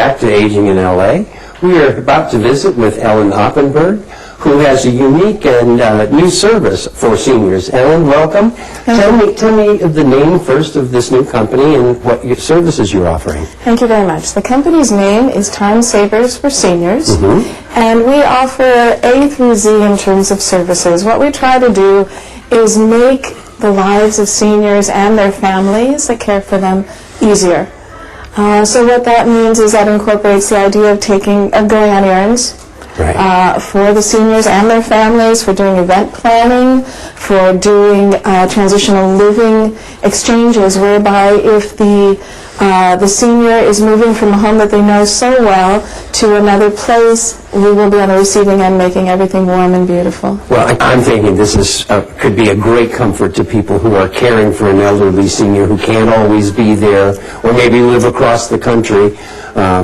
back to Aging in LA. We are about to visit with Ellen Oppenberg, who has a unique and new service for seniors. Ellen, welcome. Tell me the name first of this new company and what services you're offering. Thank you very much. The company's name is Time Savers for Seniors, and we offer A through Z in terms of services. What we try to do is make the lives of seniors and their families that care for them easier. So what that means is that incorporates the idea of going on errands for the seniors and their families, for doing event planning, for doing transitional living exchanges, whereby if the senior is moving from a home that they know so well to another place, we will be on the receiving end, making everything warm and beautiful. Well, I'm thinking this could be a great comfort to people who are caring for an elderly senior who can't always be there, or maybe live across the country,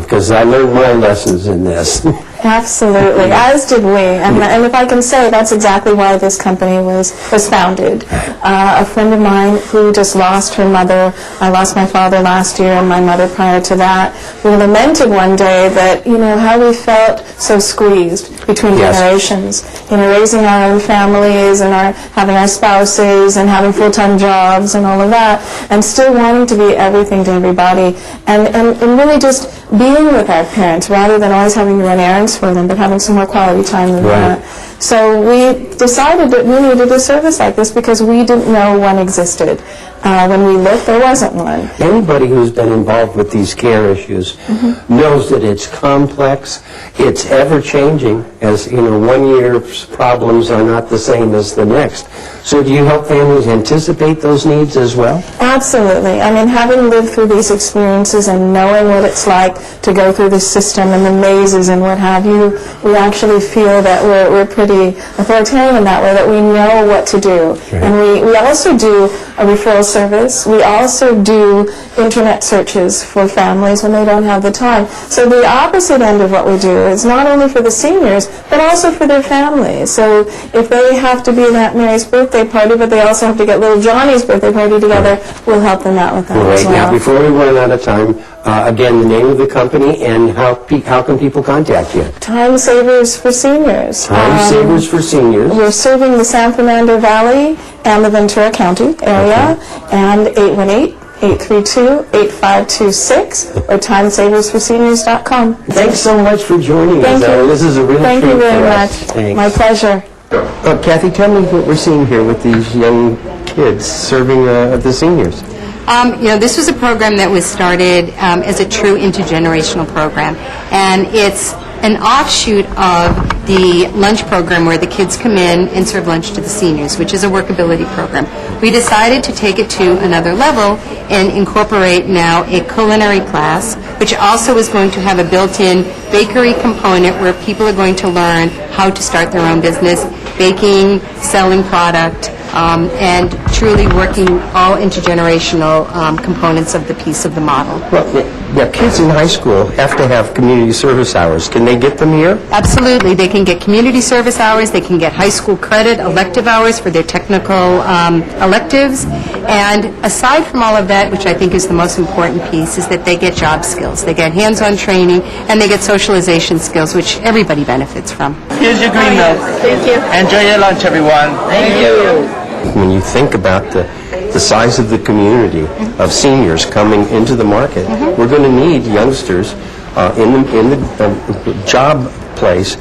because I learned my lessons in this. Absolutely, as did we. And if I can say, that's exactly why this company was founded. A friend of mine who just lost her mother, I lost my father last year and my mother prior to that, we lamented one day that, how we felt so squeezed between generations. Raising our own families and having our spouses and having full-time jobs and all of that, and still wanting to be everything to everybody. And really just being with our parents rather than always having to run errands for them, but having some more quality time than that. So we decided that we needed a service like this because we didn't know one existed. When we looked, there wasn't one. Anybody who's been involved with these care issues knows that it's complex, it's ever-changing, as 1 year's problems are not the same as the next. So do you help families anticipate those needs as well? Absolutely. I mean, having lived through these experiences and knowing what it's like to go through the system and the mazes and what have you, we actually feel that we're pretty authoritarian in that way, that we know what to do. And we also do a referral service. We also do internet searches for families when they don't have the time. So the opposite end of what we do is not only for the seniors, but also for their families. So if they have to be at Mary's birthday party, but they also have to get little Johnny's birthday party together, we'll help them out with that as well. Now, before we run out of time, again, the name of the company and how can people contact you? Time Savers for Seniors. Time Savers for Seniors. We're serving the San Fernando Valley and the Ventura County area, and 818-832-8526 or timesaversforseniors.com. Thanks so much for joining us. This is a real treat. Thank you very much. Thanks. My pleasure. Kathy, tell me what we're seeing here with these young kids serving the seniors. This was a program that was started as a true intergenerational program, and it's an offshoot of the lunch program where the kids come in and serve lunch to the seniors, which is a workability program. We decided to take it to another level and incorporate now a culinary class, which also is going to have a built-in bakery component where people are going to learn how to start their own business, baking, selling product, and truly working all intergenerational components of the piece of the model. Well, now, kids in high school have to have community service hours. Can they get them here? Absolutely. They can get community service hours. They can get high school credit elective hours for their technical electives. And aside from all of that, which I think is the most important piece, is that they get job skills. They get hands-on training, and they get socialization skills, which everybody benefits from. Here's your green milk. Thank you. Enjoy your lunch, everyone. Thank you. When you think about the size of the community of seniors coming into the market, we're going to need youngsters in the job place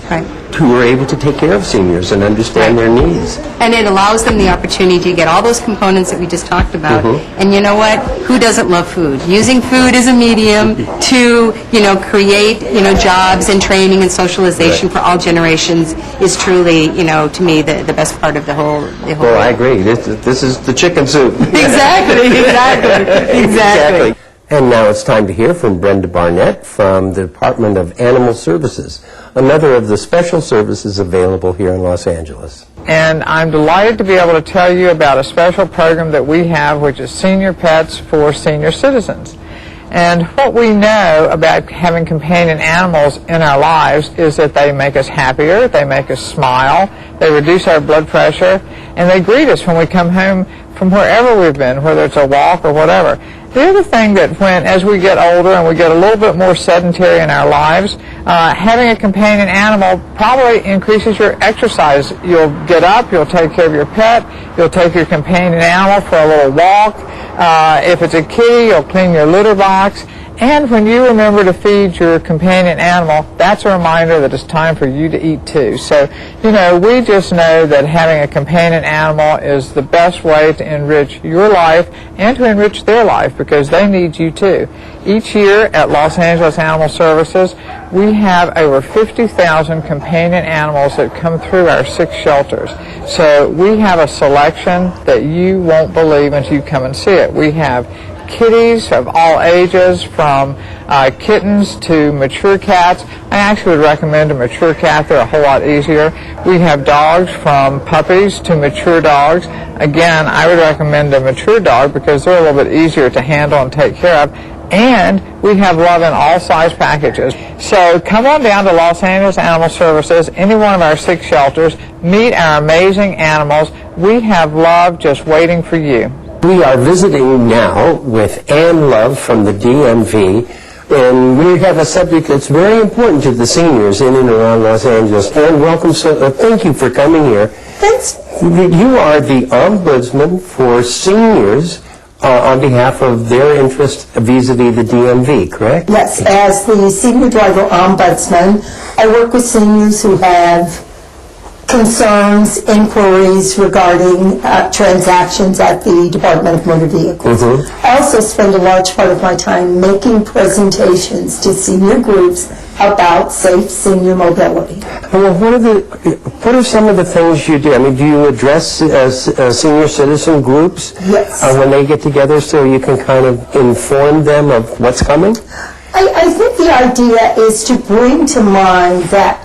who are able to take care of seniors and understand their needs. And it allows them the opportunity to get all those components that we just talked about. And you know what? Who doesn't love food? Using food as a medium to, create, jobs and training and socialization for all generations is truly, to me, the best part of the whole. Well, I agree. This is the chicken soup. Exactly. And now it's time to hear from Brenda Barnett from the Department of Animal Services, another of the special services available here in Los Angeles. And I'm delighted to be able to tell you about a special program that we have, which is Senior Pets for Senior Citizens. And what we know about having companion animals in our lives is that they make us happier, they make us smile, they reduce our blood pressure, and they greet us when we come home from wherever we've been, whether it's a walk or whatever. The other thing that as we get older and we get a little bit more sedentary in our lives, having a companion animal probably increases your exercise. You'll get up, you'll take care of your pet, you'll take your companion animal for a little walk. If it's a kitty, you'll clean your litter box. And when you remember to feed your companion animal, that's a reminder that it's time for you to eat too. So, we just know that having a companion animal is the best way to enrich your life and to enrich their life because they need you too. Each year at Los Angeles Animal Services, we have over 50,000 companion animals that come through our 6 shelters. So we have a selection that you won't believe until you come and see it. We have kitties of all ages, from kittens to mature cats. I actually would recommend a mature cat. They're a whole lot easier. We have dogs from puppies to mature dogs. Again, I would recommend a mature dog because they're a little bit easier to handle and take care of. And we have love in all size packages. So come on down to Los Angeles Animal Services, any one of our 6 shelters, meet our amazing animals. We have love just waiting for you. We are visiting now with Ann Love from the DMV, and we have a subject that's very important to the seniors in and around Los Angeles. Ann, welcome. Thank you for coming here. Thanks. You are the ombudsman for seniors on behalf of their interest vis-a-vis the DMV, correct? Yes, as the senior driver ombudsman, I work with seniors who have concerns, inquiries regarding transactions at the Department of Motor Vehicles. I also spend a large part of my time making presentations to senior groups about safe senior mobility. Well, what are some of the things you do? I mean, do you address senior citizen groups when they get together so you can kind of inform them of what's coming? I think the idea is to bring to mind that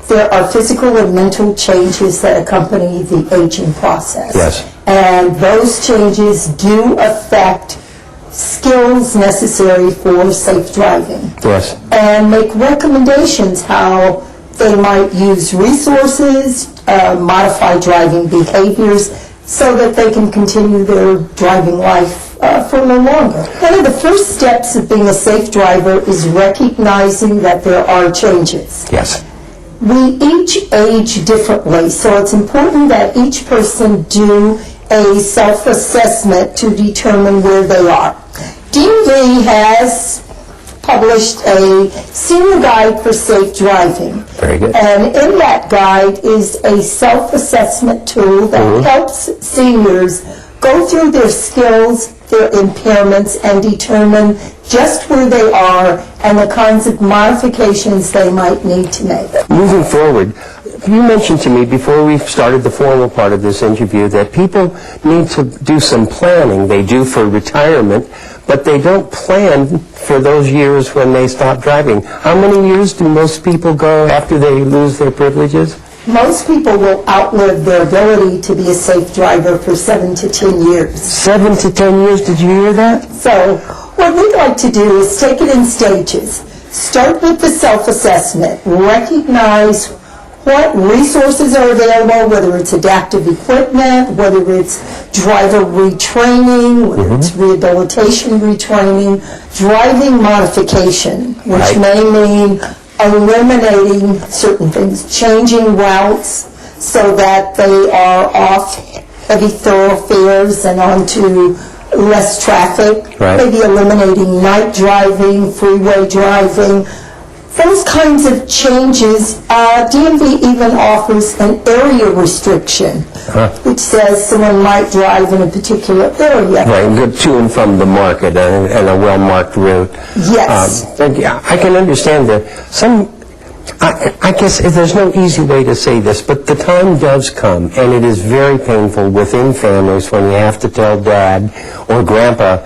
there are physical and mental changes that accompany the aging process. Yes. And those changes do affect skills necessary for safe driving. Yes. And make recommendations how they might use resources, modify driving behaviors, so that they can continue their driving life for no longer. One of the first steps of being a safe driver is recognizing that there are changes. Yes. We each age differently, so it's important that each person do a self-assessment to determine where they are. DMV has published a senior guide for safe driving. Very good. And in that guide is a self-assessment tool that helps seniors go through their skills, their impairments, and determine just where they are and the kinds of modifications they might need to make. Moving forward, you mentioned to me before we started the formal part of this interview that people need to do some planning. They do for retirement, but they don't plan for those years when they stop driving. How many years do most people go after they lose their privileges? Most people will outlive their ability to be a safe driver for 7 to 10 years. 7 to 10 years, did you hear that? So what we'd like to do is take it in stages. Start with the self-assessment. Recognize what resources are available, whether it's adaptive equipment, whether it's driver retraining, whether it's rehabilitation retraining, driving modification, which may mean eliminating certain things, changing routes so that they are off heavy thoroughfares and onto less traffic, maybe eliminating night driving, freeway driving, those kinds of changes. DMV even offers an area restriction, which says someone might drive in a particular area. Right, good to and from the market and a well-marked route. Yes. I can understand that. I guess there's no easy way to say this, but the time does come, and it is very painful within families when you have to tell Dad or Grandpa,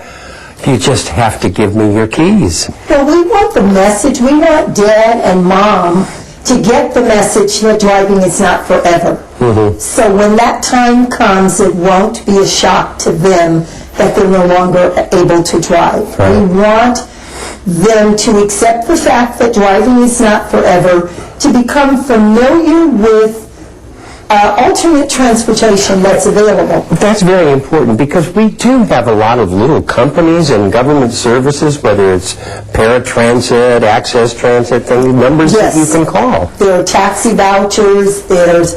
you just have to give me your keys. Well, we want the message. We want Dad and Mom to get the message that driving is not forever. So when that time comes, it won't be a shock to them that they're no longer able to drive. We want them to accept the fact that driving is not forever, to become familiar with alternate transportation that's available. That's very important because we do have a lot of little companies and government services, whether it's paratransit, access transit, numbers that you Yes. can call. There are taxi vouchers, there's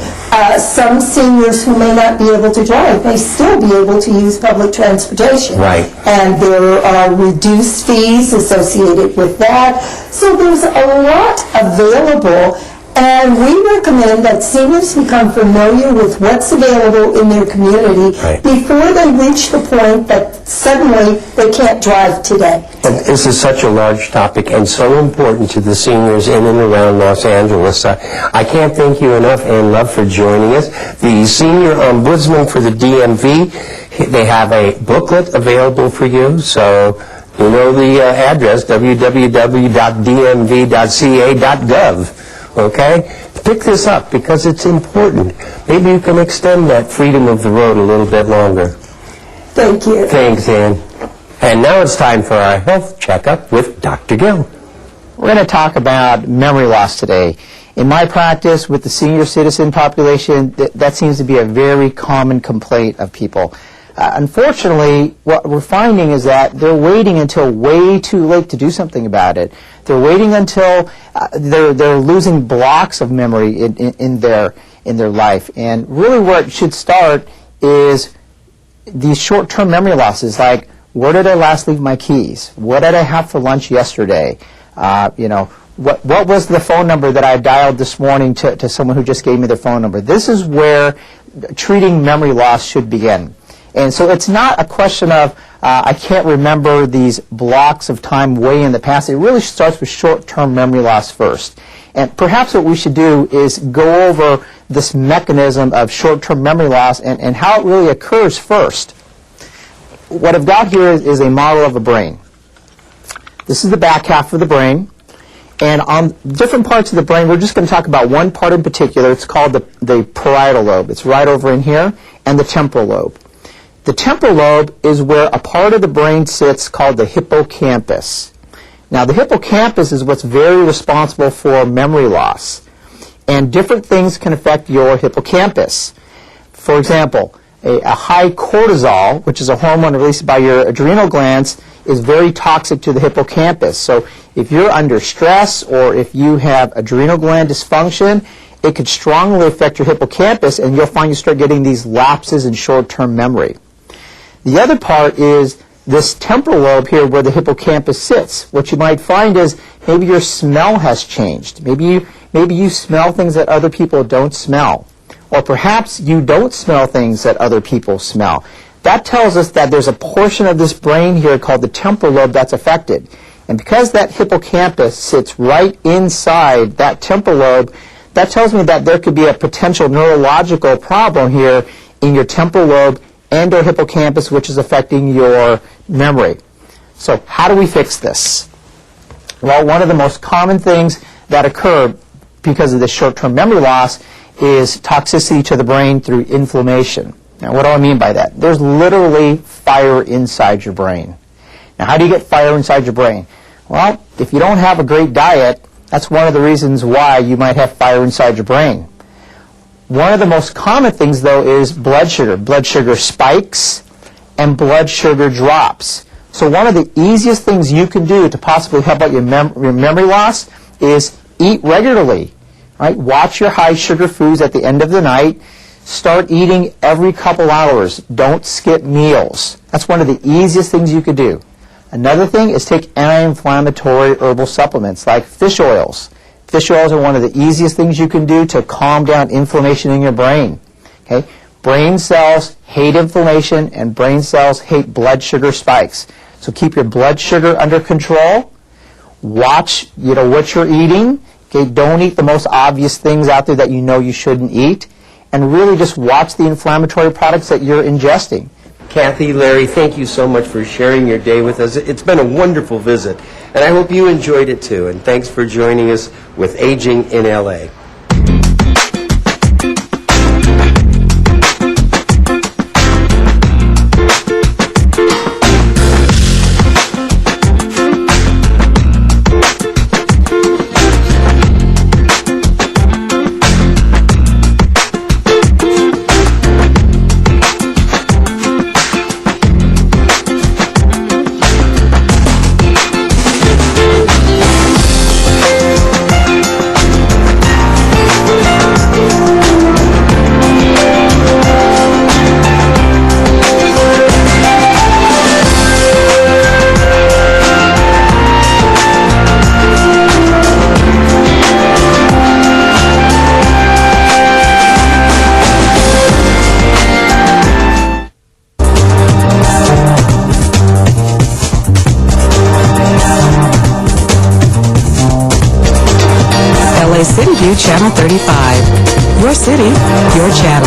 some seniors who may not be able to drive may still be able to use public transportation. Right. And there are reduced fees associated with that. So there's a lot available, and we recommend that seniors become familiar with what's available in their community Right. before they reach the point that suddenly they can't drive today. And this is such a large topic and so important to the seniors in and around Los Angeles. I can't thank you enough, Ann Love, for joining us. The Senior Ombudsman for the DMV, they have a booklet available for you, so you know the address, www.dmv.ca.gov. Okay? Pick this up because it's important. Maybe you can extend that freedom of the road a little bit longer. Thank you. Thanks, Ann. And now it's time for our health checkup with Dr. Gill. We're going to talk about memory loss today. In my practice with the senior citizen population, that seems to be a very common complaint of people. Unfortunately, what we're finding is that they're waiting until way too late to do something about it. They're waiting until they're losing blocks of memory in their life. And really where it should start is these short-term memory losses, like where did I last leave my keys? What did I have for lunch yesterday? What was the phone number that I dialed this morning to someone who just gave me their phone number? This is where treating memory loss should begin. And so it's not a question of I can't remember these blocks of time way in the past. It really starts with short-term memory loss first. And perhaps what we should do is go over this mechanism of short-term memory loss and how it really occurs first. What I've got here is a model of a brain. This is the back half of the brain. And on different parts of the brain, we're just going to talk about one part in particular. It's called the parietal lobe. It's right over in here, and the temporal lobe. The temporal lobe is where a part of the brain sits called the hippocampus. Now, the hippocampus is what's very responsible for memory loss. And different things can affect your hippocampus. For example, a high cortisol, which is a hormone released by your adrenal glands, is very toxic to the hippocampus. So if you're under stress or if you have adrenal gland dysfunction, it could strongly affect your hippocampus, and you'll find you start getting these lapses in short-term memory. The other part is this temporal lobe here where the hippocampus sits. What you might find is maybe your smell has changed. Maybe you smell things that other people don't smell. Or perhaps you don't smell things that other people smell. That tells us that there's a portion of this brain here called the temporal lobe that's affected. And because that hippocampus sits right inside that temporal lobe, that tells me that there could be a potential neurological problem here in your temporal lobe and or hippocampus, which is affecting your memory. So how do we fix this? Well, one of the most common things that occur because of this short-term memory loss is toxicity to the brain through inflammation. Now, what do I mean by that? There's literally fire inside your brain. Now, how do you get fire inside your brain? Well, if you don't have a great diet, that's one of the reasons why you might have fire inside your brain. One of the most common things, though, is blood sugar. Blood sugar spikes and blood sugar drops. So one of the easiest things you can do to possibly help out your memory loss is eat regularly. Right? Watch your high sugar foods at the end of the night. Start eating every couple hours. Don't skip meals. That's one of the easiest things you could do. Another thing is take anti-inflammatory herbal supplements like fish oils. Fish oils are one of the easiest things you can do to calm down inflammation in your brain. Okay? Brain cells hate inflammation, and brain cells hate blood sugar spikes. So keep your blood sugar under control. Watch, what you're eating. Okay? Don't eat the most obvious things out there that you know you shouldn't eat. And really just watch the inflammatory products that you're ingesting. Kathy, Larry, thank you so much for sharing your day with us. It's been a wonderful visit, and I hope you enjoyed it too. And thanks for joining us with Aging in LA. WSBQ Channel 35. Your city, your channel.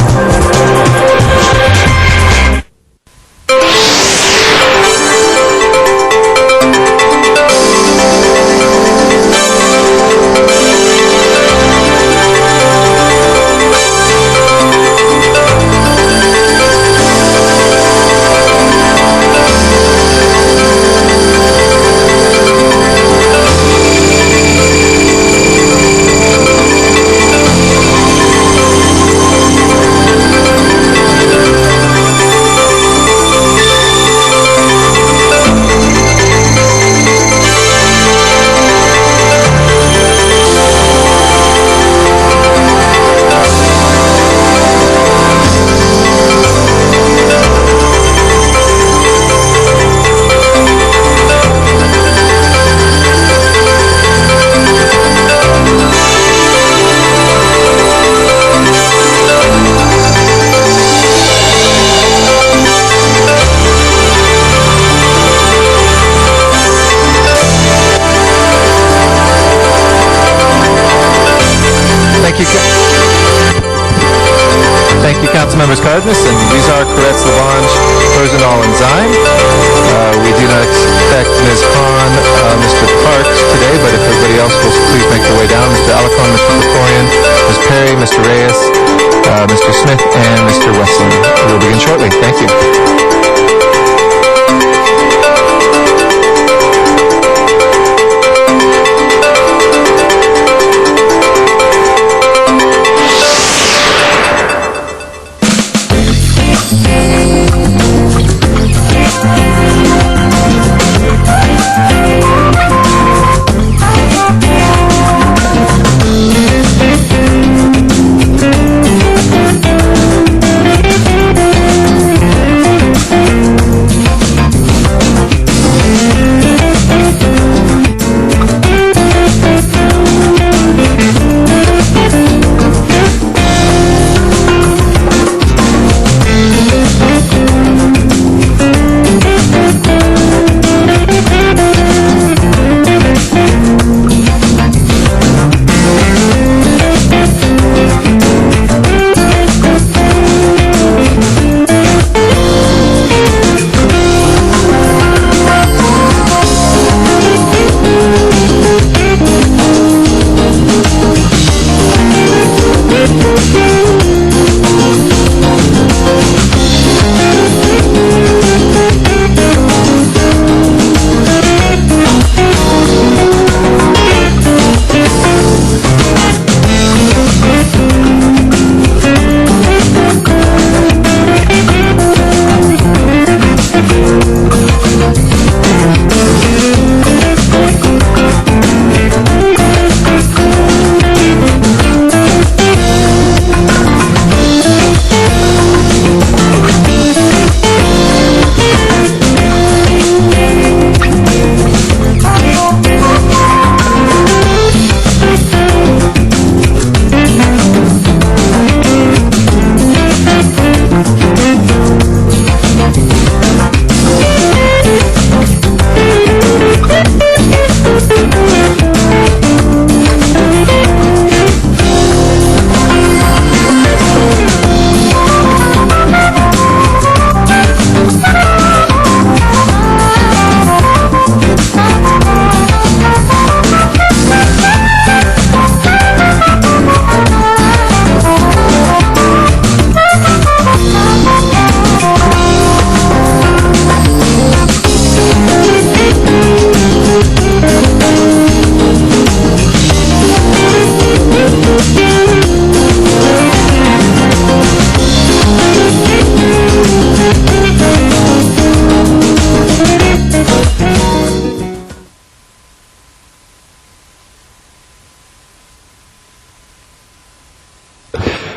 Thank you, Councilmembers Cardenas, and these are Koretz Lavange, Rosendahl, and Zine. We do not expect Ms. Hahn, Mr. Parks today, but if everybody else will please make their way down. Mr. Alarcon, Mr. Krikorian, Ms. Perry, Mr. Reyes, Mr. Smith, and Mr. Westland. We will begin shortly. Thank you.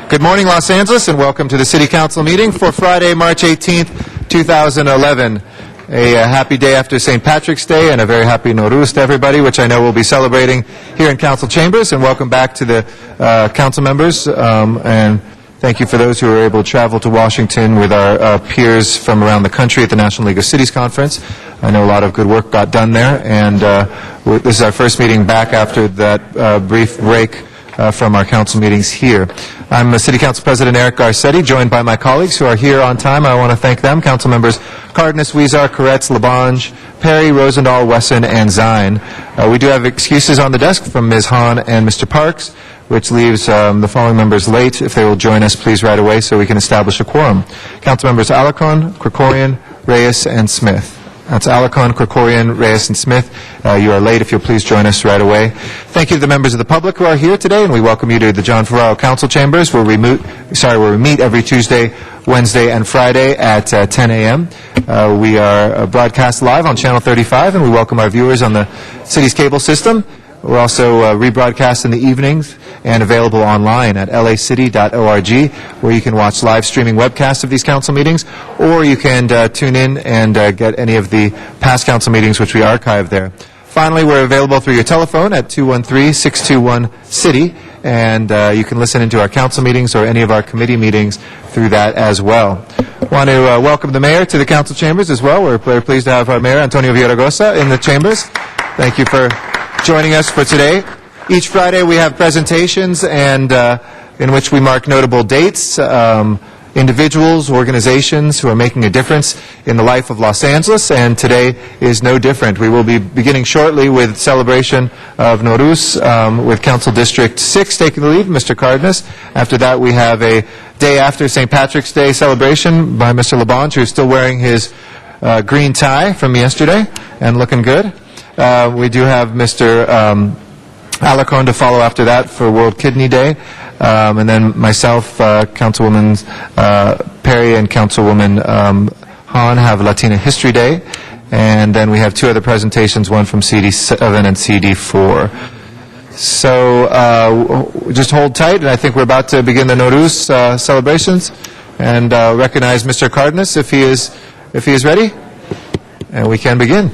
Good morning, Los Angeles, and welcome to the City Council meeting for Friday, March 18th, 2011. A happy day after St. Patrick's Day, and a very happy Nowruz to everybody, which I know we'll be celebrating here in Council Chambers. And welcome back to the Council members, and thank you for those who were able to travel to Washington with our peers from around the country at the National League of Cities Conference. I know a lot of good work got done there, and this is our first meeting back after that brief break from our council meetings here. I'm City Council President Eric Garcetti, joined by my colleagues who are here on time. I want to thank them, Council Members Cardenas, Huizar, Koretz, Labange, Perry, Rosendahl, Wesson, and Zine. We do have excuses on the desk from Ms. Hahn and Mr. Parks, which leaves the following members late. If they will join us, please, right away so we can establish a quorum. Council Members Alarcon, Krikorian, Reyes, and Smith. That's Alarcon, Krikorian, Reyes, and Smith. You are late. If you'll please join us right away. Thank you to the members of the public who are here today, and we welcome you to the John Ferraro Council Chambers, where we meet every Tuesday, Wednesday, and Friday at 10 a.m. We are broadcast live on Channel 35, and we welcome our viewers on the city's cable system. We're also rebroadcast in the evenings and available online at lacity.org, where you can watch live streaming webcasts of these council meetings, or you can tune in and get any of the past council meetings which we archive there. Finally, we're available through your telephone at 213-621-CITY, and you can listen into our council meetings or any of our committee meetings through that as well. I want to welcome the mayor to the council chambers as well. We're very pleased to have our mayor, Antonio Villaraigosa, in the chambers. Thank you for joining us for today. Each Friday we have presentations and in which we mark notable dates, individuals, organizations who are making a difference in the life of Los Angeles, and today is no different. We will be beginning shortly with celebration of Nowruz with Council District 6 taking the lead, Mr. Cardenas. After that we have a day after St. Patrick's Day celebration by Mr. Labange, who is still wearing his green tie from yesterday and looking good. We do have Mr. Alarcon to follow after that for World Kidney Day, and then myself, Councilwoman Perry and Councilwoman Hahn have Latina History Day, and then we have two other presentations, one from CD7 and CD4. So just hold tight, and I think we're about to begin the Nowruz celebrations, and recognize Mr. Cardenas if he is ready, and we can begin.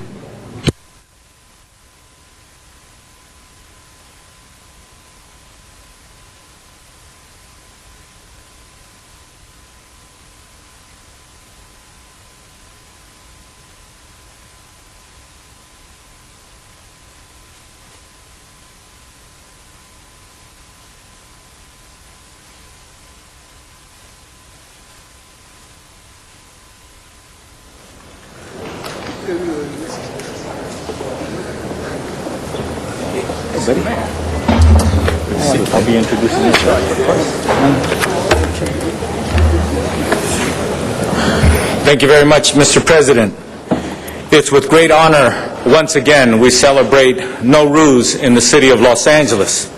I'll be introducing you. Thank you very much, Mr. President. It's with great honor, once again, we celebrate Nowruz in the city of Los Angeles.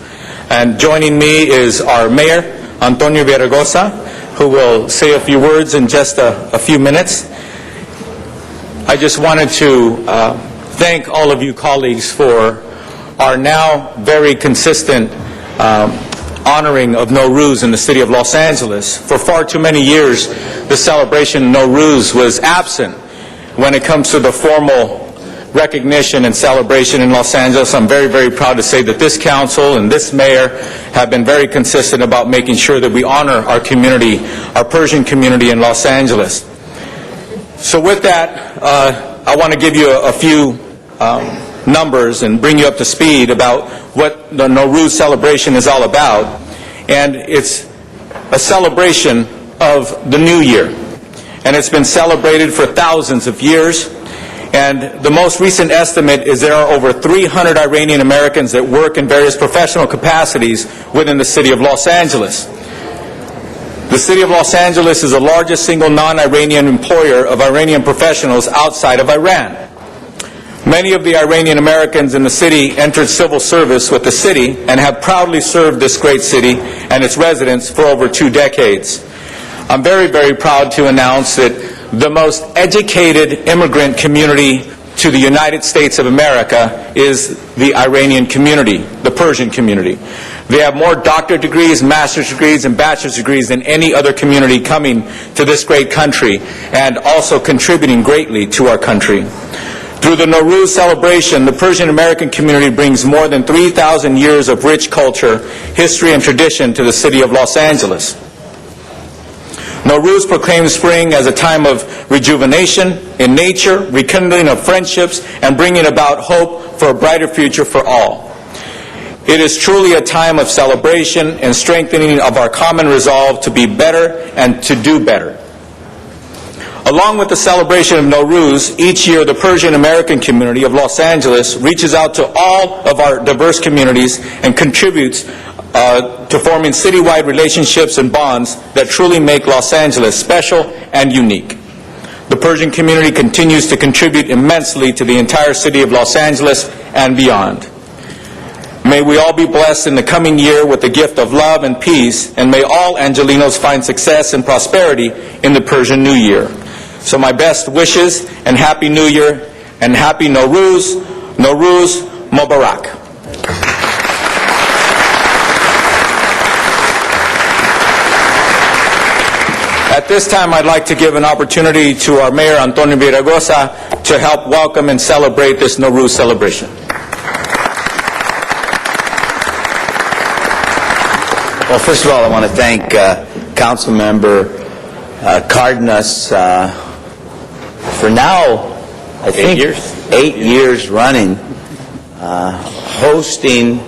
And joining me is our mayor, Antonio Villaraigosa, who will say a few words in just a few minutes. I just wanted to thank all of you colleagues for our now very consistent honoring of Nowruz in the city of Los Angeles. For far too many years, the celebration of Nowruz was absent when it comes to the formal recognition and celebration in Los Angeles. I'm very, very proud to say that this council and this mayor have been very consistent about making sure that we honor our community, our Persian community in Los Angeles. So with that, I want to give you a few numbers and bring you up to speed about what the Nowruz celebration is all about. And it's a celebration of the new year. And it's been celebrated for thousands of years. And the most recent estimate is there are over 300 Iranian Americans that work in various professional capacities within the city of Los Angeles. The city of Los Angeles is the largest single non-Iranian employer of Iranian professionals outside of Iran. Many of the Iranian Americans in the city entered civil service with the city and have proudly served this great city and its residents for over 2 decades. I'm very, very proud to announce that the most educated immigrant community to the United States of America is the Iranian community, the Persian community. They have more doctorate degrees, master's degrees, and bachelor's degrees than any other community coming to this great country and also contributing greatly to our country. Through the Nowruz celebration, the Persian American community brings more than 3,000 years of rich culture, history, and tradition to the city of Los Angeles. Nowruz proclaims spring as a time of rejuvenation in nature, rekindling of friendships, and bringing about hope for a brighter future for all. It is truly a time of celebration and strengthening of our common resolve to be better and to do better. Along with the celebration of Nowruz, each year the Persian American community of Los Angeles reaches out to all of our diverse communities and contributes to forming citywide relationships and bonds that truly make Los Angeles special and unique. The Persian community continues to contribute immensely to the entire city of Los Angeles and beyond. May we all be blessed in the coming year with the gift of love and peace, and may all Angelenos find success and prosperity in the Persian New Year. So my best wishes and Happy New Year and Happy Nowruz, Nowruz Mubarak. At this time, I'd like to give an opportunity to our Mayor, Antonio Villaraigosa, to help welcome and celebrate this Nowruz celebration. Well, first of all, I want to thank Councilmember Cardenas for now, I think, 8 years running, hosting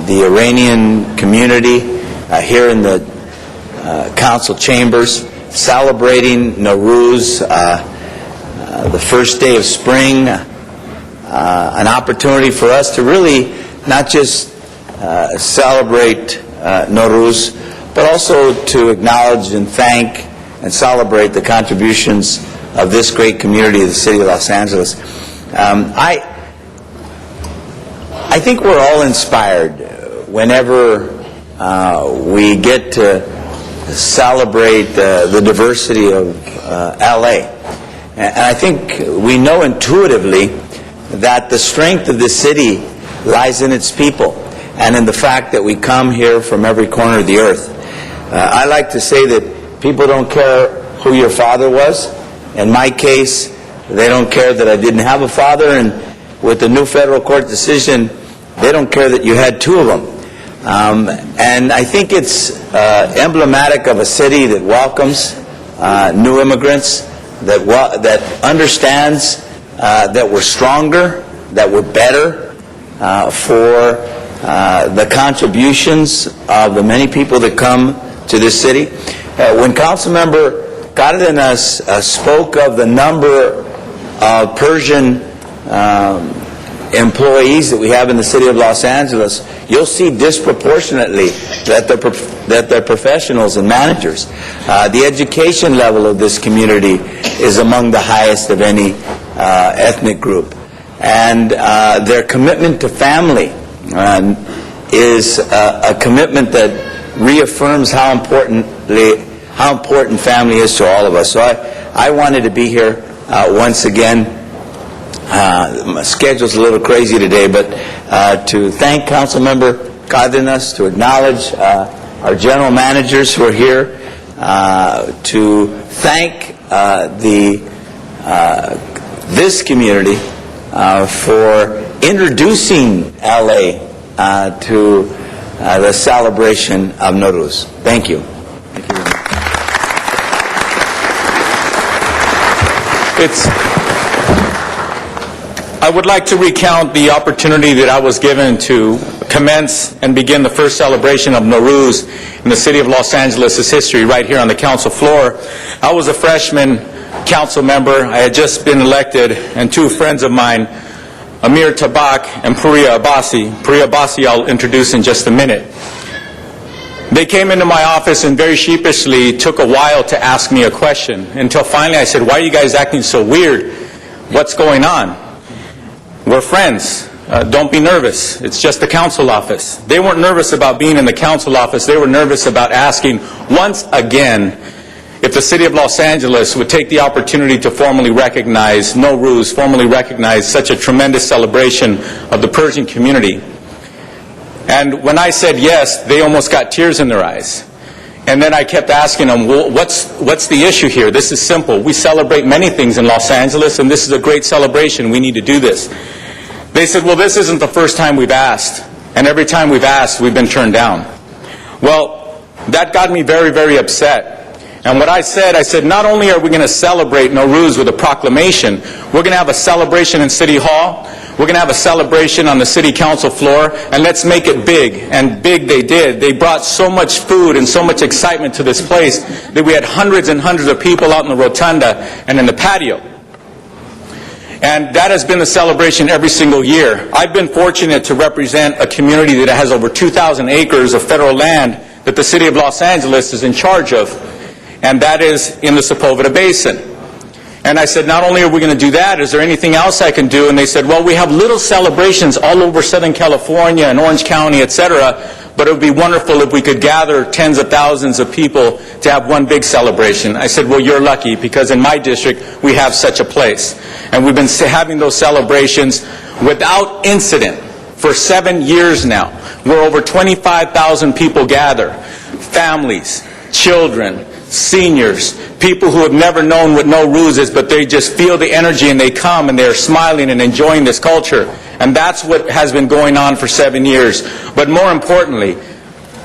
the Iranian community here in the council chambers, celebrating Nowruz, the first day of spring, an opportunity for us to really not just celebrate Nowruz, but also to acknowledge and thank and celebrate the contributions of this great community of the city of Los Angeles. I think we're all inspired whenever we get to celebrate the diversity of LA. And I think we know intuitively that the strength of this city lies in its people and in the fact that we come here from every corner of the earth. I like to say that people don't care who your father was. In my case, they don't care that I didn't have a father, and with the new federal court decision, they don't care that you had two of them. And I think it's emblematic of a city that welcomes new immigrants, that understands that we're stronger, that we're better for the contributions of the many people that come to this city. When Councilmember Cardenas spoke of the number of Persian employees that we have in the city of Los Angeles, you'll see disproportionately that they're professionals and managers. The education level of this community is among the highest of any ethnic group. And their commitment to family is a commitment that reaffirms how important family is to all of us. So I wanted to be here once again. My schedule's a little crazy today, but to thank Councilmember Cardenas, to acknowledge our general managers who are here, to thank this community for introducing LA to the celebration of Nowruz. Thank you. Thank you very much. I would like to recount the opportunity that I was given to commence and begin the first celebration of Nowruz in the city of Los Angeles' history right here on the council floor. I was a freshman council member. I had just been elected, and two friends of mine, Amir Tabak and Puriya Abbasi. Puriya Abbasi I'll introduce in just a minute. They came into my office and very sheepishly took a while to ask me a question, until finally I said, "Why are you guys acting so weird? What's going on? We're friends. Don't be nervous. It's just the council office." They weren't nervous about being in the council office. They were nervous about asking once again if the city of Los Angeles would take the opportunity to formally recognize Nowruz, formally recognize such a tremendous celebration of the Persian community. And when I said yes, they almost got tears in their eyes. And then I kept asking them, well, what's the issue here? This is simple. We celebrate many things in Los Angeles, and this is a great celebration. We need to do this. They said, well, this isn't the first time we've asked. And every time we've asked, we've been turned down. Well, that got me very, very upset. And what I said, not only are we going to celebrate Nowruz with a proclamation, we're going to have a celebration in City Hall. We're going to have a celebration on the city council floor, and let's make it big. And big they did. They brought so much food and so much excitement to this place that we had hundreds and hundreds of people out in the rotunda and in the patio. And that has been the celebration every single year. I've been fortunate to represent a community that has over 2,000 acres of federal land that the city of Los Angeles is in charge of, and that is in the Sepulveda Basin. And I said, not only are we going to do that, is there anything else I can do? And they said, well, we have little celebrations all over Southern California and Orange County, etc., but it would be wonderful if we could gather tens of thousands of people to have one big celebration. I said, well, you're lucky, because in my district, we have such a place. And we've been having those celebrations without incident for 7 years now, where over 25,000 people gather, families, children, seniors, people who have never known what Nowruz is, but they just feel the energy and they come and they're smiling and enjoying this culture. And that's what has been going on for 7 years. But more importantly,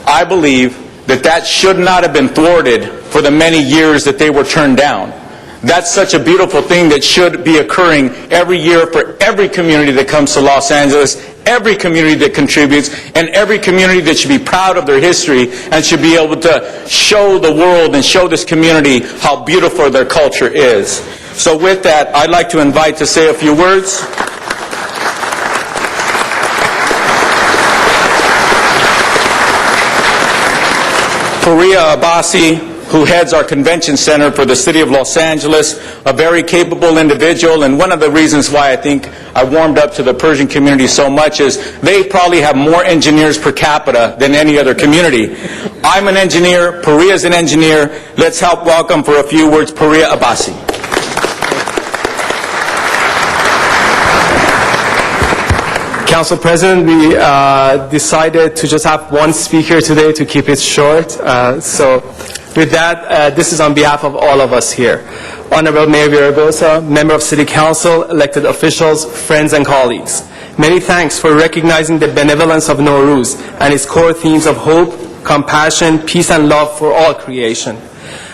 I believe that that should not have been thwarted for the many years that they were turned down. That's such a beautiful thing that should be occurring every year for every community that comes to Los Angeles, every community that contributes, and every community that should be proud of their history and should be able to show the world and show this community how beautiful their culture is. So with that, I'd like to invite to say a few words Faria Abbasi, who heads our convention center for the city of Los Angeles, a very capable individual, and one of the reasons why I think I warmed up to the Persian community so much is they probably have more engineers per capita than any other community. I'm an engineer, Paria's an engineer. Let's help welcome for a few words Faria Abbasi. Council President, we decided to just have one speaker today to keep it short. So with that, this is on behalf of all of us here. Honorable Mayor Villaraigosa, Member of City Council, elected officials, friends and colleagues. Many thanks for recognizing the benevolence of Nowruz and its core themes of hope, compassion, peace and love for all creation.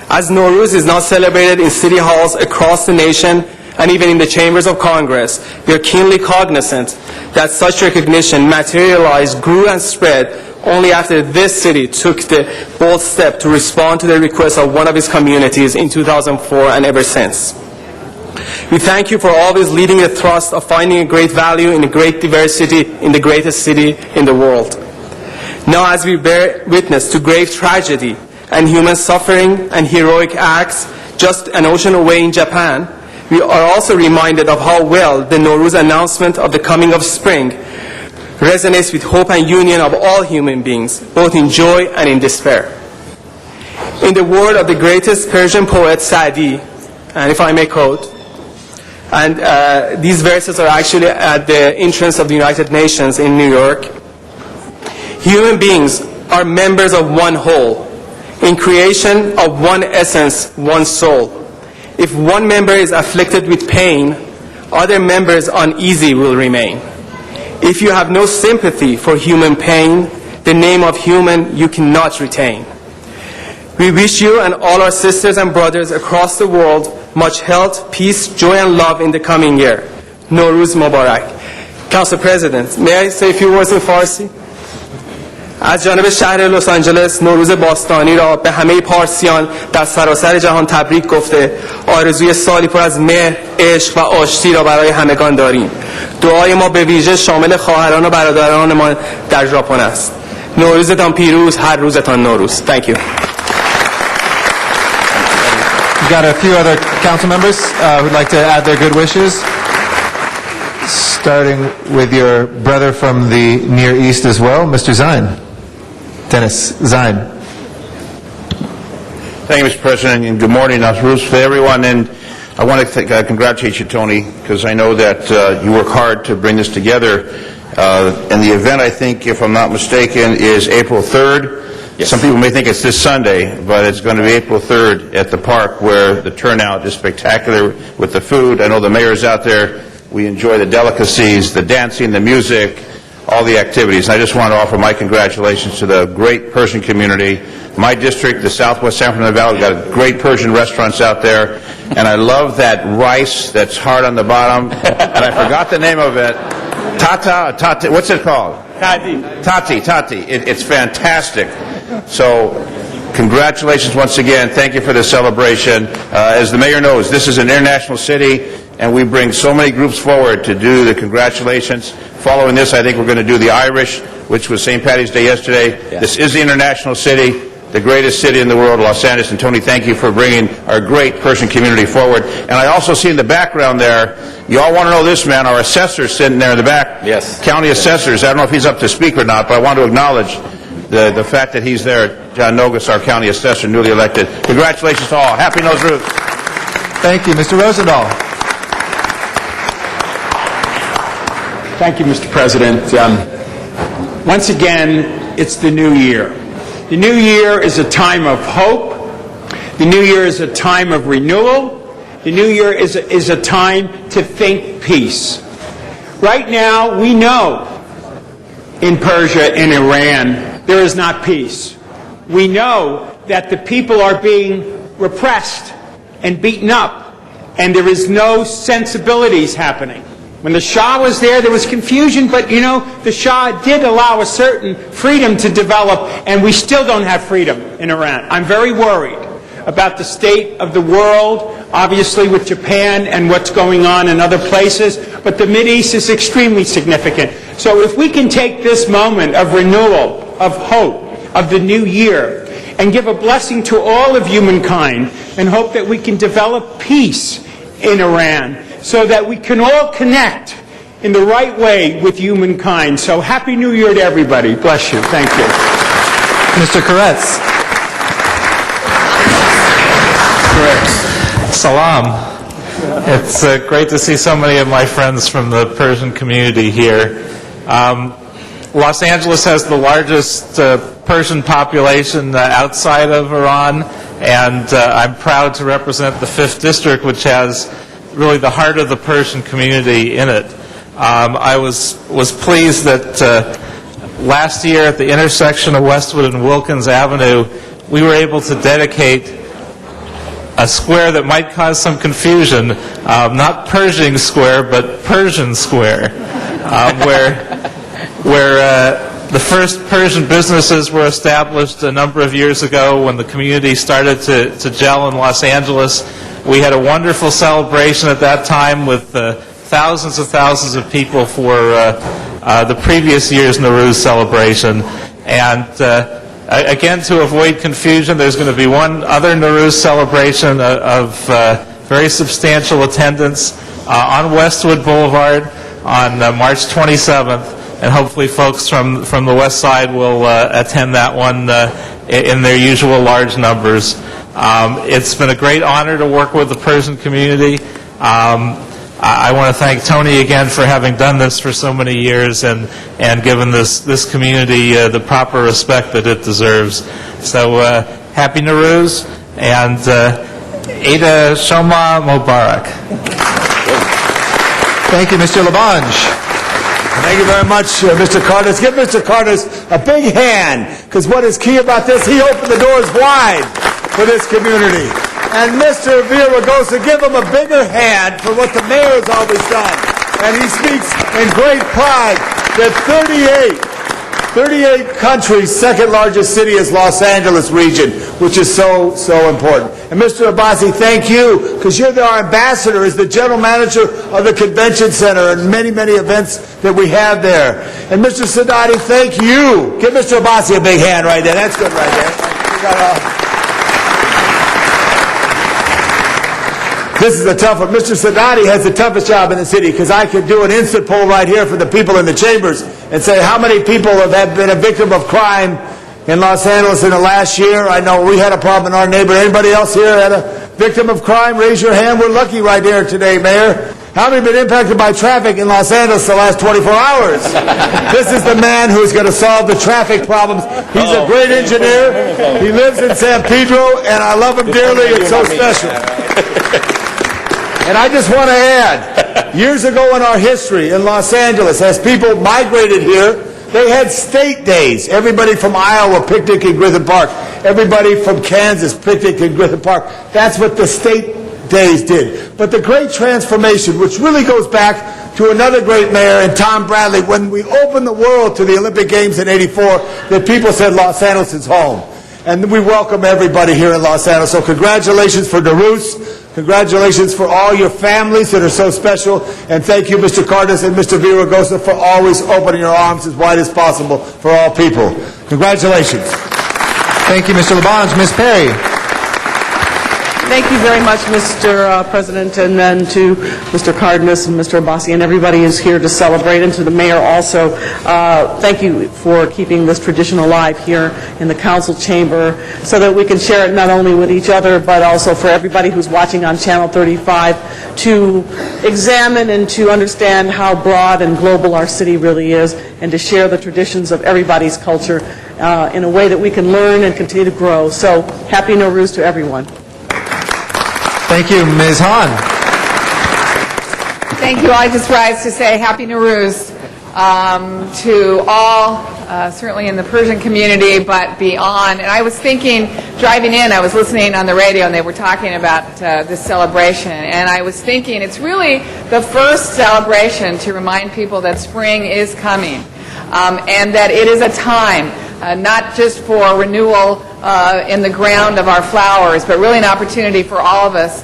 As Nowruz is now celebrated in city halls across the nation and even in the chambers of Congress, we are keenly cognizant that such recognition materialized, grew and spread only after this city took the bold step to respond to the request of one of its communities in 2004 and ever since. We thank you for always leading the thrust of finding a great value in a great diversity in the greatest city in the world. Now, as we bear witness to grave tragedy and human suffering and heroic acts just an ocean away in Japan, we are also reminded of how well the Nowruz announcement of the coming of spring resonates with hope and union of all human beings, both in joy and in despair. In the word of the greatest Persian poet Sa'di, and if I may quote, and these verses are actually at the entrance of the United Nations in New York, human beings are members of one whole, in creation of one essence, one soul. If one member is afflicted with pain, other members uneasy will remain. If you have no sympathy for human pain, the name of human you cannot retain. We wish you and all our sisters and brothers across the world much health, peace, joy and love in the coming year. Nowruz Mubarak. Council President, may I say a few words in Farsi? از جانب شهر لس آنجلس نوروز باستانی را به همه پارسیان در سراسر جهان تبریک گفته آرزوی سالی پر از مهر، عشق و آشتی را برای همگان داریم. دعای ما به ویژه شامل خواهران و برادران ما در ژاپن است. نوروزتان پیروز، هر روزتان نوروز. Thank you. We've got a few other council members who'd like to add their good wishes. Starting with your brother from the Near East as well, Mr. Zain. Dennis Zain. Thank you, Mr. President, and good morning, Nowruz for everyone. And I want to congratulate you, Tony, because I know that you work hard to bring this together. And the event, I think, if I'm not mistaken, is April 3rd. Yes. Some people may think it's this Sunday, but it's going to be April 3rd at the park, where the turnout is spectacular with the food. I know the mayor's out there. We enjoy the delicacies, the dancing, the music, all the activities. And I just want to offer my congratulations to the great Persian community. My district, the Southwest San Fernando Valley, we've got great Persian restaurants out there. And I love that rice that's hard on the bottom. And I forgot the name of it. Tati, what's it called? Tati. It's fantastic. So, congratulations once again. Thank you for the celebration. As the mayor knows, this is an international city, and we bring so many groups forward to do the congratulations. Following this, I think we're going to do the Irish, which was St. Paddy's Day yesterday. Yeah. This is the international city, the greatest city in the world, Los Angeles. And Tony, thank you for bringing our great Persian community forward. And I also see in the background there, you all want to know this man, our assessor's sitting there in the back. Yes. County assessors. I don't know if he's up to speak or not, but I want to acknowledge the fact that he's there. John Nogus, our county assessor, newly elected. Congratulations to all. Happy Nowruz. Thank you. Mr. Rosendahl. Thank you, Mr. President. Once again, it's the new year. The new year is a time of hope. The new year is a time of renewal. The new year is a time to think peace. Right now, we know in Persia and Iran there is not peace. We know that the people are being repressed and beaten up, and there is no sensibilities happening. When the Shah was there was confusion, but the Shah did allow a certain freedom to develop, and we still don't have freedom in Iran. I'm very worried about the state of the world, obviously with Japan and what's going on in other places, but the Mideast is extremely significant. So if we can take this moment of renewal, of hope, of the new year, and give a blessing to all of humankind, and hope that we can develop peace in Iran, so that we can all connect in the right way with humankind. So Happy New Year to everybody. Bless you. Thank you. Mr. Koretz. Salam. It's great to see so many of my friends from the Persian community here. Los Angeles has the largest Persian population outside of Iran, and I'm proud to represent the 5th District, which has really the heart of the Persian community in it. I was pleased that last year at the intersection of Westwood and Wilkins Avenue, we were able to dedicate a square that might cause some confusion, not Pershing Square, but Persian Square, where the first Persian businesses were established a number of years ago when the community started to gel in Los Angeles. We had a wonderful celebration at that time with thousands of people for the previous year's Nowruz celebration. And again, to avoid confusion, there's going to be one other Nowruz celebration of very substantial attendance on Westwood Boulevard on March 27th. And hopefully folks from the west side will attend that one in their usual large numbers. It's been a great honor to work with the Persian community. I want to thank Tony again for having done this for so many years and given this community the proper respect that it deserves. So Happy Nowruz and Eid Shoma Mubarak. Thank you, Mr. Labange. Thank you very much, Mr. Carter. Give Mr. Carter a big hand, because what is key about this, he opened the doors wide for this community. And Mr. Villaraigosa, give him a bigger hand for what the mayor has always done. And he speaks in great pride that 38 countries' second largest city is Los Angeles region, which is so important. And Mr. Abbasi, thank you, because you're our ambassador as the general manager of the convention center and many events that we have there. And Mr. Sadati, thank you. Give Mr. Abbasi a big hand right there. That's good right there. This is a tough one. Mr. Sadati has the toughest job in the city, because I could do an instant poll right here for the people in the chambers and say how many people have been a victim of crime in Los Angeles in the last year. I know we had a problem in our neighborhood. Anybody else here had a victim of crime? Raise your hand. We're lucky right there today, Mayor. How many have been impacted by traffic in Los Angeles the last 24 hours? This is the man who's going to solve the traffic problems. He's a great engineer. He lives in San Pedro, and I love him dearly. It's so special. And I just want to add, years ago in our history in Los Angeles, as people migrated here, they had state days. Everybody from Iowa picnic in Griffith Park. Everybody from Kansas picnic in Griffith Park. That's what the state days did. But the great transformation, which really goes back to another great mayor, and Tom Bradley, when we opened the world to the Olympic Games in '84, that people said Los Angeles is home. And we welcome everybody here in Los Angeles. So congratulations for DeRoos. Congratulations for all your families that are so special. And thank you, Mr. Cardenas and Mr. Villaraigosa, for always opening your arms as wide as possible for all people. Congratulations. Thank you, Mr. Labange. Ms. Perry. Thank you very much, Mr. President, and then to Mr. Cardenas and Mr. Abbasi and everybody who's here to celebrate, and to the mayor also. Thank you for keeping this tradition alive here in the council chamber so that we can share it not only with each other, but also for everybody who's watching on Channel 35 to examine and to understand how broad and global our city really is, and to share the traditions of everybody's culture in a way that we can learn and continue to grow. So, Happy Nowruz to everyone. Thank you, Ms. Hahn. Thank you. I just rise to say Happy Nowruz to all, certainly in the Persian community, but beyond. And I was thinking, driving in, I was listening on the radio, and they were talking about this celebration. And I was thinking, it's really the first celebration to remind people that spring is coming, and that it is a time not just for renewal in the ground of our flowers, but really an opportunity for all of us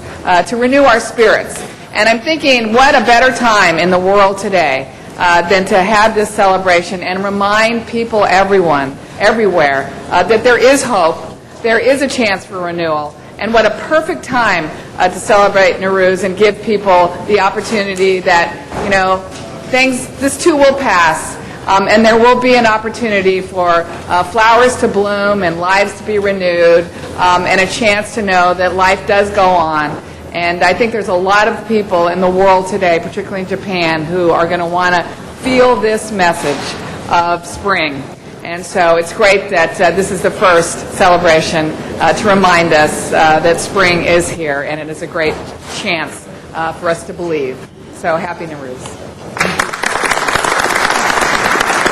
to renew our spirits. And I'm thinking, what a better time in the world today than to have this celebration and remind people, everywhere, that there is hope, there is a chance for renewal, and what a perfect time to celebrate Nowruz and give people the opportunity that, this too will pass. And there will be an opportunity for flowers to bloom and lives to be renewed, and a chance to know that life does go on. And I think there's a lot of people in the world today, particularly in Japan, who are going to want to feel this message of spring. And so it's great that this is the first celebration to remind us that spring is here, and it is a great chance for us to believe. So Happy Nowruz.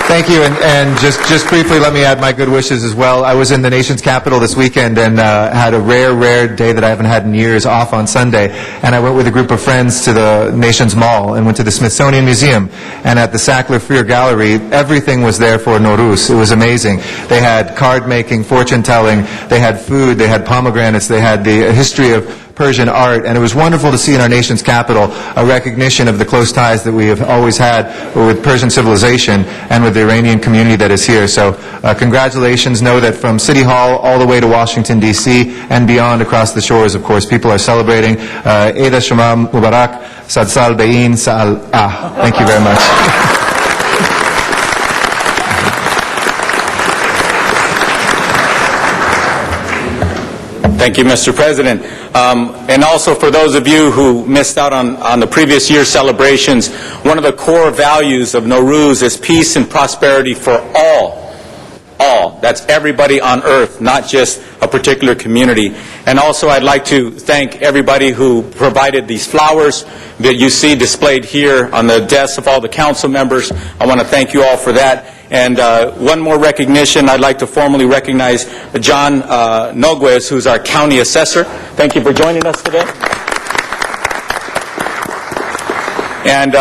Thank you, and just briefly, let me add my good wishes as well. I was in the nation's capital this weekend and had a rare day that I haven't had in years off on Sunday. And I went with a group of friends to the nation's mall and went to the Smithsonian Museum. And at the Sackler Freer Gallery, everything was there for Nowruz. It was amazing. They had card making, fortune telling, they had food, they had pomegranates, they had the history of Persian art, and it was wonderful to see in our nation's capital a recognition of the close ties that we have always had with Persian civilization and with the Iranian community that is here. So congratulations. Know that from City Hall all the way to Washington, D.C. and beyond across the shores, of course, people are celebrating. Eid al-Shama Mubarak, Sad Sal Bein Sal Ah. Thank you very much. Thank you, Mr. President. And also for those of you who missed out on the previous year's celebrations, one of the core values of Nowruz is peace and prosperity for all. All. That's everybody on earth, not just a particular community. And also I'd like to thank everybody who provided these flowers that you see displayed here on the desks of all the council members. I want to thank you all for that. And one more recognition, I'd like to formally recognize John Noguez, who's our county assessor. Thank you for joining us today. And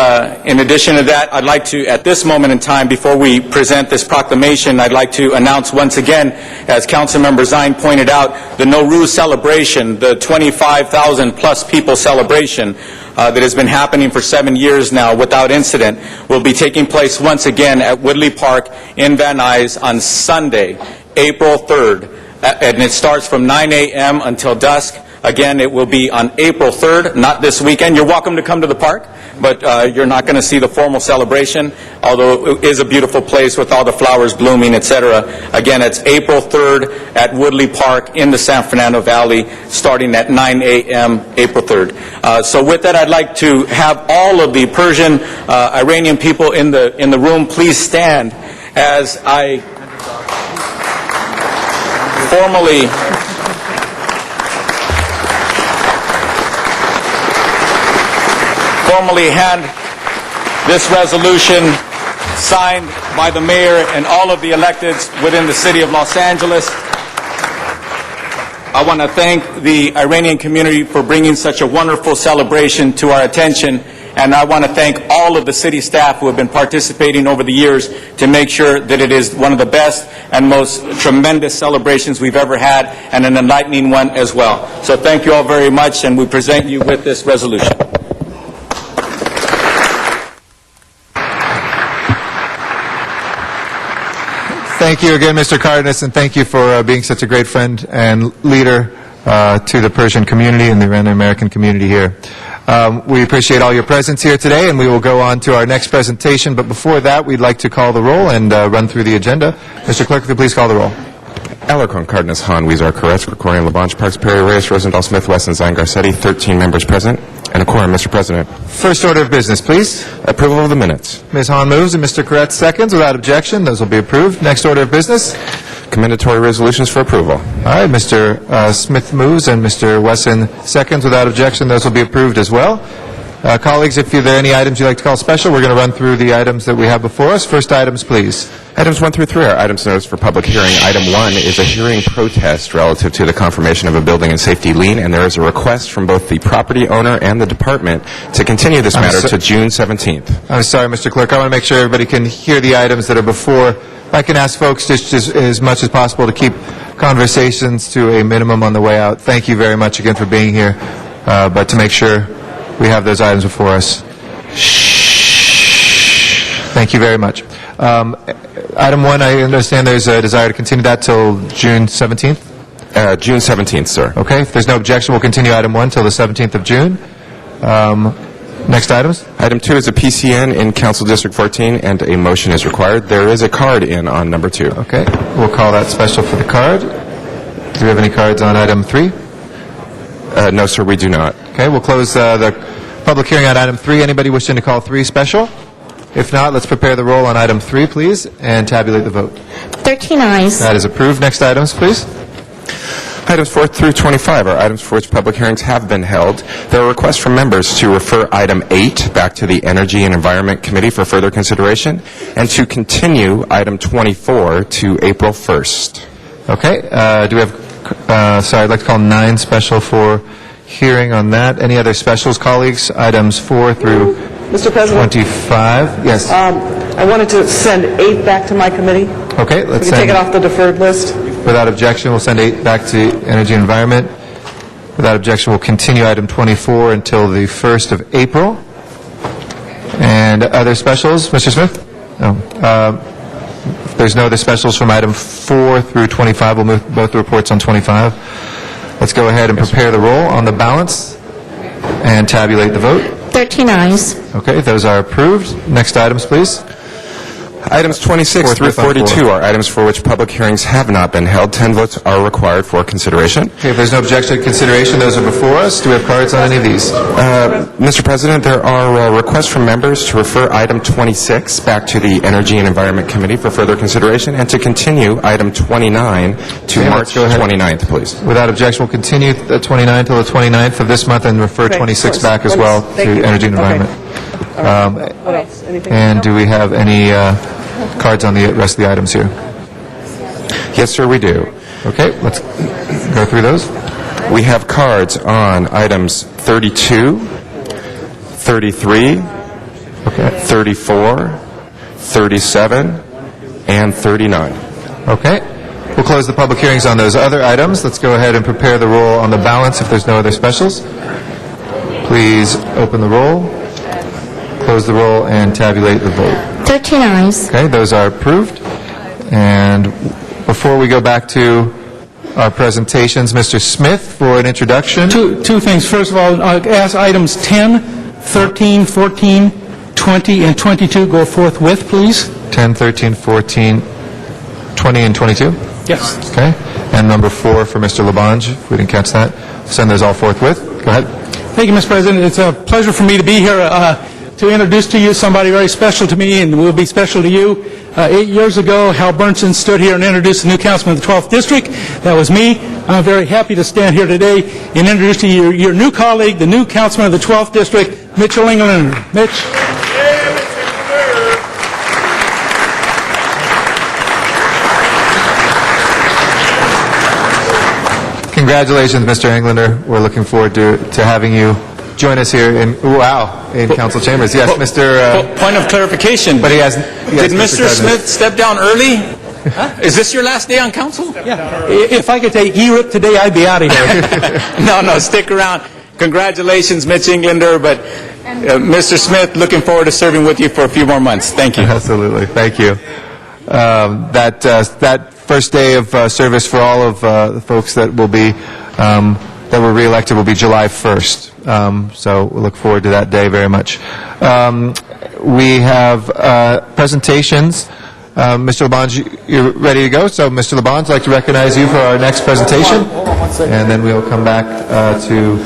in addition to that, I'd like to, at this moment in time, before we present this proclamation, I'd like to announce once again, as Councilmember Zine pointed out, the Nowruz celebration, the 25,000 plus people celebration that has been happening for 7 years now without incident, will be taking place once again at Woodley Park in Van Nuys on Sunday, April 3rd. And it starts from 9 a.m. until dusk. Again, it will be on April 3rd, not this weekend. You're welcome to come to the park, but you're not going to see the formal celebration, although it is a beautiful place with all the flowers blooming, etc. Again, it's April 3rd at Woodley Park in the San Fernando Valley, starting at 9 a.m. April 3rd. So with that, I'd like to have all of the Persian Iranian people in the room please stand as I formally hand this resolution signed by the mayor and all of the electeds within the city of Los Angeles. I want to thank the Iranian community for bringing such a wonderful celebration to our attention, and I want to thank all of the city staff who have been participating over the years to make sure that it is one of the best and most tremendous celebrations we've ever had, and an enlightening one as well. So thank you all very much, and we present you with this resolution. Thank you again, Mr. Cardenas, and thank you for being such a great friend and leader to the Persian community and the Iranian-American community here. We appreciate all your presence here today, and we will go on to our next presentation. But before that, we'd like to call the roll and run through the agenda. Mr. Clerk, if you please call the roll. Alarcon, Cardenas, Hahn, Weezer, Koretz, Krikorian, Labange, Parks, Perry, Reyes, Rosendahl, Smith, Wesson, Zine, Garcetti, 13 members present, and a quorum, Mr. President. First order of business, please. Approval of the minutes. Ms. Hahn moves and Mr. Koretz seconds. Without objection, those will be approved. Next order of business. Commendatory resolutions for approval. All right, Mr. Smith moves and Mr. Wesson seconds. Without objection, those will be approved as well. Colleagues, if there are any items you'd like to call special, we're going to run through the items that we have before us. First items, please. Items 1 through 3 are items noticed for public hearing. Item 1 is a hearing protest relative to the confirmation of a building and safety lien, and there is a request from both the property owner and the department to continue this matter to June 17th. I'm sorry, Mr. Clerk. I want to make sure everybody can hear the items that are before. If I can ask folks just as much as possible to keep conversations to a minimum on the way out. Thank you very much again for being here, but to make sure we have those items before us. Thank you very much. Item 1, I understand there's a desire to continue that till June 17th? June 17th, sir. Okay. If there's no objection, we'll continue item 1 till the 17th of June. Next items? Item 2 is a PCN in Council District 14, and a motion is required. There is a card in on number 2. Okay. We'll call that special for the card. Do we have any cards on item 3? No, sir, we do not. Okay, we'll close the public hearing on item 3. Anybody wishing to call 3 special? If not, let's prepare the roll on item 3, please, and tabulate the vote. 13 ayes. That is approved. Next items, please. Items 4 through 25 are items for which public hearings have been held. There are requests from members to refer item 8 back to the Energy and Environment Committee for further consideration, and to continue item 24 to April 1st. Okay, do we have, I'd like to call 9 special for hearing on that. Any other specials, colleagues? Items 4 through Mr. President? 25. Yes. I wanted to send 8 back to my committee. Okay, We let's can take send, it off the deferred list. without objection, we'll send 8 back to Energy and Environment. Without objection, we'll continue item 24 until the 1st of April. And other specials, Mr. Smith? No. If there's no other specials from item 4 through 25, we'll move both the reports on 25. Let's go ahead and prepare the roll on the balance and tabulate the vote. 13 ayes. Okay, those are approved. Next items, please. Items 26 through 42 are items for which public hearings have not been held. 10 votes are required for consideration. Okay, if there's no objection to consideration, those are before us. Do we have cards on any of these? Mr. President, there are requests from members to refer item 26 back to the Energy and Environment Committee for further consideration, and to continue item 29 to March 29th, please. Without objection, we'll continue the 29th till the 29th of this month and refer 26 back as well to Energy and Environment. What else? Anything? And do we have any cards on the rest of the items here? Yes, sir, we do. Okay, let's go through those. We have cards on items 32, 33, 34, 37, and 39. Okay. We'll close the public hearings on those other items. Let's go ahead and prepare the roll on the balance if there's no other specials. Please open the roll, close the roll, and tabulate the vote. 13 ayes. Okay, those are approved. And before we go back to our presentations, Mr. Smith for an introduction. Two things. First of all, ask items 10, 13, 14, 20, and 22 go forthwith, please. 10, 13, 14, 20, and 22? Yes. Okay. And number 4 for Mr. Labange, if we didn't catch that. Send those all forthwith. Go ahead. Thank you, Mr. President. It's a pleasure for me to be here to introduce to you somebody very special to me and will be special to you. 8 years ago, Hal Burnson stood here and introduced the new councilman of the 12th District. That was me. I'm very happy to stand here today and introduce to you your new colleague, the new councilman of the 12th District, Mitchell Englander. Mitch. Congratulations, Mr. Englander. We're looking forward to having you join us here in council chambers. Yes, Mr. Point of clarification. But he has. Did Mr. Smith step down early? Is this your last day on council? Yeah. If I could take E-RIP today, I'd be out of here. No, stick around. Congratulations, Mitch Englander, but Mr. Smith, looking forward to serving with you for a few more months. Thank you. Absolutely. Thank you. That first day of service for all of the folks that will be that were reelected will be July 1st. So we look forward to that day very much. We have presentations. Mr. LeBonge, you're ready to go. So, Mr. LeBonge, I'd like to recognize you for our next presentation. Hold on 1 second. And then we'll come back to...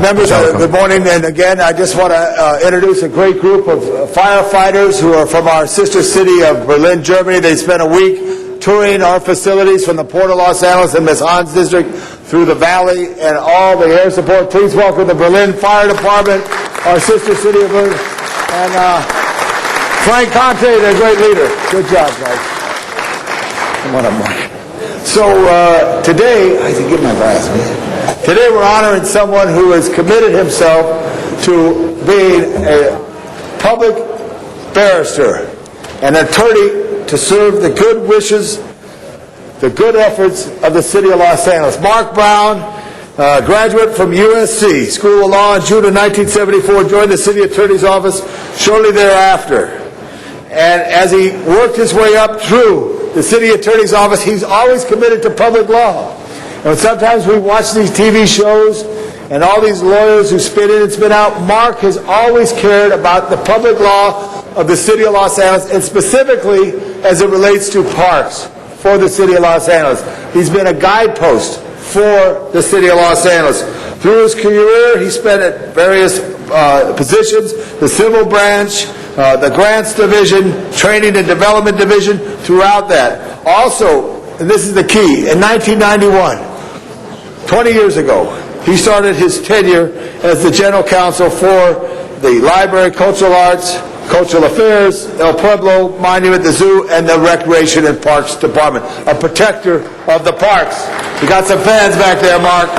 Members, good morning. And again, I just want to introduce a great group of firefighters who are from our sister city of Berlin, Germany. They spent a week touring our facilities from the Port of Los Angeles and Ms. Hans District through the valley and all the air support. Please welcome the Berlin Fire Department, our sister city of Berlin. And Frank Conte, the great leader. Good job, guys. Come on up, Mark. So today, I can give my glass, man. Today we're honoring someone who has committed himself to being a public barrister, an attorney to serve the good wishes, the good efforts of the city of Los Angeles. Mark Brown, graduate from USC School of Law in June of 1974, joined the city attorney's office shortly thereafter. And as he worked his way up through the city attorney's office, he's always committed to public law. And sometimes we watch these TV shows and all these lawyers who spit in and spit out. Mark has always cared about the public law of the city of Los Angeles, and specifically as it relates to parks for the city of Los Angeles. He's been a guidepost for the city of Los Angeles. Through his career, he spent at various positions, the civil branch, the grants division, training and development division, throughout that. Also, and this is the key, in 1991, 20 years ago, he started his tenure as the general counsel for the library, cultural arts, cultural affairs, El Pueblo Monument, the zoo, and the Recreation and Parks Department, a protector of the parks. You got some fans back there, Mark.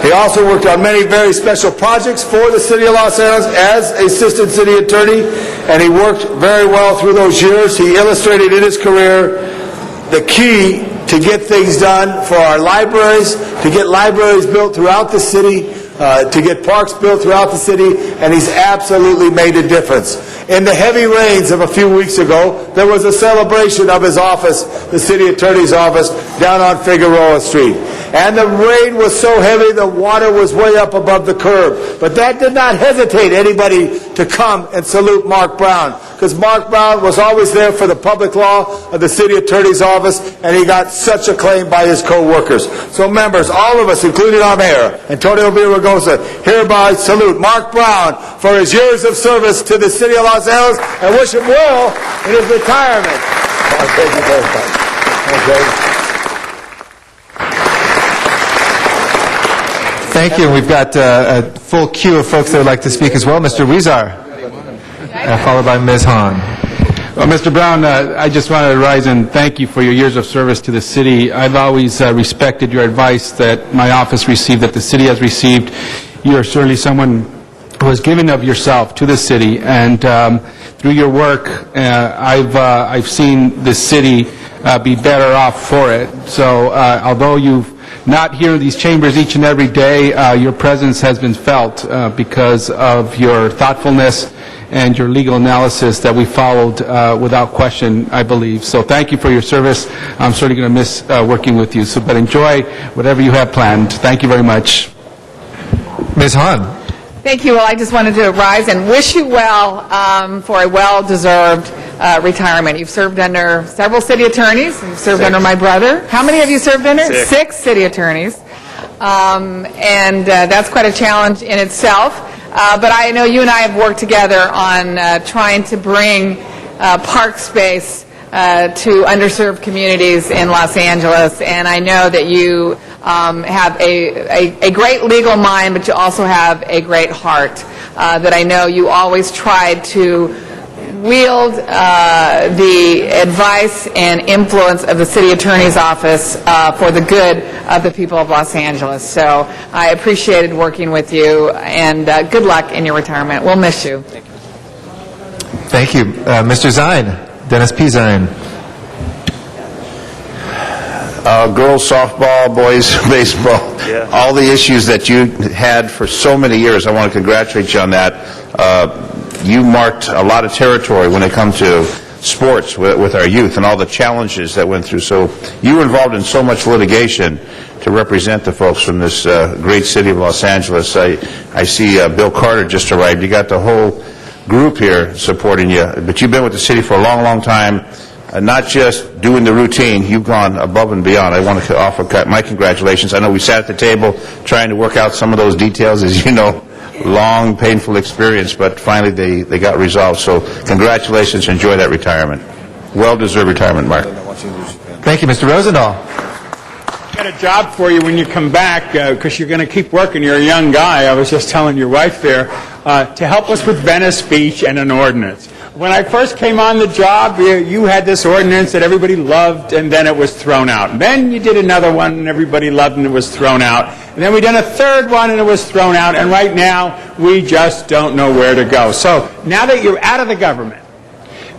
He also worked on many very special projects for the city of Los Angeles as assistant city attorney, and he worked very well through those years. He illustrated in his career the key to get things done for our libraries, to get libraries built throughout the city, to get parks built throughout the city, and he's absolutely made a difference. In the heavy rains of a few weeks ago, there was a celebration of his office, the city attorney's office, down on Figueroa Street. And the rain was so heavy, the water was way up above the curb. But that did not hesitate anybody to come and salute Mark Brown, because Mark Brown was always there for the public law of the city attorney's office, and he got such acclaim by his co-workers. So members, all of us, including our mayor, Antonio Villaraigosa, hereby salute Mark Brown for his years of service to the city of Los Angeles and wish him well in his retirement. Thank you very much. Okay. Thank you. We've got a full queue of folks that would like to speak as well. Mr. Weezar, followed by Ms. Hahn. Well, Mr. Brown, I just wanted to rise and thank you for your years of service to the city. I've always respected your advice that my office received, that the city has received. You are certainly someone who has given of yourself to the city, and through your work, I've seen the city be better off for it. So although you've not here in these chambers each and every day, your presence has been felt because of your thoughtfulness and your legal analysis that we followed without question, I believe. So thank you for your service. I'm certainly going to miss working with you. So, but enjoy whatever you have planned. Thank you very much. Ms. Hahn. Thank you. Well, I just wanted to rise and wish you well for a well-deserved retirement. You've served under several city attorneys. You've served under my brother. How many have you served under? Six city attorneys. And that's quite a challenge in itself. But I know you and I have worked together on trying to bring park space to underserved communities in Los Angeles. And I know that you have a great legal mind, but you also have a great heart. That I know you always tried to wield the advice and influence of the city attorney's office for the good of the people of Los Angeles. So I appreciated working with you, and good luck in your retirement. We'll miss you. Thank you. Mr. Zine, Dennis P. Zine. Girls softball, boys baseball, all the issues that you had for so many years, I want to congratulate you on that. You marked a lot of territory when it comes to sports with our youth and all the challenges that went through. So you were involved in so much litigation to represent the folks from this great city of Los Angeles. I see Bill Carter just arrived. You got the whole group here supporting you, but you've been with the city for a long, long time. Not just doing the routine, you've gone above and beyond. I want to offer my congratulations. I know we sat at the table trying to work out some of those details, as you know, long, painful experience, but finally they got resolved. So congratulations, enjoy that retirement. Well-deserved retirement, Mark. Thank you, Mr. Rosendahl. Got a job for you when you come back, because you're going to keep working. You're a young guy. I was just telling your wife there, to help us with Venice Beach and an ordinance. When I first came on the job, you had this ordinance that everybody loved, and then it was thrown out. And then you did another one, and everybody loved, and it was thrown out. And then we did a third one, and it was thrown out. And right now, we just don't know where to go. So now that you're out of the government,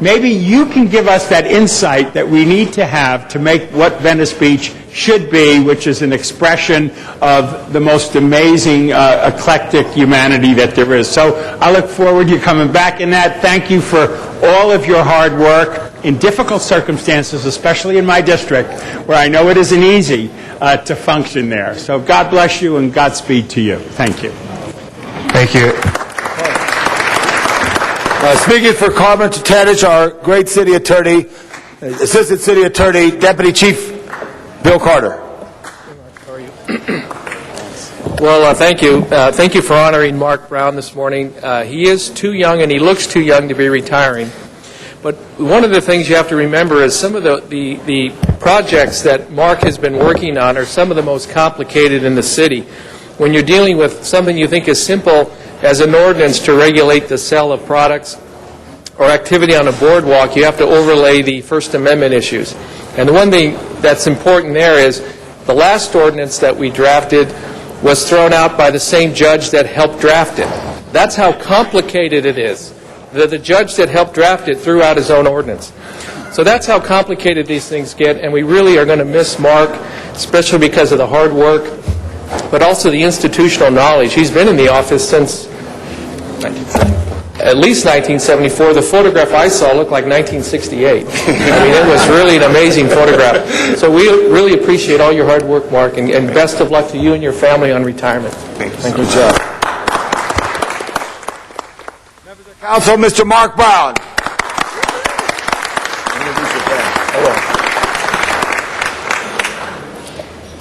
maybe you can give us that insight that we need to have to make what Venice Beach should be, which is an expression of the most amazing, eclectic humanity that there is. So I look forward to you coming back in that. Thank you for all of your hard work in difficult circumstances, especially in my district, where I know it isn't easy to function there. So God bless you and Godspeed to you. Thank you. Thank you. Speaking for Carmen Tatanich, our great city attorney, assistant city attorney, deputy chief Bill Carter. Well, thank you. Thank you for honoring Mark Brown this morning. He is too young, and he looks too young to be retiring. But one of the things you have to remember is some of the projects that Mark has been working on are some of the most complicated in the city. When you're dealing with something you think is simple as an ordinance to regulate the sale of products or activity on a boardwalk, you have to overlay the First Amendment issues. And the one thing that's important there is the last ordinance that we drafted was thrown out by the same judge that helped draft it. That's how complicated it is. The judge that helped draft it threw out his own ordinance. So that's how complicated these things get, and we really are going to miss Mark, especially because of the hard work, but also the institutional knowledge. He's been in the office since at least 1974. The photograph I saw looked like 1968. I mean, it was really an amazing photograph. So we really appreciate all your hard work, Mark, and best of luck to you and your family on retirement. Thank you. Good job. Members of Council, Mr. Mark Brown.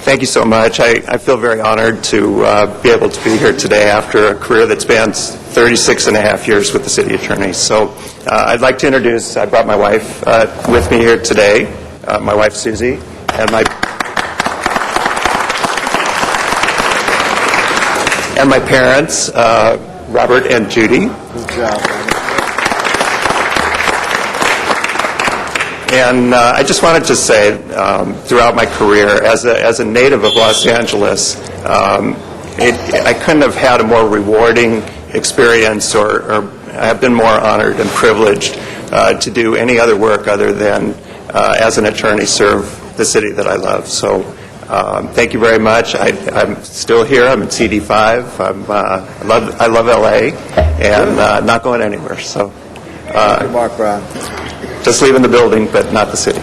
Thank you so much. I feel very honored to be able to be here today after a career that spans 36 and a half years with the city attorney. So I'd like to introduce, I brought my wife with me here today, my wife Susie, and my parents, Robert and Judy. Good job. And I just wanted to say, throughout my career, as a native of Los Angeles, I couldn't have had a more rewarding experience, or I have been more honored and privileged to do any other work other than, as an attorney, serve the city that I love. So thank you very much. I'm still here. I'm in CD5. I love LA, and not going anywhere. So, Thank you, Mark Brown. Just leaving the building, but not the city.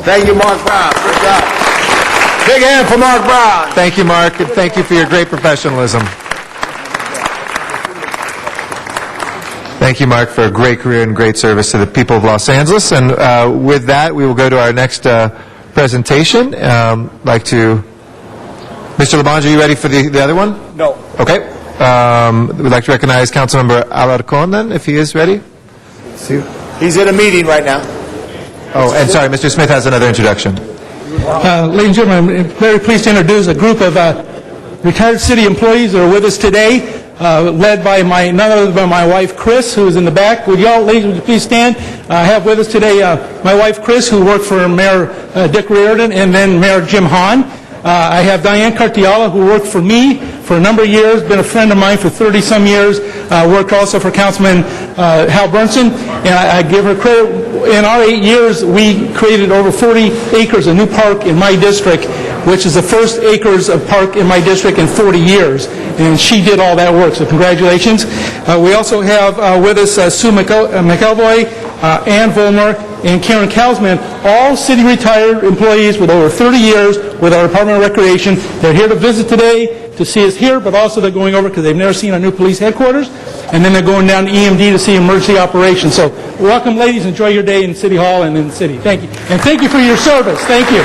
Thank you, Mark Brown. Good job. Big hand for Mark Brown. Thank you, Mark, and thank you for your great professionalism. Thank you, Mark, for a great career and great service to the people of Los Angeles. And with that, we will go to our next presentation. Like to, Mr. Labange, are you ready for the other one? No. Okay. We'd like to recognize Councilmember Alarcon, then, if he is ready. He's in a meeting right now. Oh, and sorry, Mr. Smith has another introduction. Ladies and gentlemen, I'm very pleased to introduce a group of retired city employees that are with us today. led by none other than my wife, Chris, who is in the back. Would you please stand? I have with us today my wife, Chris, who worked for Mayor Dick Riordan and then Mayor Jim Hahn. I have Diane Cartiala, who worked for me for a number of years, been a friend of mine for 30-some years, worked also for Councilman Hal Bernson, and I give her credit. In our 8 years, we created over 40 acres of new park in my district, which is the first acres of park in my district in 40 years, and she did all that work, so congratulations. We also have with us Sue McElvoy, Ann Volmer, and Karen Kalsman, all city retired employees with over 30 years with our Department of Recreation. They're here to visit today to see us here, but also they're going over because they've never seen our new police headquarters, and then they're going down to EMD to see emergency operations. So welcome, ladies. Enjoy your day in City Hall and in the city. Thank you. And thank you for your service. Thank you.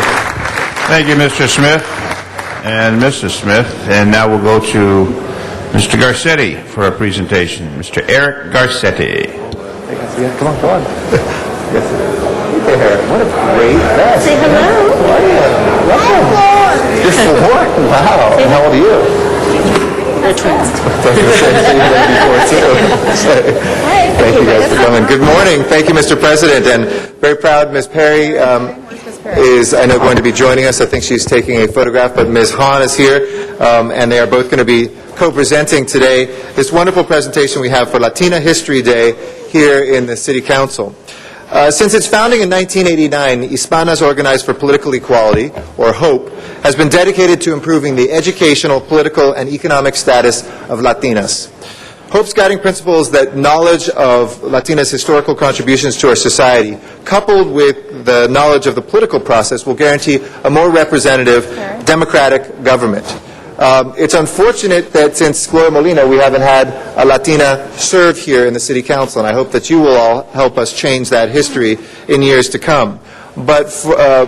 Thank you, Mr. Smith and Mrs. Smith. And now we'll go to Mr. Garcetti for a presentation. Mr. Eric Garcetti. Come on. Hey, Eric, what a great day. Say hello. How are you? Welcome. Just for work? Wow. How old are you? We're twins. Thank you guys for coming. Good morning. Thank you, Mr. President. And very proud, Ms. Perry is, I know, going to be joining us. I think she's taking a photograph, but Ms. Hahn is here, and they are both going to be co-presenting today this wonderful presentation we have for Latina History Day here in the City Council. Since its founding in 1989, Hispanas Organized for Political Equality, or HOPE, has been dedicated to improving the educational, political, and economic status of Latinas. HOPE's guiding principle is that knowledge of Latinas' historical contributions to our society, coupled with the knowledge of the political process, will guarantee a more representative, democratic government. It's unfortunate that since Gloria Molina, we haven't had a Latina serve here in the City Council, and I hope that you will all help us change that history in years to come. But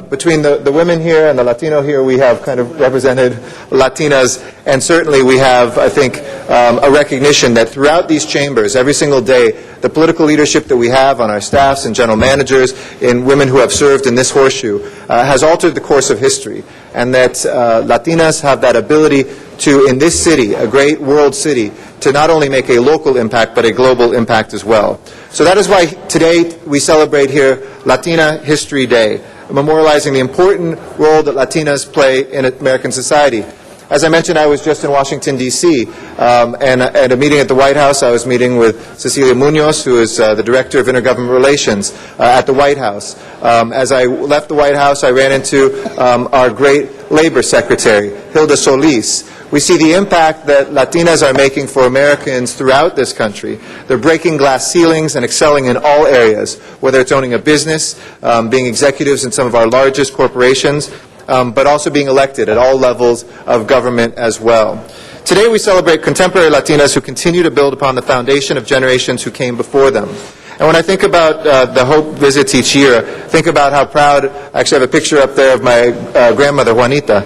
between the women here and the Latino here, we have kind of represented Latinas, and certainly we have, I think, a recognition that throughout these chambers, every single day, the political leadership that we have on our staffs and general managers, in women who have served in this horseshoe, has altered the course of history, and that Latinas have that ability to, in this city, a great world city, to not only make a local impact, but a global impact as well. So that is why today we celebrate here Latina History Day, memorializing the important role that Latinas play in American society. As I mentioned, I was just in Washington, D.C., and at a meeting at the White House, I was meeting with Cecilia Munoz, who is the Director of Intergovernmental Relations at the White House. As I left the White House, I ran into our great Labor Secretary, Hilda Solis. We see the impact that Latinas are making for Americans throughout this country. They're breaking glass ceilings and excelling in all areas, whether it's owning a business, being executives in some of our largest corporations, but also being elected at all levels of government as well. Today we celebrate contemporary Latinas who continue to build upon the foundation of generations who came before them. And when I think about the HOPE visits each year, think about how proud, I actually have a picture up there of my grandmother, Juanita,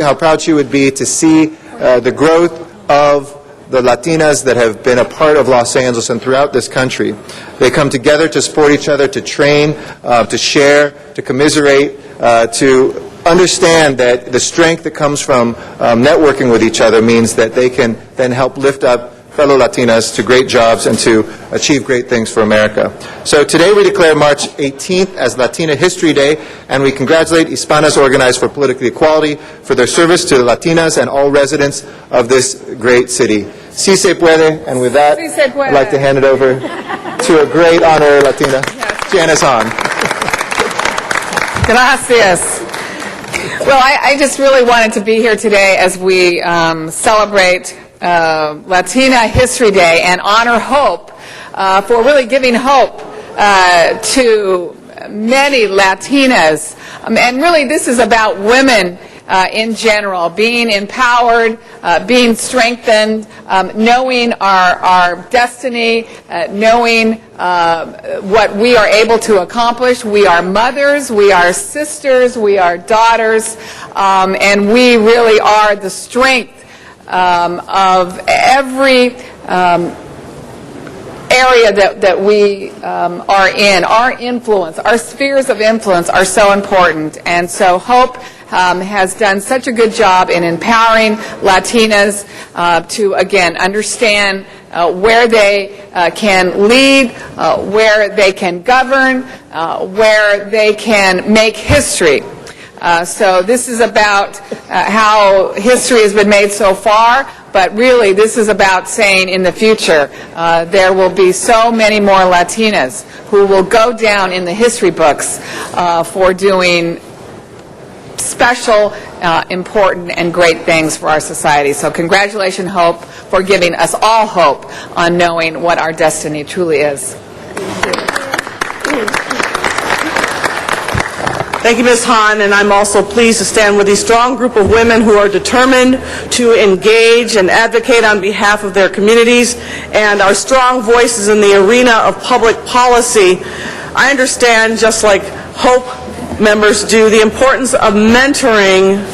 how proud she would be to see the growth of the Latinas that have been a part of Los Angeles and throughout this country. They come together to support each other, to train, to share, to commiserate, to understand that the strength that comes from networking with each other means that they can then help lift up fellow Latinas to great jobs and to achieve great things for America. So today we declare March 18th as Latina History Day, and we congratulate Hispanas Organized for Political Equality for their service to the Latinas and all residents of this great city. Si se puede, and with that, I'd like to hand it over to a great honorary Latina, Janice Hahn. Gracias. Well, I just really wanted to be here today as we celebrate Latina History Day and honor HOPE for really giving hope to many Latinas. And really this is about women in general, being empowered, being strengthened, knowing our destiny, knowing what we are able to accomplish. We are mothers, we are sisters, we are daughters, and we really are the strength of every area that we are in. Our influence, our spheres of influence are so important. And so HOPE has done such a good job in empowering Latinas to, again, understand where they can lead, where they can govern, where they can make history. So this is about how history has been made so far, but really this is about saying in the future there will be so many more Latinas who will go down in the history books for doing special, important, and great things for our society. So congratulations, Hope, for giving us all hope on knowing what our destiny truly is. Thank you, Ms. Hahn, and I'm also pleased to stand with a strong group of women who are determined to engage and advocate on behalf of their communities and are strong voices in the arena of public policy. I understand, just like Hope members do, the importance of mentoring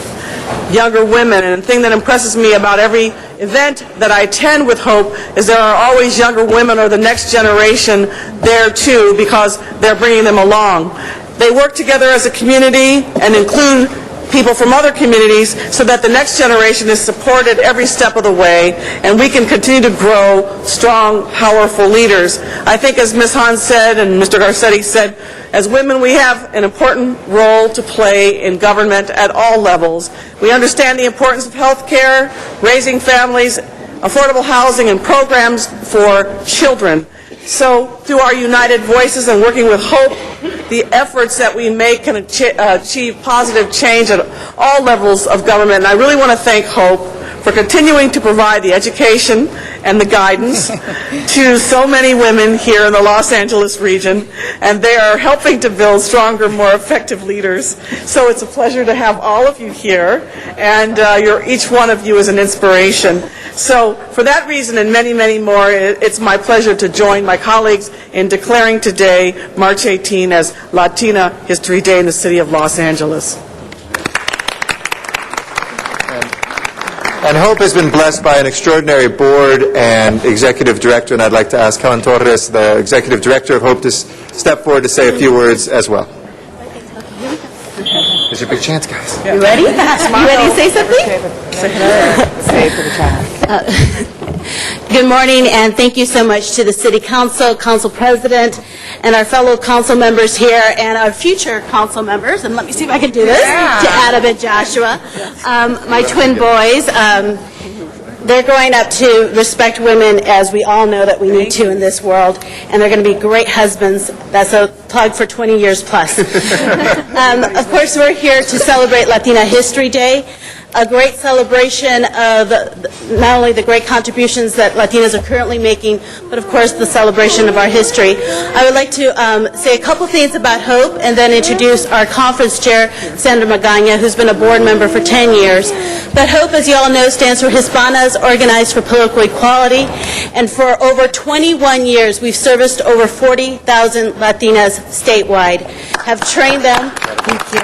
younger women, and the thing that impresses me about every event that I attend with Hope is there are always younger women or the next generation there too, because they're bringing them along. They work together as a community and include people from other communities so that the next generation is supported every step of the way, and we can continue to grow strong, powerful leaders. I think, as Ms. Hahn said and Mr. Garcetti said, as women we have an important role to play in government at all levels. We understand the importance of health care, raising families, affordable housing, and programs for children. So through our united voices and working with Hope, the efforts that we make can achieve positive change at all levels of government. And I really want to thank Hope for continuing to provide the education and the guidance to so many women here in the Los Angeles region, and they are helping to build stronger, more effective leaders. So it's a pleasure to have all of you here, and each one of you is an inspiration. So for that reason and many, many more, it's my pleasure to join my colleagues in declaring today, March 18, as Latina History Day in the city of Los Angeles. And Hope has been blessed by an extraordinary board and executive director, and I'd like to ask Helen Torres, the executive director of Hope, to step forward to say a few words as well. Here's your big chance, guys. You ready? You ready to say something? Say it for the child. Good morning, and thank you so much to the City Council, Council President, and our fellow council members here, and our future council members. And let me see if I can do this. To Adam and Joshua, my twin boys. They're growing up to respect women, as we all know that we need to in this world, and they're going to be great husbands. That's a plug for 20 years plus. Of course, we're here to celebrate Latina History Day, a great celebration of not only the great contributions that Latinas are currently making, but of course the celebration of our history. I would like to say a couple things about Hope and then introduce our conference chair, Sandra Magana, who's been a board member for 10 years. But Hope, as you all know, stands for Hispanas Organized for Political Equality, and for over 21 years we've serviced over 40,000 Latinas statewide, have trained them. Thank you.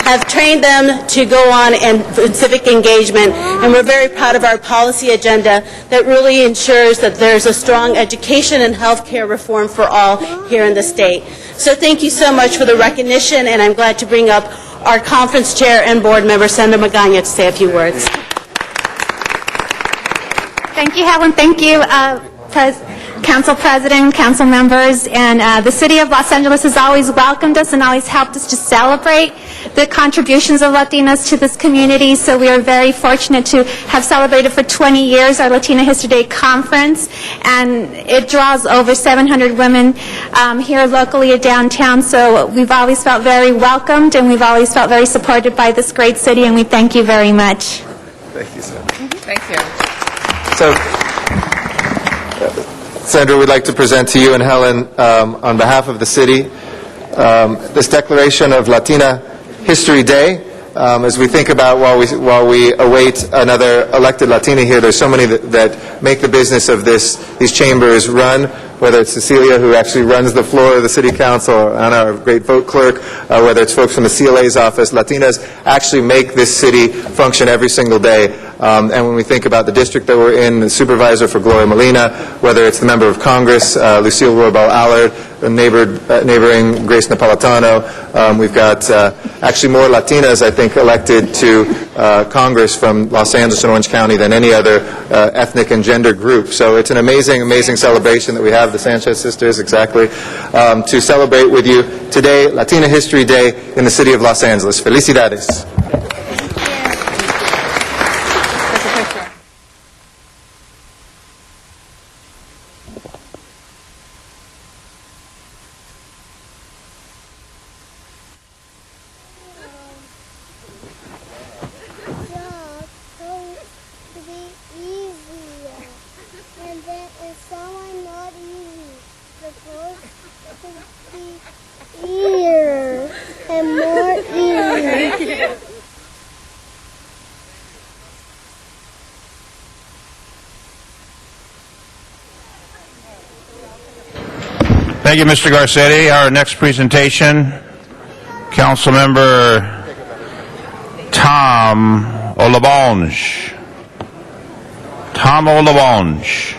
Have trained them to go on in civic engagement, and we're very proud of our policy agenda that really ensures that there's a strong education and health care reform for all here in the state. So thank you so much for the recognition, and I'm glad to bring up our conference chair and board member, Sandra Magana, to say a few words. Thank you, Helen. Thank you, Council President, Council members, and the City of Los Angeles has always welcomed us and always helped us to celebrate the contributions of Latinas to this community. So we are very fortunate to have celebrated for 20 years our Latina History Day conference, and it draws over 700 women here locally at downtown. So we've always felt very welcomed, and we've always felt very supported by this great city, and we thank you very much. Thank you, Sandra. Thank you. So, Sandra, we'd like to present to you and Helen, on behalf of the city, this declaration of Latina History Day. As we think about while we await another elected Latina here, there's so many that make the business of these chambers run, whether it's Cecilia, who actually runs the floor of the City Council, or Anna, our great vote clerk, whether it's folks from the CLA's office. Latinas actually make this city function every single day. And when we think about the district that we're in, the supervisor for Gloria Molina, whether it's the member of Congress, Lucille Roybal Allard, neighboring Grace Napolitano, we've got actually more Latinas, I think, elected to Congress from Los Angeles and Orange County than any other ethnic and gender group. So it's an amazing, amazing celebration that we have, the Sanchez sisters, exactly, to celebrate with you today, Latina History Day in the city of Los Angeles. Felicidades. Thank you, Mr. Garcetti. Our next presentation, Councilmember Tom Olabonge. Tom Olabonge.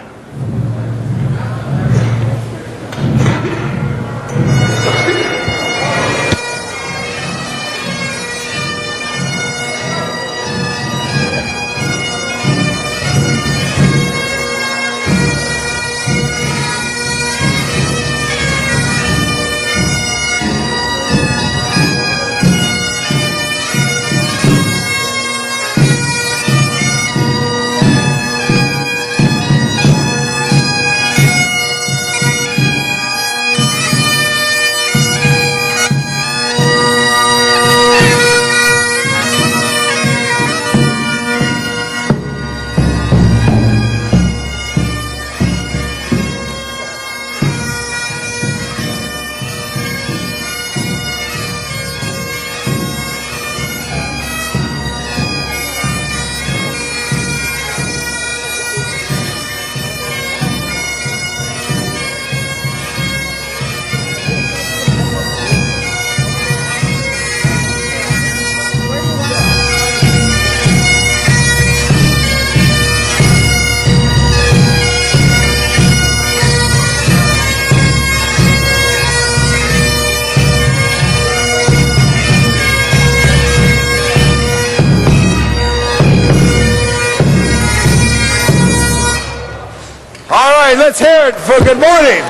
Let's hear it for good morning.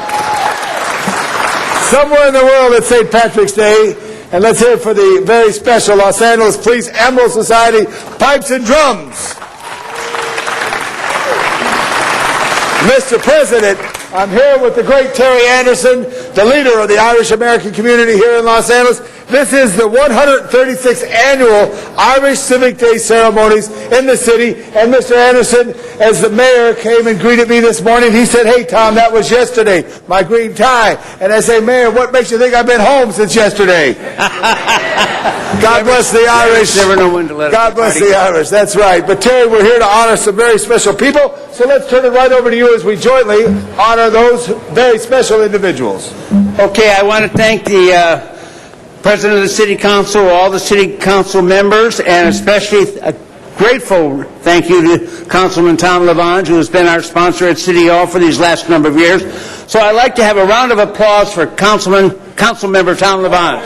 Somewhere in the world it's St. Patrick's Day, and let's hear it for the very special Los Angeles Police Emerald Society Pipes and Drums. Mr. President, I'm here with the great Terry Anderson, the leader of the Irish American community here in Los Angeles. This is the 136th annual Irish Civic Day ceremonies in the city. And Mr. Anderson, as the mayor came and greeted me this morning, he said, "Hey, Tom, that was yesterday, my green tie." And I say, "Mayor, what makes you think I've been home since yesterday?" God bless the Irish. Never know when to let God bless the Irish. That's right. But Terry, we're here to honor some very special people. So let's turn it right over to you as we jointly honor those very special individuals. Okay, I want to thank the President of the City Council, all the City Council members, and especially a grateful thank you to Councilman Tom Lavange, who has been our sponsor at City Hall for these last number of years. So I'd like to have a round of applause for Councilmember Tom Lavange.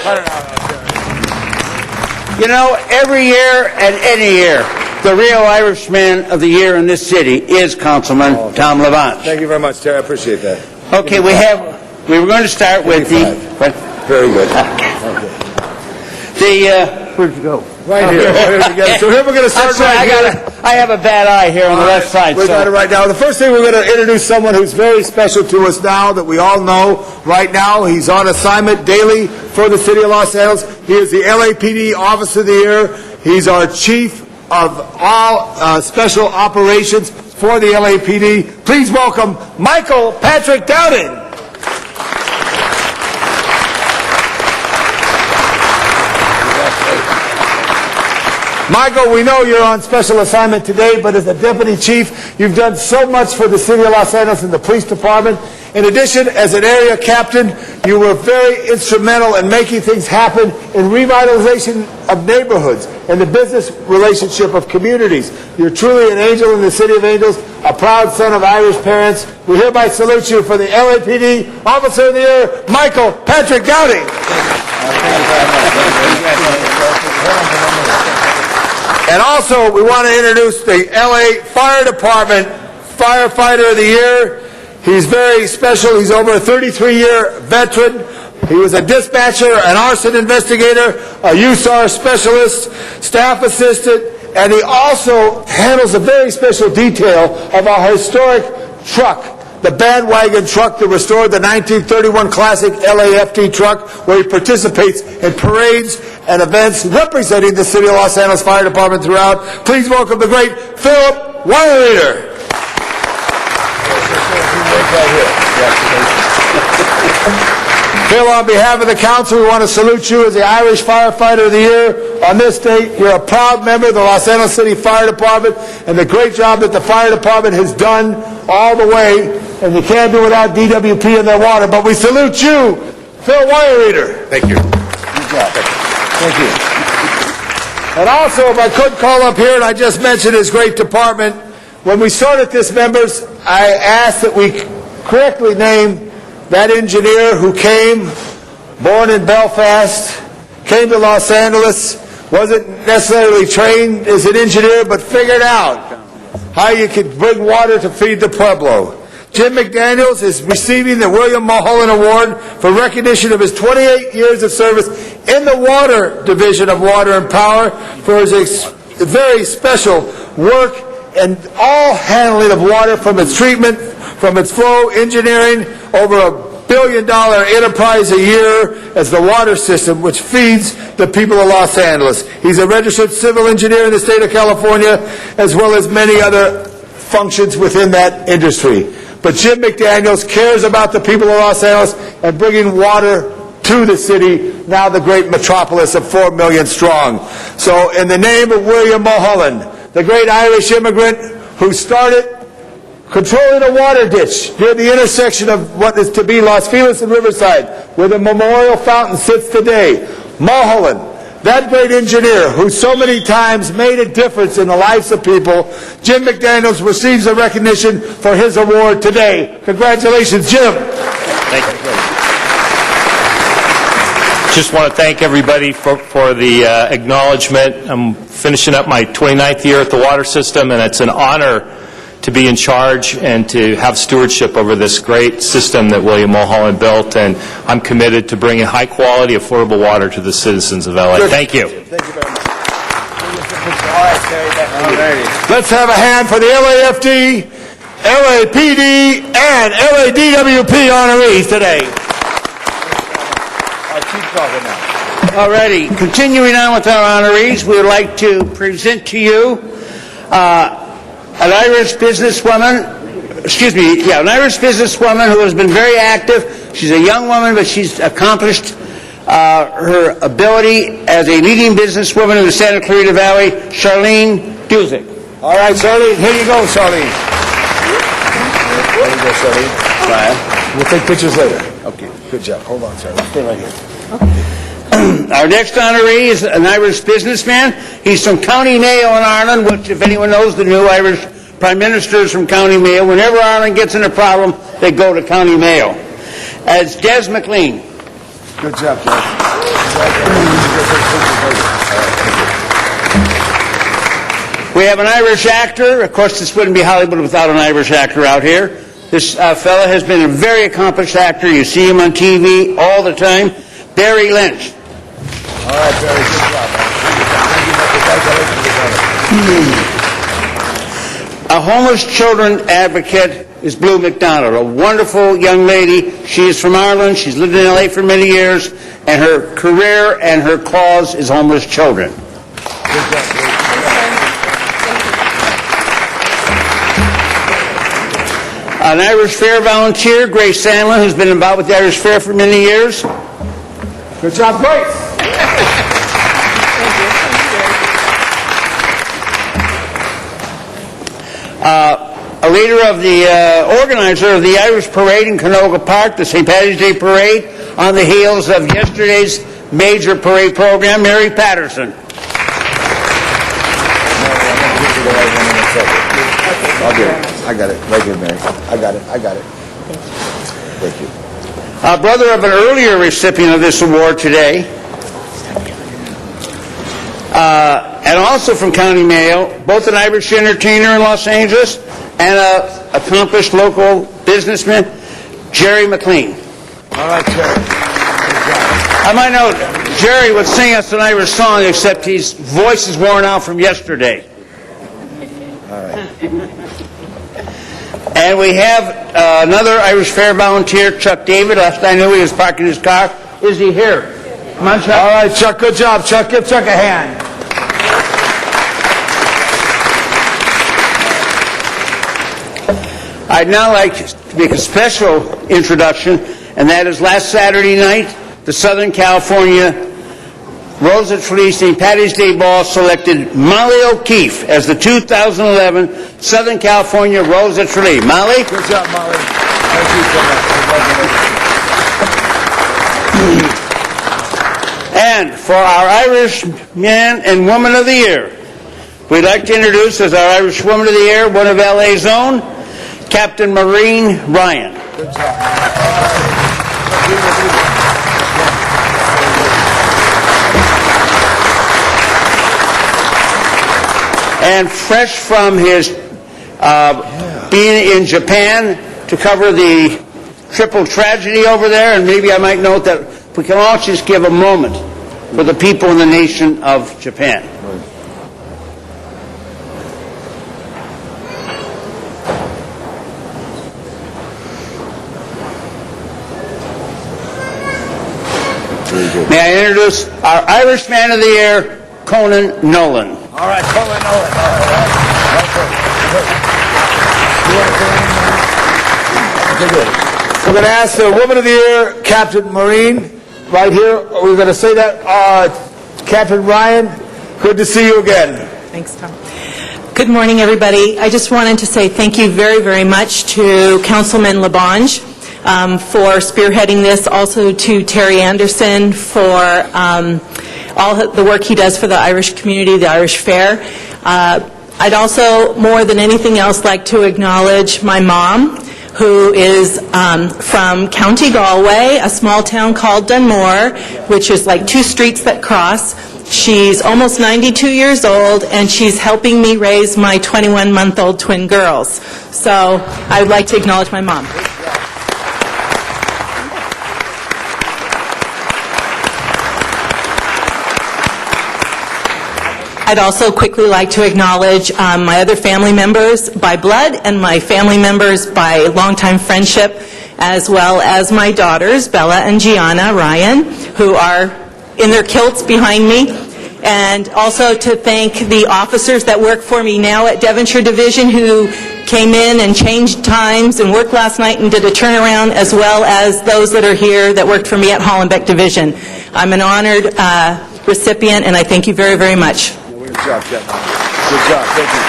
You know, every year and any year, the real Irishman of the year in this city is Councilman Tom Lavange. Thank you very much, Terry. I appreciate that. Okay, we were going to start with the... Very good. Where'd you go? Right here. So here we're going to start here. I have a bad eye here on the left side. We got it right now. The first thing we're going to introduce someone who's very special to us now that we all know right now. He's on assignment daily for the City of Los Angeles. He is the LAPD Officer of the Year. He's our Chief of all Special Operations for the LAPD. Please welcome Michael Patrick Downing. Michael, we know you're on special assignment today, but as a deputy chief, you've done so much for the City of Los Angeles and the police department, In addition, as an area captain, you were very instrumental in making things happen in revitalization of neighborhoods and the business relationship of communities. You're truly an angel in the City of Angels, a proud son of Irish parents. We hereby salute you for the LAPD Officer of the Year, Michael Patrick Dowding. And also, we want to introduce the LA Fire Department Firefighter of the Year. He's very special. He's over a 33-year veteran. He was a dispatcher, an arson investigator, a USAR specialist, staff assistant, and he also handles a very special detail of our historic truck, the bandwagon truck that restored the 1931 classic LAFT truck, where he participates in parades and events representing the City of Los Angeles Fire Department throughout. Please welcome the great Philip Weiler. Phil, on behalf of the council, we want to salute you as the Irish Firefighter of the Year. On this date, you're a proud member of the Los Angeles City Fire Department and the great job that the fire department has done all the way, and you can't do without DWP and their water, but we salute you, Phil Weiler. Thank you. Good job. Thank you. And also, if I could call up here, and I just mentioned his great department, when we started this, members, I asked that we correctly name that engineer who came, born in Belfast, came to Los Angeles, wasn't necessarily trained as an engineer, but figured out how you could bring water to feed the Pueblo. Jim McDaniels is receiving the William Mulholland Award for recognition of his 28 years of service in the Water Division of Water and Power for his very special work and all handling of water, from its treatment, from its flow, engineering, over $1 billion enterprise a year as the water system which feeds the people of Los Angeles. He's a registered civil engineer in the state of California, as well as many other functions within that industry. But Jim McDaniels cares about the people of Los Angeles and bringing water to the city, now the great metropolis of 4 million strong. So in the name of William Mulholland, the great Irish immigrant who started controlling a water ditch near the intersection of what is to be Los Feliz and Riverside, where the memorial fountain sits today, Mulholland, that great engineer who so many times made a difference in the lives of people, Jim McDaniels receives a recognition for his award today. Congratulations, Jim. Thank you. Just want to thank everybody for the acknowledgement. I'm finishing up my 29th year at the water system, and it's an honor to be in charge and to have stewardship over this great system that William Mulholland built, and I'm committed to bringing high-quality, affordable water to the citizens of LA. Good. Thank you. Thank you very much. All right. Let's have a hand for the LAFD, LAPD, and LADWP honorees today. I'll keep talking now. All righty. Continuing on with our honorees, we would like to present to you an Irish businesswoman, an Irish businesswoman who has been very active. She's a young woman, but she's accomplished her ability as a leading businesswoman in the Santa Clarita Valley, Charlene Duzick. All right, Charlene, here you go, Charlene. There you go, Charlene. Right. We'll take pictures later. Okay, good job. Hold on, Charlene. Stay right here. Our next honoree is an Irish businessman. He's from County Mayo in Ireland, which, if anyone knows, the new Irish Prime Minister is from County Mayo. Whenever Ireland gets in a problem, they go to County Mayo. It's Des McLean. Good job, Des. We have an Irish actor. Of course, this wouldn't be Hollywood without an Irish actor out here. This fella has been a very accomplished actor. You see him on TV all the time. Barry Lynch. All right, Barry, good job. A homeless children advocate is Blue McDonald, a wonderful young lady. She is from Ireland. She's lived in LA for many years, and her career and her cause is homeless children. An Irish Fair volunteer, Grace Sandlin, who's been involved with the Irish Fair for many years. Good job, Grace. a leader of the organizer of the Irish Parade in Canoga Park, the St. Paddy's Day Parade, on the heels of yesterday's major parade program, Mary Patterson. I got it. Right here, Mary. I got it. Thank you. A brother of an earlier recipient of this award today, and also from County Mayo, both an Irish entertainer in Los Angeles and an accomplished local businessman, Jerry McLean. All right, Jerry. I might note, Jerry would sing us an Irish song, except his voice is worn out from yesterday. All right. And we have another Irish Fair volunteer, Chuck David. Last I knew he was parking his car. Is he here? Come on, Chuck. All right, Chuck. Good job, Chuck. Give Chuck a hand. I'd now like to make a special introduction, and that is last Saturday night, the Southern California Rose at Tralee St. Paddy's Day Ball selected Molly O'Keefe as the 2011 Southern California Rose at Tralee. Molly? Good job, Molly. Thank you so much. And for our Irish Man and Woman of the Year, we'd like to introduce as our Irish Woman of the Year, one of LA's own, Captain Maureen Ryan. Good job. And fresh from his being in Japan to cover the triple tragedy over there, and maybe I might note that we can all just give a moment for the people in the nation of Japan. May I introduce our Irish Man of the Year, Conan Nolan. All right, Conan Nolan. We're going to ask the Woman of the Year, Captain Maureen, right here. We're going to say that. Captain Ryan, good to see you again. Thanks, Tom. Good morning, everybody. I just wanted to say thank you very, very much to Councilman Labange for spearheading this, also to Terry Anderson for all the work he does for the Irish community, the Irish Fair. I'd also, more than anything else, like to acknowledge my mom, who is from County Galway, a small town called Dunmore, which is like 2 streets that cross. She's almost 92 years old, and she's helping me raise my 21-month-old twin girls. So I would like to acknowledge my mom. I'd also quickly like to acknowledge my other family members by blood and my family members by longtime friendship, as well as my daughters, Bella and Gianna Ryan, who are in their kilts behind me, and also to thank the officers that work for me now at Devonshire Division who came in and changed times and worked last night and did a turnaround, as well as those that are here that worked for me at Hollenbeck Division. I'm an honored recipient, and I thank you very, very much. Good job, Captain. Good job. Thank you.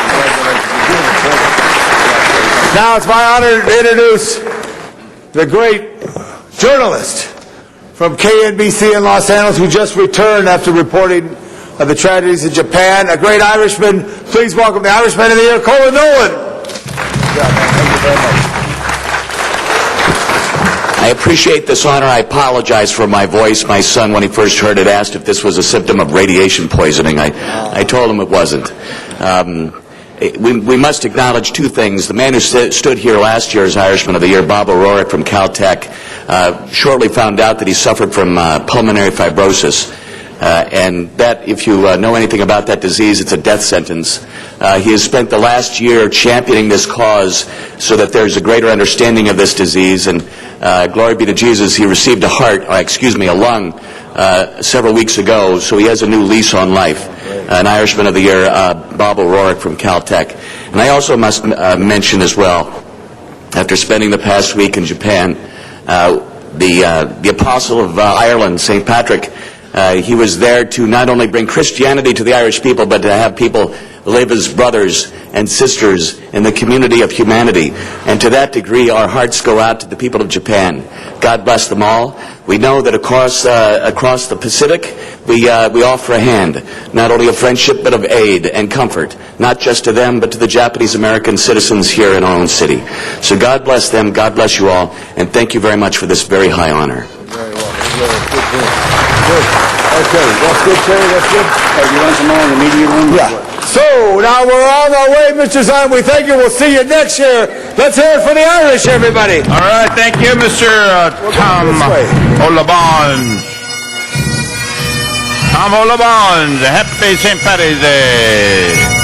Now it's my honor to introduce the great journalist from KNBC in Los Angeles who just returned after reporting of the tragedies in Japan. A great Irishman. Please welcome the Irishman of the Year, Conan Nolan. Good job, man. Thank you very much. I appreciate this honor. I apologize for my voice. My son, when he first heard it, asked if this was a symptom of radiation poisoning. I told him it wasn't. We must acknowledge 2 things. The man who stood here last year as Irishman of the Year, Bob O'Rourke from Caltech, shortly found out that he suffered from pulmonary fibrosis. And that, if you know anything about that disease, it's a death sentence. He has spent the last year championing this cause so that there's a greater understanding of this disease. And glory be to Jesus, he received a lung several weeks ago, so he has a new lease on life. An Irishman of the Year, Bob O'Rourke from Caltech. And I also must mention as well, after spending the past week in Japan, the Apostle of Ireland, St. Patrick, he was there to not only bring Christianity to the Irish people, but to have people live as brothers and sisters in the community of humanity. And to that degree, our hearts go out to the people of Japan. God bless them all. We know that across the Pacific, we offer a hand, not only of friendship, but of aid and comfort, not just to them, but to the Japanese-American citizens here in our own city. So God bless them, God bless you all, and thank you very much for this very high honor. Very well. Good. Okay, that's good, Terry, that's good. You want some more in the media room? Yeah. So, now we're on our way, Mr. Zion. We thank you. We'll see you next year. Let's hear it for the Irish, everybody. All right, thank you, Mr. Tom O'Labonge. Tom O'Labonge, happy St. Paddy's Day.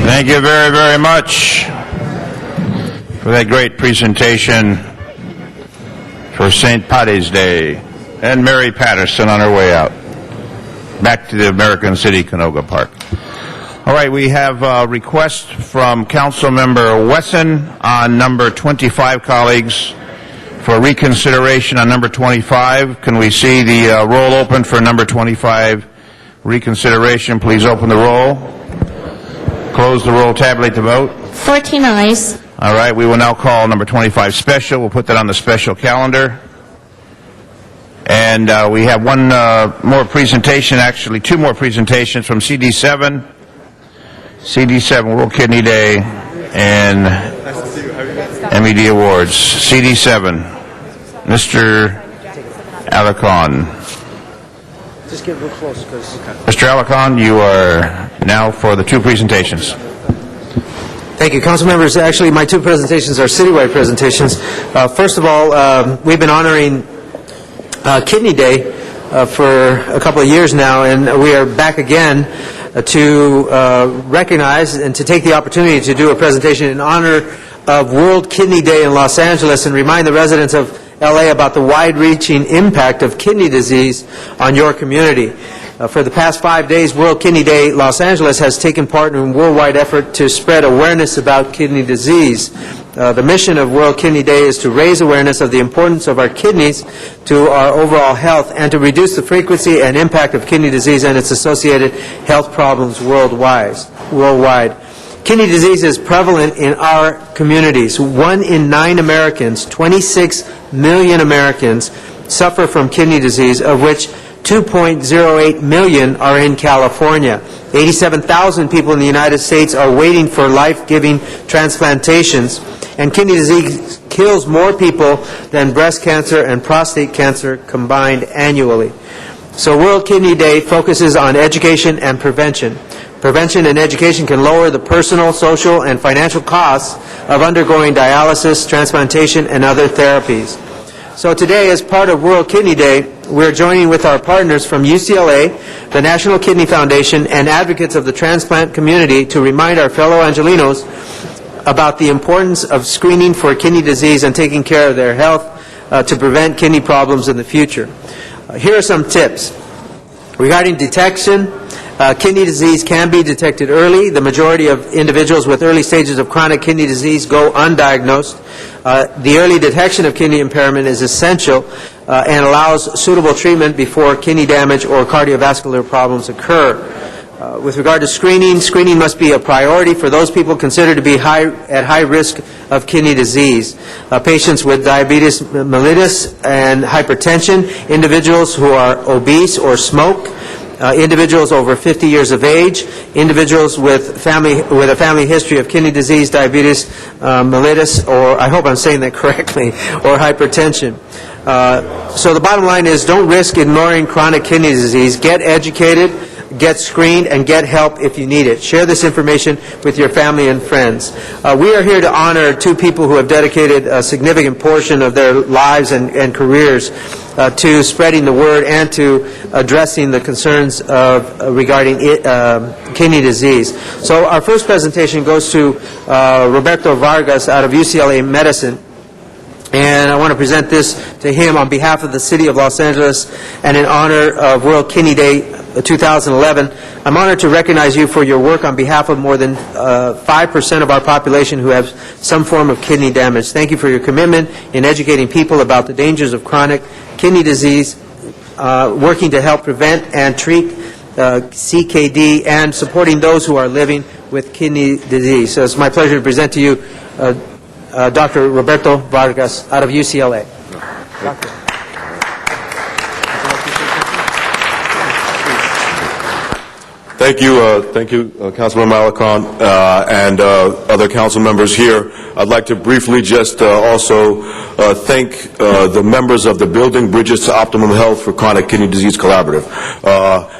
Thank you very, very much for that great presentation for St. Paddy's Day and Mary Patterson on her way out back to the American City Canoga Park. All right, we have a request from Councilmember Wesson on number 25, colleagues, for reconsideration on number 25. Can we see the roll open for number 25 reconsideration? Please open the roll. Close the roll, tabulate the vote. 14 ayes. All right, we will now call number 25 special. We'll put that on the special calendar. And we have one more presentation, actually two more presentations from CD7. CD7, World Kidney Day, and MED Awards. CD7, Mr. Alarcon. Just get real close, because... Mr. Alarcon, you are now for the two presentations. Thank you. Council members, actually my two presentations are citywide presentations. First of all, we've been honoring Kidney Day for a couple of years now, and we are back again to recognize and to take the opportunity to do a presentation in honor of World Kidney Day in Los Angeles and remind the residents of LA about the wide-reaching impact of kidney disease on your community. For the past 5 days, World Kidney Day Los Angeles has taken part in a worldwide effort to spread awareness about kidney disease. The mission of World Kidney Day is to raise awareness of the importance of our kidneys to our overall health and to reduce the frequency and impact of kidney disease and its associated health problems worldwide. Kidney disease is prevalent in our communities. 1 in 9 Americans, 26 million Americans, suffer from kidney disease, of which 2.08 million are in California. 87,000 people in the United States are waiting for life-giving transplantations, and kidney disease kills more people than breast cancer and prostate cancer combined annually. So World Kidney Day focuses on education and prevention. Prevention and education can lower the personal, social, and financial costs of undergoing dialysis, transplantation, and other therapies. So today, as part of World Kidney Day, we're joining with our partners from UCLA, the National Kidney Foundation, and advocates of the transplant community to remind our fellow Angelinos about the importance of screening for kidney disease and taking care of their health to prevent kidney problems in the future. Here are some tips. Regarding detection, kidney disease can be detected early. The majority of individuals with early stages of chronic kidney disease go undiagnosed. The early detection of kidney impairment is essential and allows suitable treatment before kidney damage or cardiovascular problems occur. With regard to screening, screening must be a priority for those people considered to be at high risk of kidney disease. Patients with diabetes mellitus and hypertension, individuals who are obese or smoke, individuals over 50 years of age, individuals with a family history of kidney disease, diabetes mellitus, or I hope I'm saying that correctly, or hypertension. So the bottom line is, don't risk ignoring chronic kidney disease. Get educated. get screened, and get help if you need it. Share this information with your family and friends. We are here to honor two people who have dedicated a significant portion of their lives and careers to spreading the word and to addressing the concerns regarding kidney disease. So our first presentation goes to Roberto Vargas out of UCLA Medicine. And I want to present this to him on behalf of the City of Los Angeles and in honor of World Kidney Day 2011. I'm honored to recognize you for your work on behalf of more than 5% of our population who have some form of kidney damage. Thank you for your commitment in educating people about the dangers of chronic kidney disease, working to help prevent and treat CKD, and supporting those who are living with kidney disease. So it's my pleasure to present to you Dr. Roberto Vargas out of UCLA. Doctor. Thank you, Councilman Malakon, and other council members here. I'd like to briefly just also thank the members of the Building Bridges to Optimum Health for Chronic Kidney Disease Collaborative.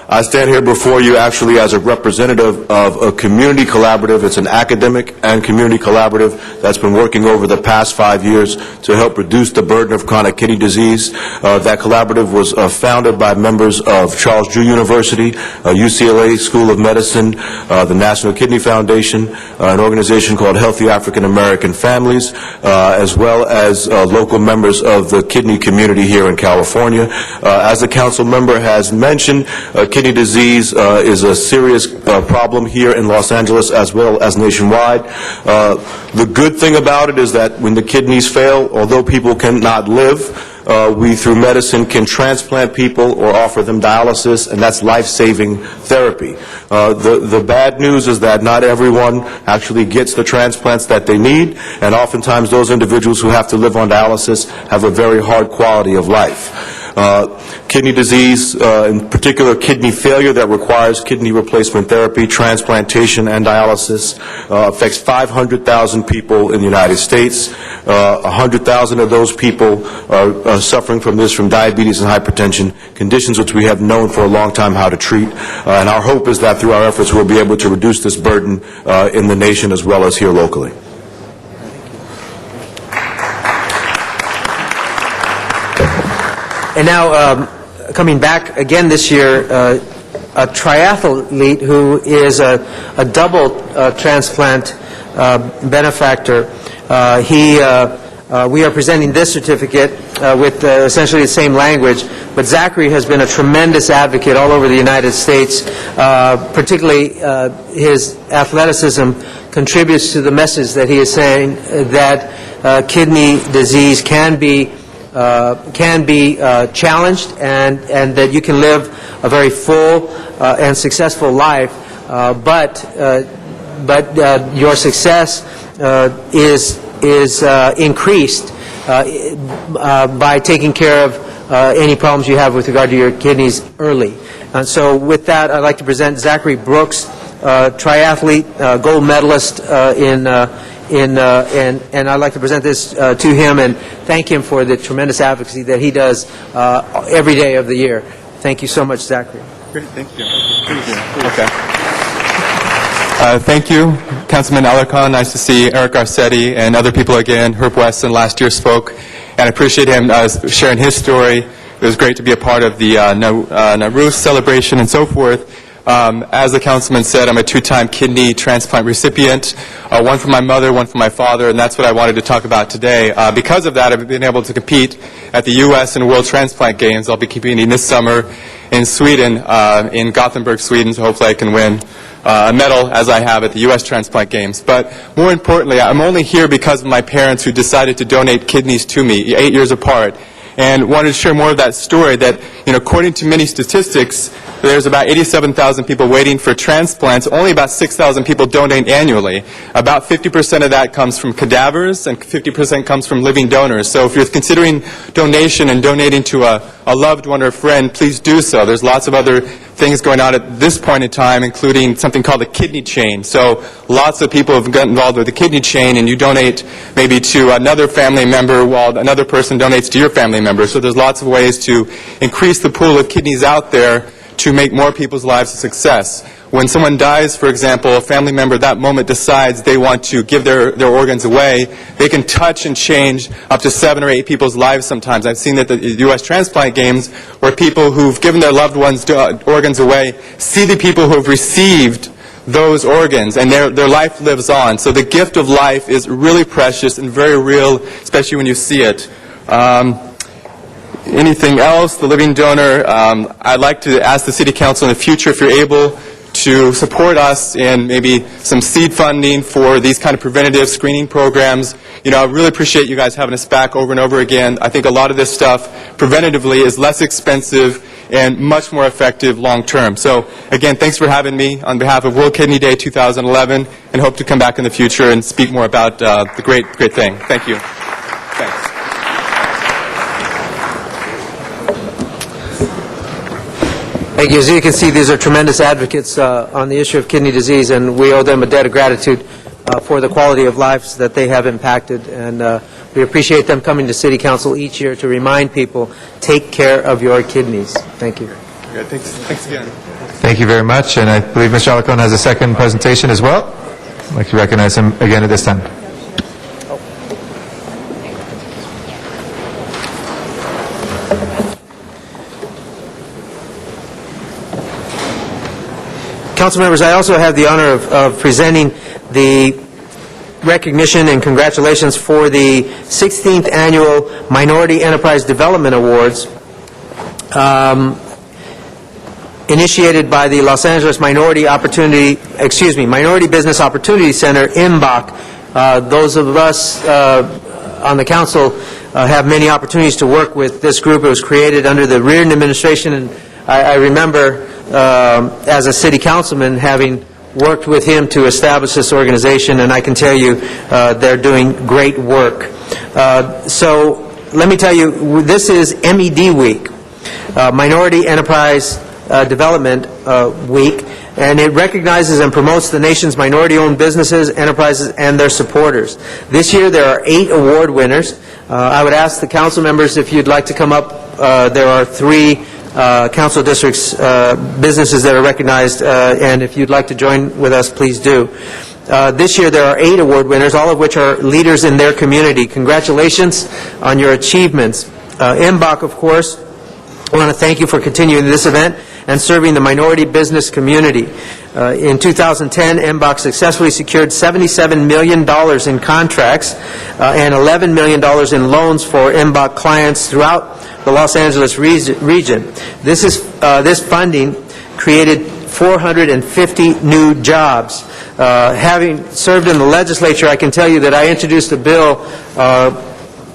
I stand here before you actually as a representative of a community collaborative. It's an academic and community collaborative that's been working over the past 5 years to help reduce the burden of chronic kidney disease. That collaborative was founded by members of Charles Drew University, UCLA School of Medicine, the National Kidney Foundation, an organization called Healthy African American Families, as well as local members of the kidney community here in California. As the council member has mentioned, kidney disease is a serious problem here in Los Angeles as well as nationwide. The good thing about it is that when the kidneys fail, although people cannot live, we, through medicine, can transplant people or offer them dialysis, and that's life-saving therapy. The bad news is that not everyone actually gets the transplants that they need, and oftentimes those individuals who have to live on dialysis have a very hard quality of life. Kidney disease, in particular kidney failure that requires kidney replacement therapy, transplantation, and dialysis, affects 500,000 people in the United States. 100,000 of those people are suffering from this, from diabetes and hypertension, conditions which we have known for a long time how to treat. And our hope is that through our efforts we'll be able to reduce this burden in the nation as well as here locally. And now, coming back again this year, a triathlete who is a double transplant benefactor. We are presenting this certificate with essentially the same language, but Zachary has been a tremendous advocate all over the United States. Particularly, his athleticism contributes to the message that he is saying that kidney disease can be challenged, and that you can live a very full and successful life, but your success is increased by taking care of any problems you have with regard to your kidneys early. And so with that, I'd like to present Zachary Brooks, triathlete, gold medalist and I'd like to present this to him and thank him for the tremendous advocacy that he does every day of the year. Thank you so much, Zachary. Great, thank you. Okay. Thank you, Councilman Alarcon. Nice to see Eric Garcetti and other people again. Herb Weston last year spoke, and I appreciate him sharing his story. It was great to be a part of the Nowruz celebration and so forth. As the councilman said, I'm a two-time kidney transplant recipient, one from my mother, one from my father, and that's what I wanted to talk about today. Because of that, I've been able to compete at the U.S. and World Transplant Games. I'll be competing this summer in Sweden, in Gothenburg, Sweden, so hopefully I can win a medal as I have at the U.S. Transplant Games. But more importantly, I'm only here because of my parents who decided to donate kidneys to me 8 years apart. And wanted to share more of that story that, according to many statistics, there's about 87,000 people waiting for transplants. Only about 6,000 people donate annually. About 50% of that comes from cadavers and 50% comes from living donors. So if you're considering donation and donating to a loved one or a friend, please do so. There's lots of other things going on at this point in time, including something called the kidney chain. So lots of people have gotten involved with the kidney chain, and you donate maybe to another family member while another person donates to your family member. So there's lots of ways to increase the pool of kidneys out there to make more people's lives a success. When someone dies, for example, a family member at that moment decides they want to give their organs away, they can touch and change up to 7 or 8 people's lives sometimes. I've seen that at the U.S. transplant games where people who've given their loved ones organs away see the people who have received those organs, and their life lives on. So the gift of life is really precious and very real, especially when you see it. Anything else? The living donor, I'd like to ask the City Council in the future if you're able to support us in maybe some seed funding for these kind of preventative screening programs. You know, I really appreciate you guys having us back over and over again. I think a lot of this stuff preventatively is less expensive and much more effective long term. So again, thanks for having me on behalf of World Kidney Day 2011, and hope to come back in the future and speak more about the great thing. Thank you. Thanks. Thank you. As you can see, these are tremendous advocates on the issue of kidney disease, and we owe them a debt of gratitude for the quality of lives that they have impacted. And we appreciate them coming to City Council each year to remind people, take care of your kidneys. Thank you. Okay, thanks again. Thank you very much, and I believe Mr. Alarcon has a second presentation as well. I'd like to recognize him again at this time. Council members, I also have the honor of presenting the recognition and congratulations for the 16th Annual Minority Enterprise Development Awards initiated by the Los Angeles Minority Business Opportunity Center, MBOC. Those of us on the council have many opportunities to work with this group. It was created under the Reardon administration, and I remember as a city councilman having worked with him to establish this organization, and I can tell you they're doing great work. So let me tell you, this is MED Week, Minority Enterprise Development Week, and it recognizes and promotes the nation's minority-owned businesses, enterprises, and their supporters. This year there are 8 award winners. I would ask the council members if you'd like to come up. There are 3 council districts, businesses that are recognized, and if you'd like to join with us, please do. This year there are 8 award winners, all of which are leaders in their community. Congratulations on your achievements. MBOC, of course, I want to thank you for continuing this event and serving the minority business community. In 2010, MBOC successfully secured $77 million in contracts and $11 million in loans for MBOC clients throughout the Los Angeles region. This funding created 450 new jobs. Having served in the legislature, I can tell you that I introduced a bill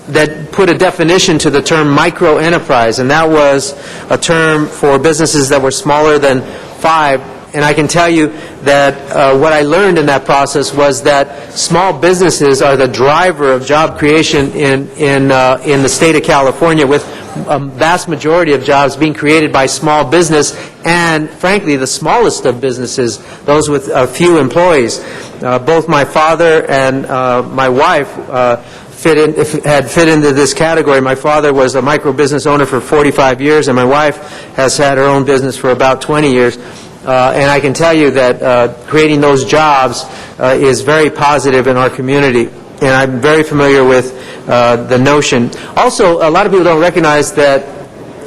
that put a definition to the term micro-enterprise, and that was a term for businesses that were smaller than 5. And I can tell you that what I learned in that process was that small businesses are the driver of job creation in the state of California, with a vast majority of jobs being created by small business, and frankly the smallest of businesses, those with a few employees. Both my father and my wife had fit into this category. My father was a micro business owner for 45 years, and my wife has had her own business for about 20 years. And I can tell you that creating those jobs is very positive in our community. And I'm very familiar with the notion. Also, a lot of people don't recognize that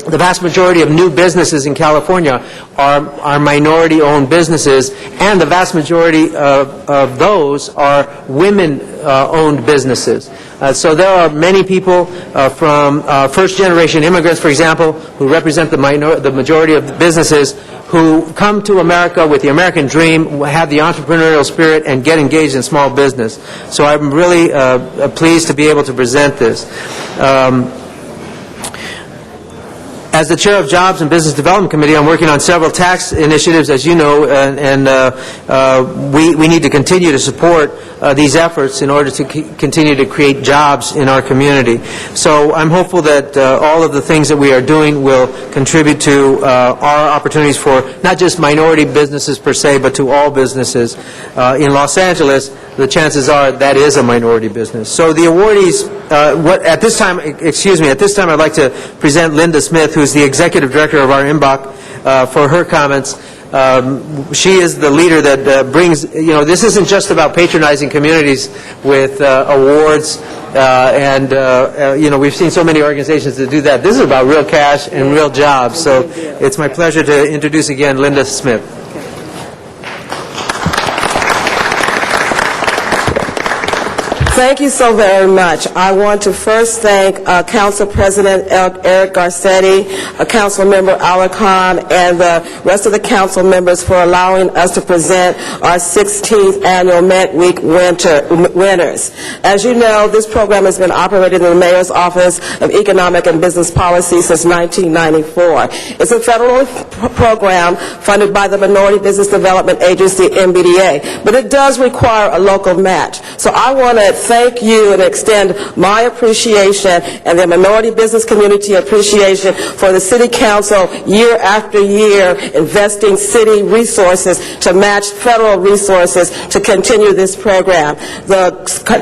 the vast majority of new businesses in California are minority-owned businesses, and the vast majority of those are women-owned businesses. So there are many people from first-generation immigrants, for example, who represent the majority of the businesses, who come to America with the American dream, have the entrepreneurial spirit, and get engaged in small business. So I'm really pleased to be able to present this. As the chair of Jobs and Business Development Committee, I'm working on several tax initiatives, as you know, and we need to continue to support these efforts in order to continue to create jobs in our community. So I'm hopeful that all of the things that we are doing will contribute to our opportunities for not just minority businesses per se, but to all businesses. In Los Angeles, the chances are that is a minority business. So the awardees At this time, I'd like to present Linda Smith, who's the Executive Director of our IMBOC, for her comments. She is the leader that brings, this isn't just about patronizing communities with awards, we've seen so many organizations that do that. This is about real cash and real jobs, so it's my pleasure to introduce again Linda Smith. Thank you so very much. I want to first thank Council President Eric Garcetti, Council Member Alarcon, and the rest of the council members for allowing us to present our 16th annual Met Week winners. As you know, this program has been operated in the Mayor's Office of Economic and Business Policy since 1994. It's a federal program funded by the Minority Business Development Agency, MBDA, but it does require a local match. So I want to thank you and extend my appreciation and the minority business community appreciation for the City Council year after year investing city resources to match federal resources to continue this program. The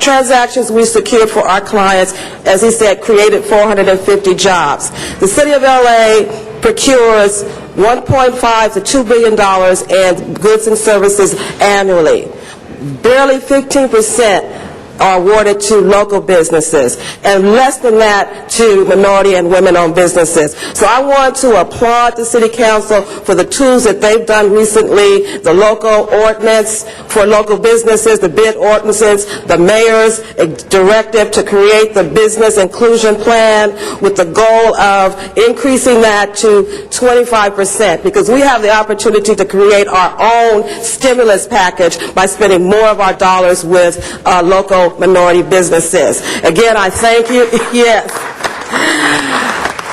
transactions we secured for our clients, as he said, created 450 jobs. The City of LA procures $1.5 to $2 billion in goods and services annually. Barely 15% are awarded to local businesses, and less than that to minority and women-owned businesses. So I want to applaud the City Council for the tools that they've done recently, the local ordinance for local businesses, the bid ordinances, the mayor's directive to create the business inclusion plan with the goal of increasing that to 25%, because we have the opportunity to create our own stimulus package by spending more of our dollars with local minority businesses. Again, I thank you. Yes.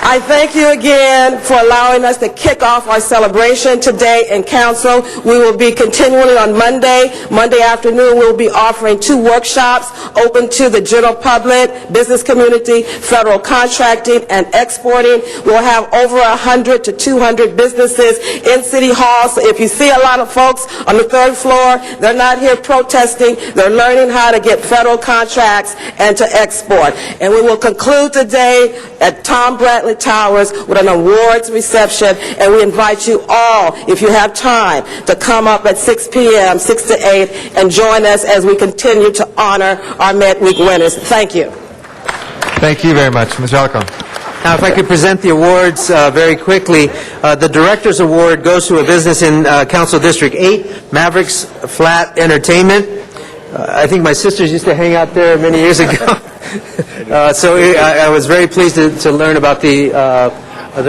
I thank you again for allowing us to kick off our celebration today in Council. We will be continuing on Monday. Monday afternoon, we'll be offering 2 workshops open to the general public, business community, federal contracting, and exporting. We'll have over 100 to 200 businesses in City Hall. So if you see a lot of folks on the 3rd floor, they're not here protesting. They're learning how to get federal contracts and to export. And we will conclude today at Tom Brantley Towers with an awards reception, and we invite you all, if you have time, to come up at 6 p.m., 6 to 8, and join us as we continue to honor our Met Week winners. Thank you. Thank you very much. Mr. Alarcon. Now, if I could present the awards very quickly. The Director's Award goes to a business in Council District 8, Mavericks Flat Entertainment. I think my sisters used to hang out there many years ago. So I was very pleased to learn about the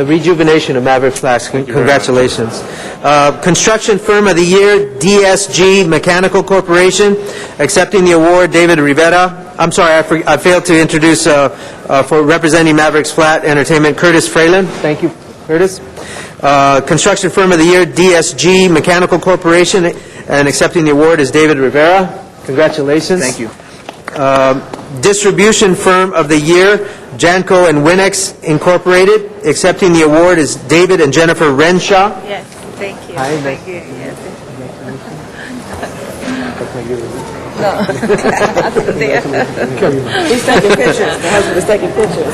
rejuvenation of Maverick Flats. Congratulations. Construction Firm of the Year, DSG Mechanical Corporation. Accepting the award, David Rivera. I'm sorry, I failed to introduce, for representing Mavericks Flat Entertainment, Curtis Fralin. Thank you, Curtis. Construction Firm of the Year, DSG Mechanical Corporation. And accepting the award is David Rivera. Congratulations. Thank you. Distribution Firm of the Year, Janco and Winnex Incorporated. Accepting the award is David and Jennifer Renshaw. Yes, thank you. Hi, Thank you. Yes. He's taking pictures. The husband is taking pictures.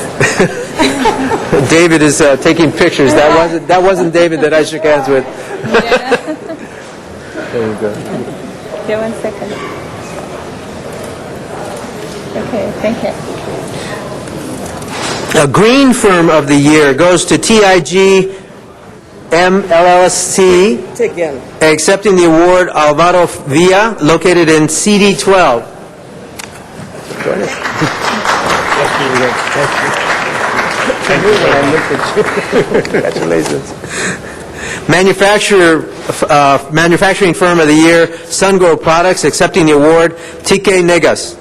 David is taking pictures. That wasn't David that I shook hands with. There you go. Okay, 1 second. Okay, thank you. Green Firm of the Year goes to TIG MLLC, Again. accepting the award Alvaro Villa, located in CD12. Join us. Congratulations. Manufacturing Firm of the Year, Sungrow Products, accepting the award TK Negas.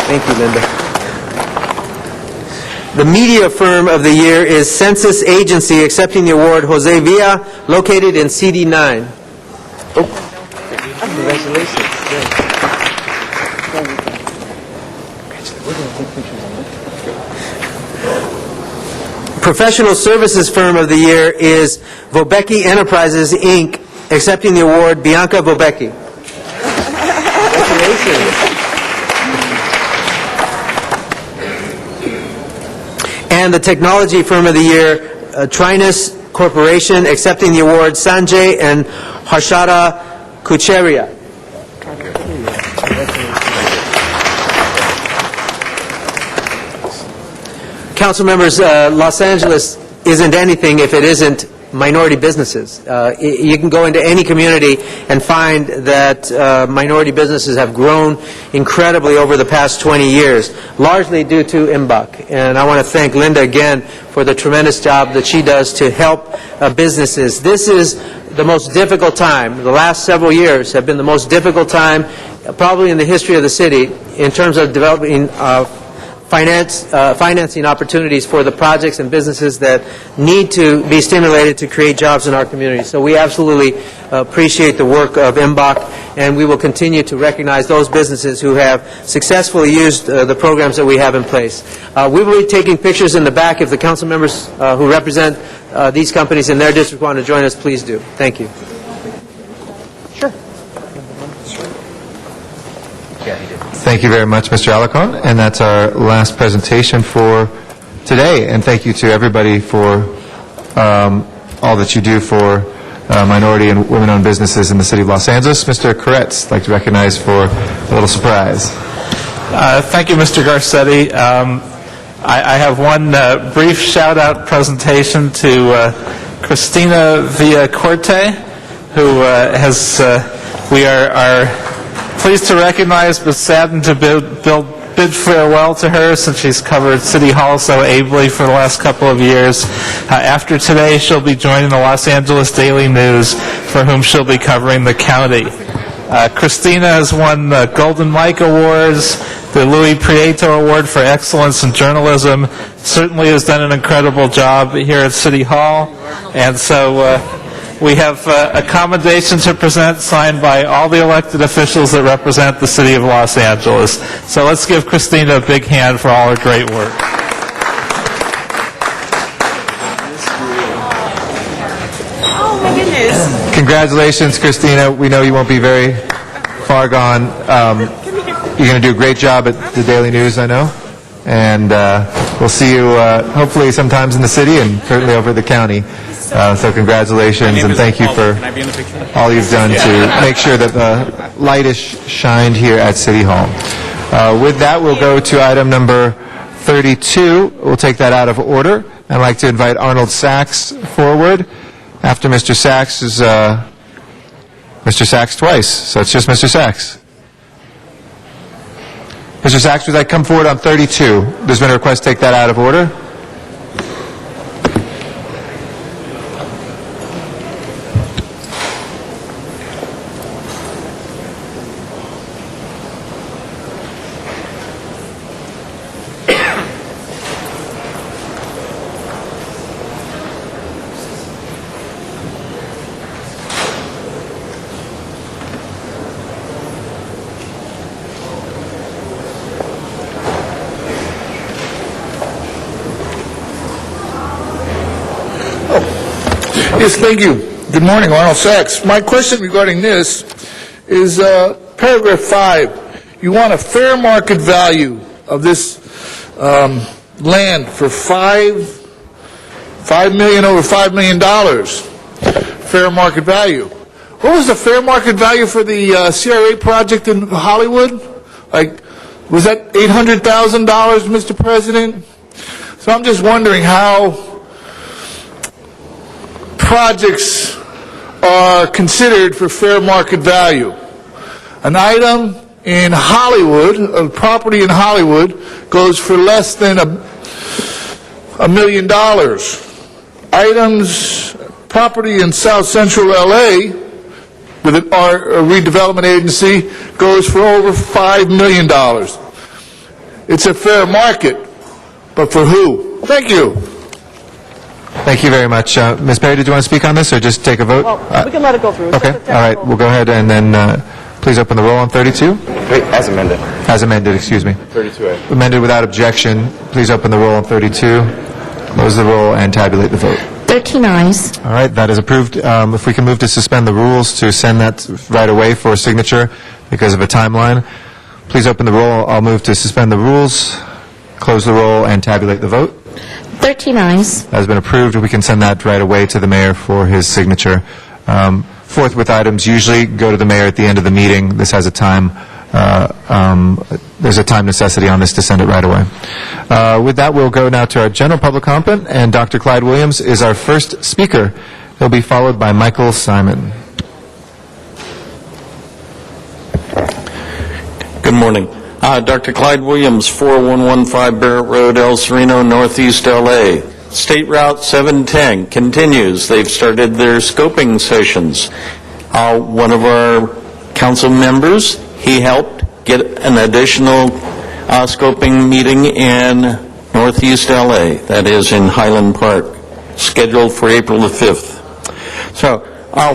Thank you, Linda. The Media Firm of the Year is Census Agency, accepting the award Jose Villa, located in CD9. Oh, congratulations. Professional Services Firm of the Year is Vobecki Enterprises, Inc., accepting the award Bianca Vobecki. Congratulations. And the Technology Firm of the Year, Trinus Corporation, accepting the award, Sanjay and Harshada Kucheria. Council members, Los Angeles isn't anything if it isn't minority businesses. You can go into any community and find that minority businesses have grown incredibly over the past 20 years, largely due to MBUC. And I want to thank Linda again for the tremendous job that she does to help businesses. This is the most difficult time. The last several years have been the most difficult time probably in the history of the city in terms of developing financing opportunities for the projects and businesses that need to be stimulated to create jobs in our community. So we absolutely appreciate the work of MBOC, and we will continue to recognize those businesses who have successfully used the programs that we have in place. We will be taking pictures in the back. If the council members who represent these companies in their district want to join us, please do. Thank you. Thank you very much, Mr. Alarcon. And that's our last presentation for today. And thank you to everybody for all that you do for minority and women-owned businesses in the city of Los Angeles. Mr. Koretz, I'd like to recognize for a little surprise. Thank you, Mr. Garcetti. I have one brief shout-out presentation to Christina Villacorte, who we are pleased to recognize but saddened to bid farewell to her since she's covered City Hall so ably for the last couple of years. After today, she'll be joining the Los Angeles Daily News, for whom she'll be covering the county. Christina has won the Golden Mike Awards, the Louis Prieto Award for Excellence in Journalism, certainly has done an incredible job here at City Hall, and so we have a commendation to present signed by all the elected officials that represent the city of Los Angeles. So let's give Christina a big hand for all her great work. Oh, my goodness. Congratulations, Christina. We know you won't be very far gone. You're going to do a great job at the Daily News, I know. And we'll see you hopefully sometimes in the city and certainly over the county. So congratulations and thank you for all you've done to make sure that the light is shined here at City Hall. With that, we'll go to item number 32. We'll take that out of order. I'd like to invite Arnold Sachs forward. After Mr. Sachs is Mr. Sachs twice, so it's just Mr. Sachs. Mr. Sachs, would I come forward on 32? There's been a request to take that out of order. Yes, thank you. Good morning, Arnold Sachs. My question regarding this is paragraph 5. You want a fair market value of this land for $5 million, over $5 million. Fair market value. What was the fair market value for the CRA project in Hollywood? Like, was that $800,000, Mr. President? So I'm just wondering how projects are considered for fair market value. An item in Hollywood, a property in Hollywood, goes for less than $1 million. Items, property in South Central LA with our redevelopment agency goes for over $5 million. It's a fair market, but for who? Thank you. Thank you very much. Ms. Perry, did you want to speak on this or just take a vote? Well, we can let it go through. Okay, all right. We'll go ahead and then please open the roll on 32. Wait, as amended. As amended, excuse me. 32A. Amended without objection. Please open the roll on 32. Close the roll and tabulate the vote. 13 ayes. All right, that is approved. If we can move to suspend the rules to send that right away for signature because of a timeline. Please open the roll. I'll move to suspend the rules, close the roll, and tabulate the vote. 13 ayes. Has been approved. We can send that right away to the mayor for his signature. Forthwith items usually go to the mayor at the end of the meeting. This has a time, there's a time necessity on this to send it right away. With that, we'll go now to our general public comment, and Dr. Clyde Williams is our first speaker. He'll be followed by Michael Simon. Good morning. Dr. Clyde Williams, 4115 Barrett Road, El Sereno, Northeast LA. State Route 710 continues. They've started their scoping sessions. One of our council members, he helped get an additional scoping meeting in Northeast LA, that is in Highland Park, scheduled for April the 5th. So,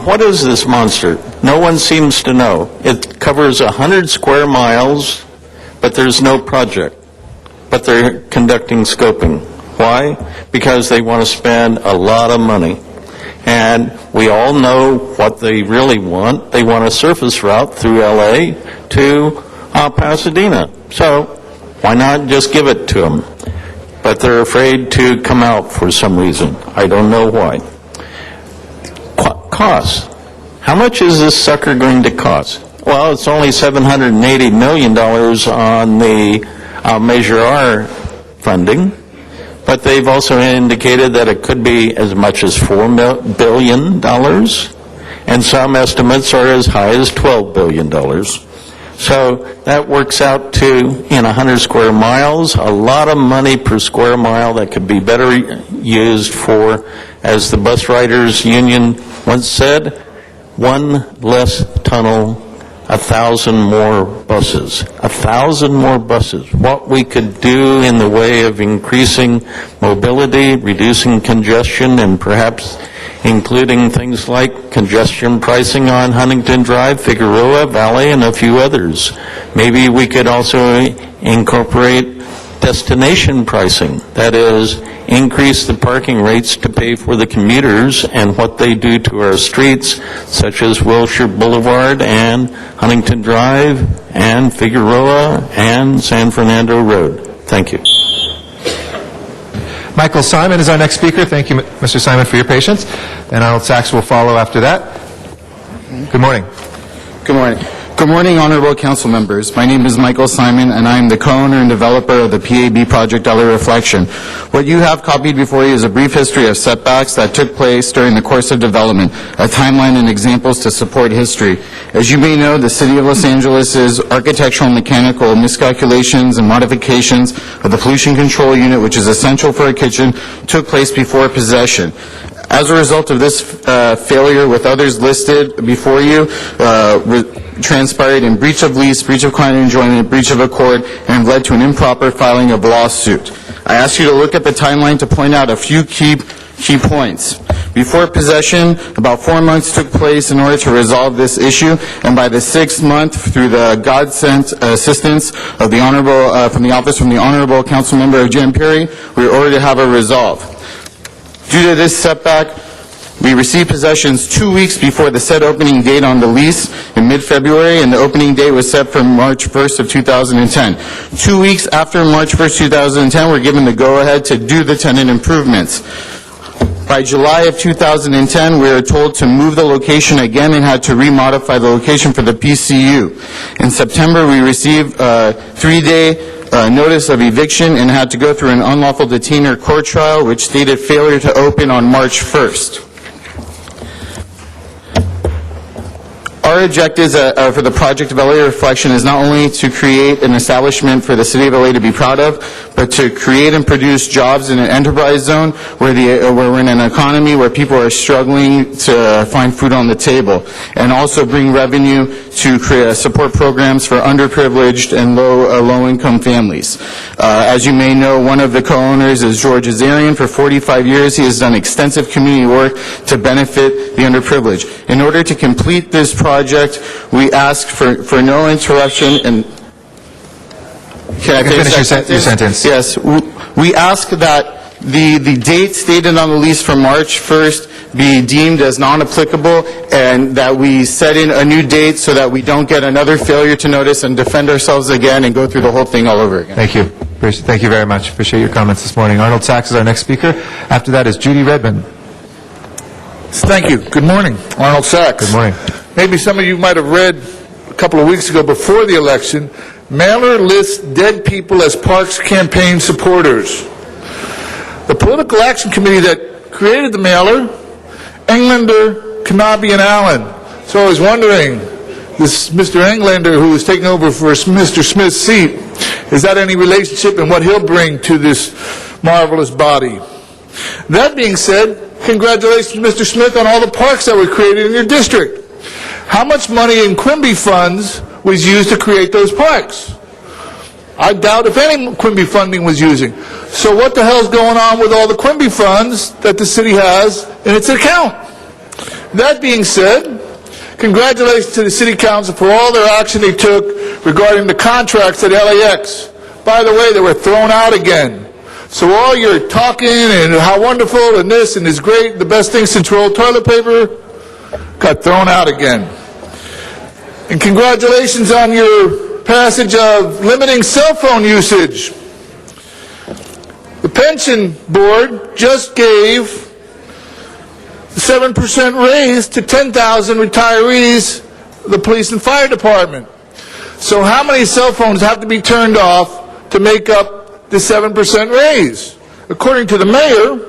what is this monster? No one seems to know. It covers 100 square miles, but there's no project. But they're conducting scoping. Why? Because they want to spend a lot of money. And we all know what they really want. They want a surface route through LA to Pasadena. So why not just give it to them? But they're afraid to come out for some reason. I don't know why. Cost. How much is this sucker going to cost? Well, it's only $780 million on the Measure R funding, but they've also indicated that it could be as much as $4 billion, and some estimates are as high as $12 billion. So that works out to, in 100 square miles, a lot of money per square mile that could be better used for, as the Bus Riders Union once said, one less tunnel, 1,000 more buses. 1,000 more buses. What we could do in the way of increasing mobility, reducing congestion, and perhaps including things like congestion pricing on Huntington Drive, Figueroa Valley, and a few others. Maybe we could also incorporate destination pricing. That is, increase the parking rates to pay for the commuters and what they do to our streets, such as Wilshire Boulevard and Huntington Drive and Figueroa and San Fernando Road. Thank you. Michael Simon is our next speaker. Thank you, Mr. Simon, for your patience. And Arnold Sachs will follow after that. Good morning. Good morning. Good morning, honorable council members. My name is Michael Simon, and I am the co-owner and developer of the PAB project LA Reflection. What you have copied before you is a brief history of setbacks that took place during the course of development, a timeline and examples to support history. As you may know, the City of Los Angeles' architectural and mechanical miscalculations and modifications of the pollution control unit, which is essential for a kitchen, took place before possession. As a result of this failure, with others listed before you, transpired in breach of lease, breach of client enjoyment, breach of accord, and led to an improper filing of lawsuit. I ask you to look at the timeline to point out a few key points. Before possession, about 4 months took place in order to resolve this issue, and by the 6th month, through the God-sent assistance of the Honorable, from the Honorable Council Member Jim Perry, we were ordered to have a resolve. Due to this setback, we received possessions 2 weeks before the set opening date on the lease in mid-February, and the opening date was set for March 1st of 2010. 2 weeks after March 1st, 2010, we're given the go-ahead to do the tenant improvements. By July of 2010, we were told to move the location again and had to remodify the location for the PCU. In September, we received a 3-day notice of eviction and had to go through an unlawful detainer court trial, which stated failure to open on March 1st. Our objectives for the project of LA Reflection is not only to create an establishment for the City of LA to be proud of, but to create and produce jobs in an enterprise zone where we're in an economy where people are struggling to find food on the table, and also bring revenue to support programs for underprivileged and low-income families. As you may know, one of the co-owners is George Azarian. For 45 years, he has done extensive community work to benefit the underprivileged. In order to complete this project, we ask for no interruption and... Can I finish your sentence? Yes. We ask that the date stated on the lease for March 1st be deemed as non-applicable, and that we set in a new date so that we don't get another failure to notice and defend ourselves again and go through the whole thing all over again. Thank you. Thank you very much. Appreciate your comments this morning. Arnold Sachs is our next speaker. After that is Judy Redmond. Thank you. Good morning. Arnold Sachs. Good morning. Maybe some of you might have read a couple of weeks ago before the election, mailer lists dead people as Parks campaign supporters. The Political Action Committee that created the mailer, Englander, Knabe, and Allen. So I was wondering, this Mr. Englander, who is taking over for Mr. Smith's seat, is that any relationship and what he'll bring to this marvelous body? That being said, congratulations, Mr. Smith, on all the parks that were created in your district. How much money in Quimby funds was used to create those parks? I doubt if any Quimby funding was using. So what the hell's going on with all the Quimby funds that the city has in its account? That being said, congratulations to the City Council for all their action they took regarding the contracts at LAX. By the way, they were thrown out again. So all your talking and how wonderful and this and is great, the best thing since rolled toilet paper, got thrown out again. And congratulations on your passage of limiting cell phone usage. The pension board just gave a 7% raise to 10,000 retirees of the police and fire department. So how many cell phones have to be turned off to make up the 7% raise? According to the mayor,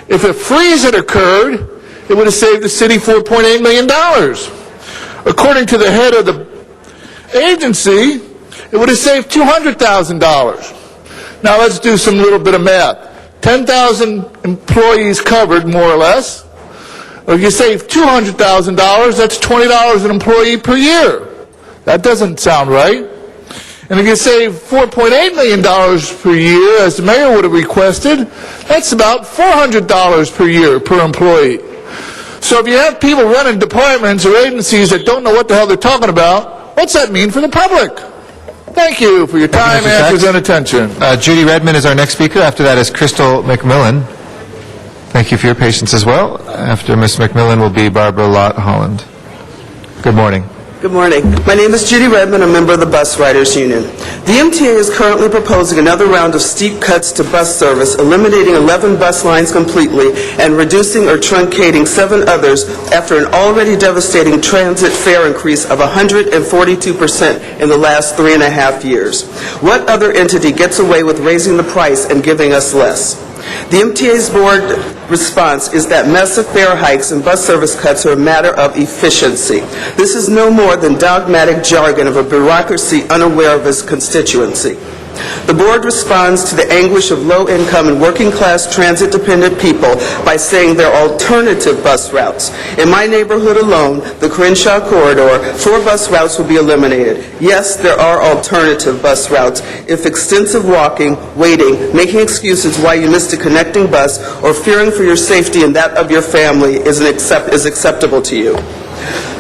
if a freeze had occurred, it would have saved the city $4.8 million. According to the head of the agency, it would have saved $200,000. Now let's do some little bit of math. 10,000 employees covered, more or less. If you save $200,000, that's $20 an employee per year. That doesn't sound right. And if you save $4.8 million per year, as the mayor would have requested, that's about $400 per year per employee. So if you have people running departments or agencies that don't know what the hell they're talking about, what's that mean for the public? Thank you for your time, answers, and attention. Judy Redmond is our next speaker. After that is Crystal McMillan. Thank you for your patience as well. After Ms. McMillan will be Barbara Lott Holland. Good morning. Good morning. My name is Judy Redmond, a member of the Bus Riders Union. The MTA is currently proposing another round of steep cuts to bus service, eliminating 11 bus lines completely and reducing or truncating 7 others after an already devastating transit fare increase of 142% in the last 3.5 years. What other entity gets away with raising the price and giving us less? The MTA's board response is that massive fare hikes and bus service cuts are a matter of efficiency. This is no more than dogmatic jargon of a bureaucracy unaware of its constituency. The board responds to the anguish of low-income and working-class transit-dependent people by saying there are alternative bus routes. In my neighborhood alone, the Crenshaw Corridor, 4 bus routes will be eliminated. Yes, there are alternative bus routes if extensive walking, waiting, making excuses why you missed a connecting bus, or fearing for your safety and that of your family is acceptable to you.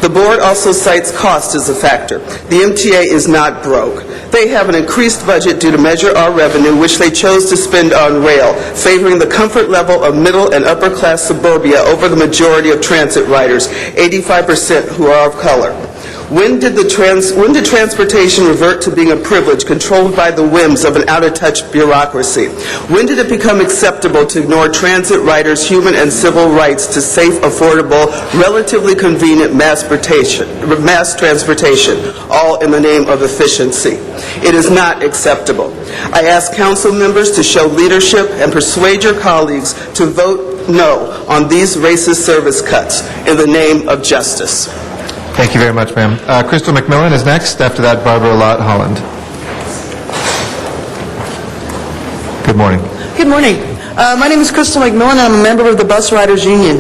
The board also cites cost as a factor. The MTA is not broke. They have an increased budget due to Measure R revenue, which they chose to spend on rail, favoring the comfort level of middle and upper class suburbia over the majority of transit riders, 85% who are of color. When did transportation revert to being a privilege controlled by the whims of an out-of-touch bureaucracy? When did it become acceptable to ignore transit riders' human and civil rights to safe, affordable, relatively convenient mass transportation, all in the name of efficiency? It is not acceptable. I ask council members to show leadership and persuade your colleagues to vote no on these racist service cuts in the name of justice. Thank you very much, ma'am. Crystal McMillan is next. After that, Barbara Lott Holland. Good morning. Good morning. My name is Crystal McMillan, and I'm a member of the Bus Riders Union.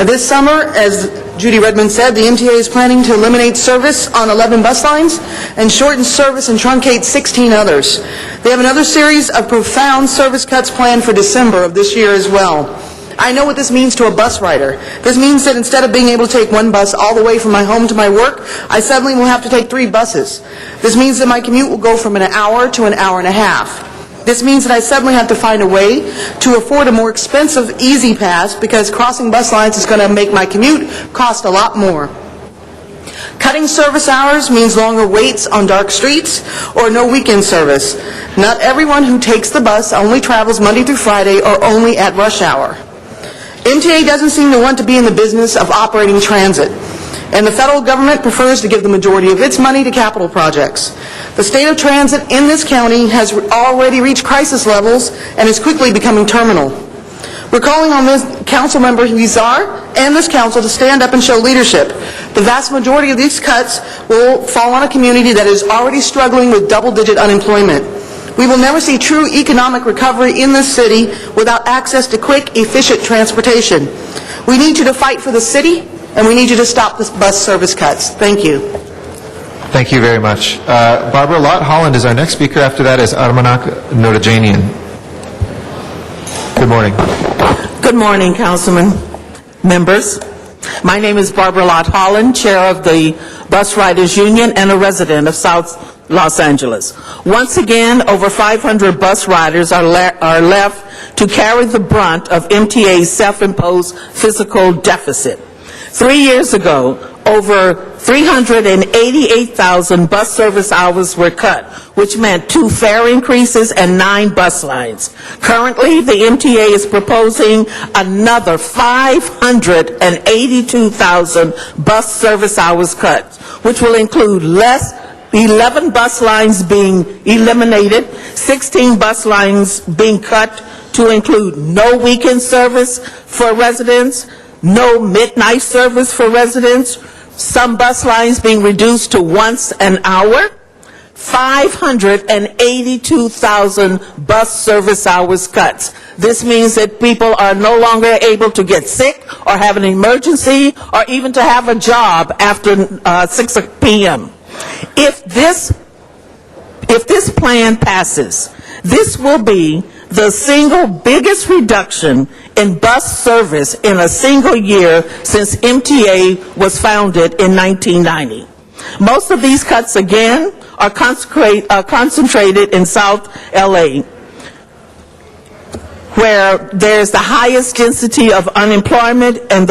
This summer, as Judy Redmond said, the MTA is planning to eliminate service on 11 bus lines and shorten service and truncate 16 others. They have another series of profound service cuts planned for December of this year as well. I know what this means to a bus rider. This means that instead of being able to take one bus all the way from my home to my work, I suddenly will have to take 3 buses. This means that my commute will go from an hour to an hour and a half. This means that I suddenly have to find a way to afford a more expensive Easy Pass because crossing bus lines is going to make my commute cost a lot more. Cutting service hours means longer waits on dark streets or no weekend service. Not everyone who takes the bus only travels Monday through Friday or only at rush hour. MTA doesn't seem to want to be in the business of operating transit, and the federal government prefers to give the majority of its money to capital projects. The state of transit in this county has already reached crisis levels and is quickly becoming terminal. We're calling on this council member Huizar and this council to stand up and show leadership. The vast majority of these cuts will fall on a community that is already struggling with double-digit unemployment. We will never see true economic recovery in this city without access to quick, efficient transportation. We need you to fight for the city, and we need you to stop the bus service cuts. Thank you. Thank you very much. Barbara Lott Holland is our next speaker. After that is Armanak Noorajanian. Good morning. Good morning, Councilman, members. My name is Barbara Lott Holland, Chair of the Bus Riders Union and a resident of South Los Angeles. Once again, over 500 bus riders are left to carry the brunt of MTA's self-imposed fiscal deficit. 3 years ago, over 388,000 bus service hours were cut, which meant 2 fare increases and 9 bus lines. Currently, the MTA is proposing another 582,000 bus service hours cut, which will include 11 bus lines being eliminated, 16 bus lines being cut to include no weekend service for residents, no midnight service for residents, some bus lines being reduced to once an hour, 582,000 bus service hours cuts. This means that people are no longer able to get sick or have an emergency or even to have a job after 6 p.m. If this plan passes, this will be the single biggest reduction in bus service in a single year since MTA was founded in 1990. Most of these cuts, again, are concentrated in South LA, where there's the highest density of unemployment and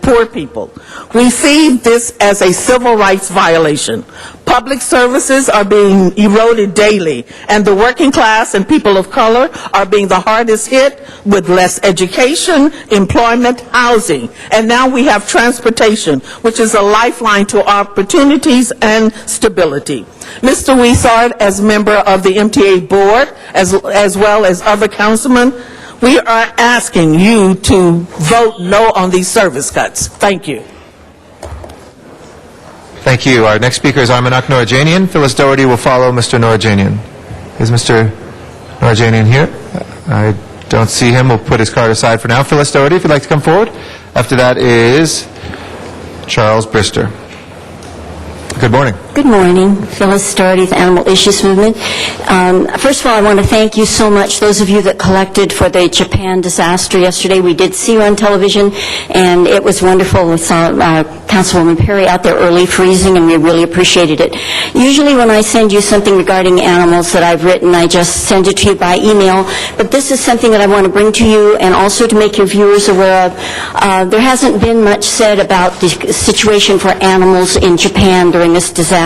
poor people. We see this as a civil rights violation. Public services are being eroded daily, and the working class and people of color are being the hardest hit with less education, employment, housing. And now we have transportation, which is a lifeline to opportunities and stability. Mr. Huizar, as member of the MTA board, as well as other councilmen, we are asking you to vote no on these service cuts. Thank you. Thank you. Our next speaker is Armanak Noorajanian. Phyllis Doherty will follow Mr. Noorajanian. Is Mr. Noorajanian here? I don't see him. We'll put his card aside for now. Phyllis Doherty, if you'd like to come forward. After that is Charles Brister. Good morning. Good morning. Phyllis Doherty with Animal Issues Movement. First of all, I want to thank you so much, those of you that collected for the Japan disaster yesterday. We did see you on television, and it was wonderful. We saw Councilwoman Perry out there early freezing, and we really appreciated it. Usually when I send you something regarding animals that I've written, I just send it to you by email, but this is something that I want to bring to you and also to make your viewers aware of. There hasn't been much said about the situation for animals in Japan during this disaster.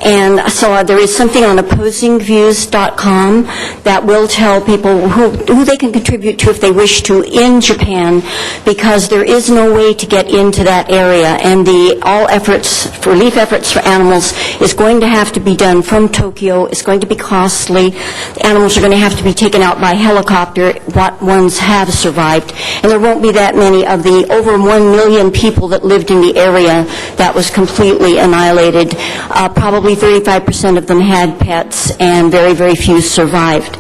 And so there is something on opposingviews.com that will tell people who they can contribute to if they wish to in Japan, because there is no way to get into that area. And all relief efforts for animals is going to have to be done from Tokyo. It's going to be costly. The animals are going to have to be taken out by helicopter, what ones have survived. And there won't be that many of the over 1 million people that lived in the area that was completely annihilated. Probably 35% of them had pets, and very, very few survived.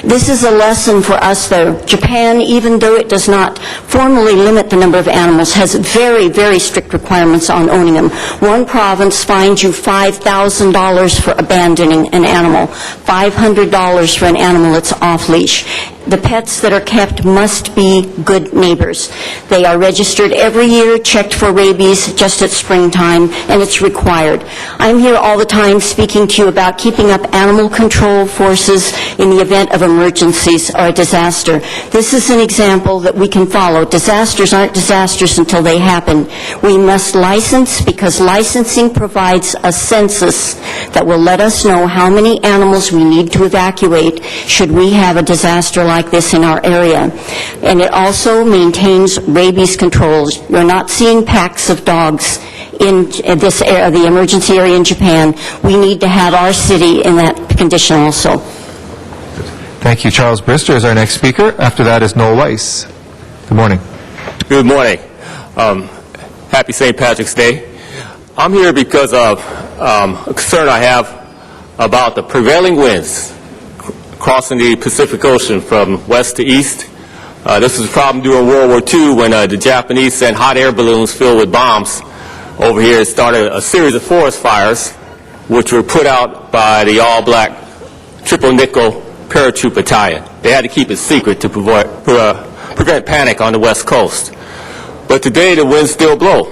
This is a lesson for us, though. Japan, even though it does not formally limit the number of animals, has very, very strict requirements on owning them. One province fines you $5,000 for abandoning an animal, $500 for an animal that's off-leash. The pets that are kept must be good neighbors. They are registered every year, checked for rabies just at springtime, and it's required. I'm here all the time speaking to you about keeping up animal control forces in the event of emergencies or a disaster. This is an example that we can follow. Disasters aren't disasters until they happen. We must license because licensing provides a census that will let us know how many animals we need to evacuate should we have a disaster like this in our area. And it also maintains rabies controls. You're not seeing packs of dogs in this area, the emergency area in Japan. We need to have our city in that condition also. Thank you. Charles Brister is our next speaker. After that is Noel Weiss. Good morning. Good morning. Happy St. Patrick's Day. I'm here because of a concern I have about the prevailing winds crossing the Pacific Ocean from west to east. This was a problem during World War II when the Japanese sent hot air balloons filled with bombs over here. It started a series of forest fires, which were put out by the all-black triple nickel paratroop battalion. They had to keep it secret to prevent panic on the west coast. But today the winds still blow.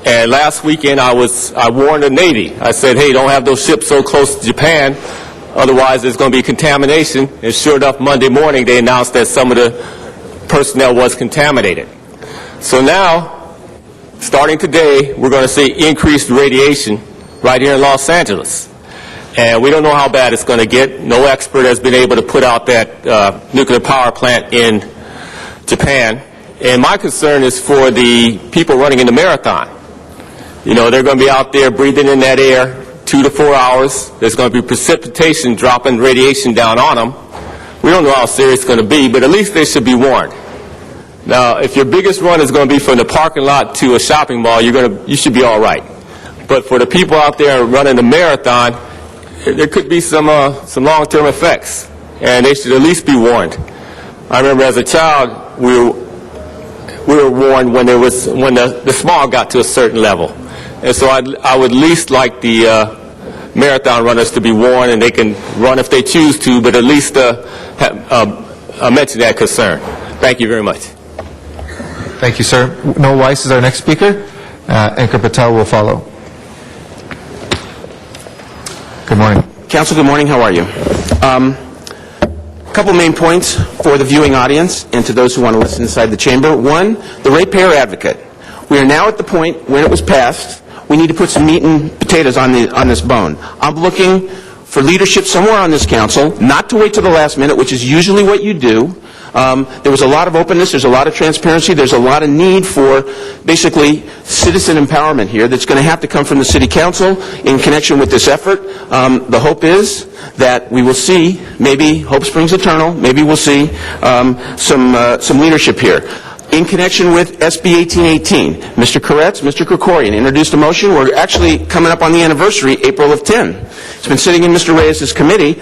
And last weekend I warned the Navy. I said, hey, don't have those ships so close to Japan, otherwise there's going to be contamination. And sure enough, Monday morning they announced that some of the personnel was contaminated. So now, starting today, we're going to see increased radiation right here in Los Angeles. And we don't know how bad it's going to get. No expert has been able to put out that nuclear power plant in Japan. And my concern is for the people running in the marathon. You know, they're going to be out there breathing in that air 2 to 4 hours. There's going to be precipitation dropping radiation down on them. We don't know how serious it's going to be, but at least they should be warned. Now, if your biggest run is going to be from the parking lot to a shopping mall, you should be all right. But for the people out there running the marathon, there could be some long-term effects, and they should at least be warned. I remember as a child, we were warned when the smog got to a certain level. And so I would at least like the marathon runners to be warned, and they can run if they choose to, but at least mention that concern. Thank you very much. Thank you, sir. Noel Weiss is our next speaker. Ankar Patel will follow. Good morning. Council, good morning. How are you? A couple main points for the viewing audience and to those who want to listen inside the chamber. One, the ratepayer advocate. We are now at the point when it was passed. We need to put some meat and potatoes on this bone. I'm looking for leadership somewhere on this council, not to wait till the last minute, which is usually what you do. There was a lot of openness, there's a lot of transparency, there's a lot of need for basically citizen empowerment here that's going to have to come from the City Council in connection with this effort. The hope is that we will see, maybe hope springs eternal, maybe we'll see some leadership here. In connection with SB 1818, Mr. Koretz, Mr. Krikorian introduced a motion. We're actually coming up on the anniversary, April of 10. It's been sitting in Mr. Reyes' committee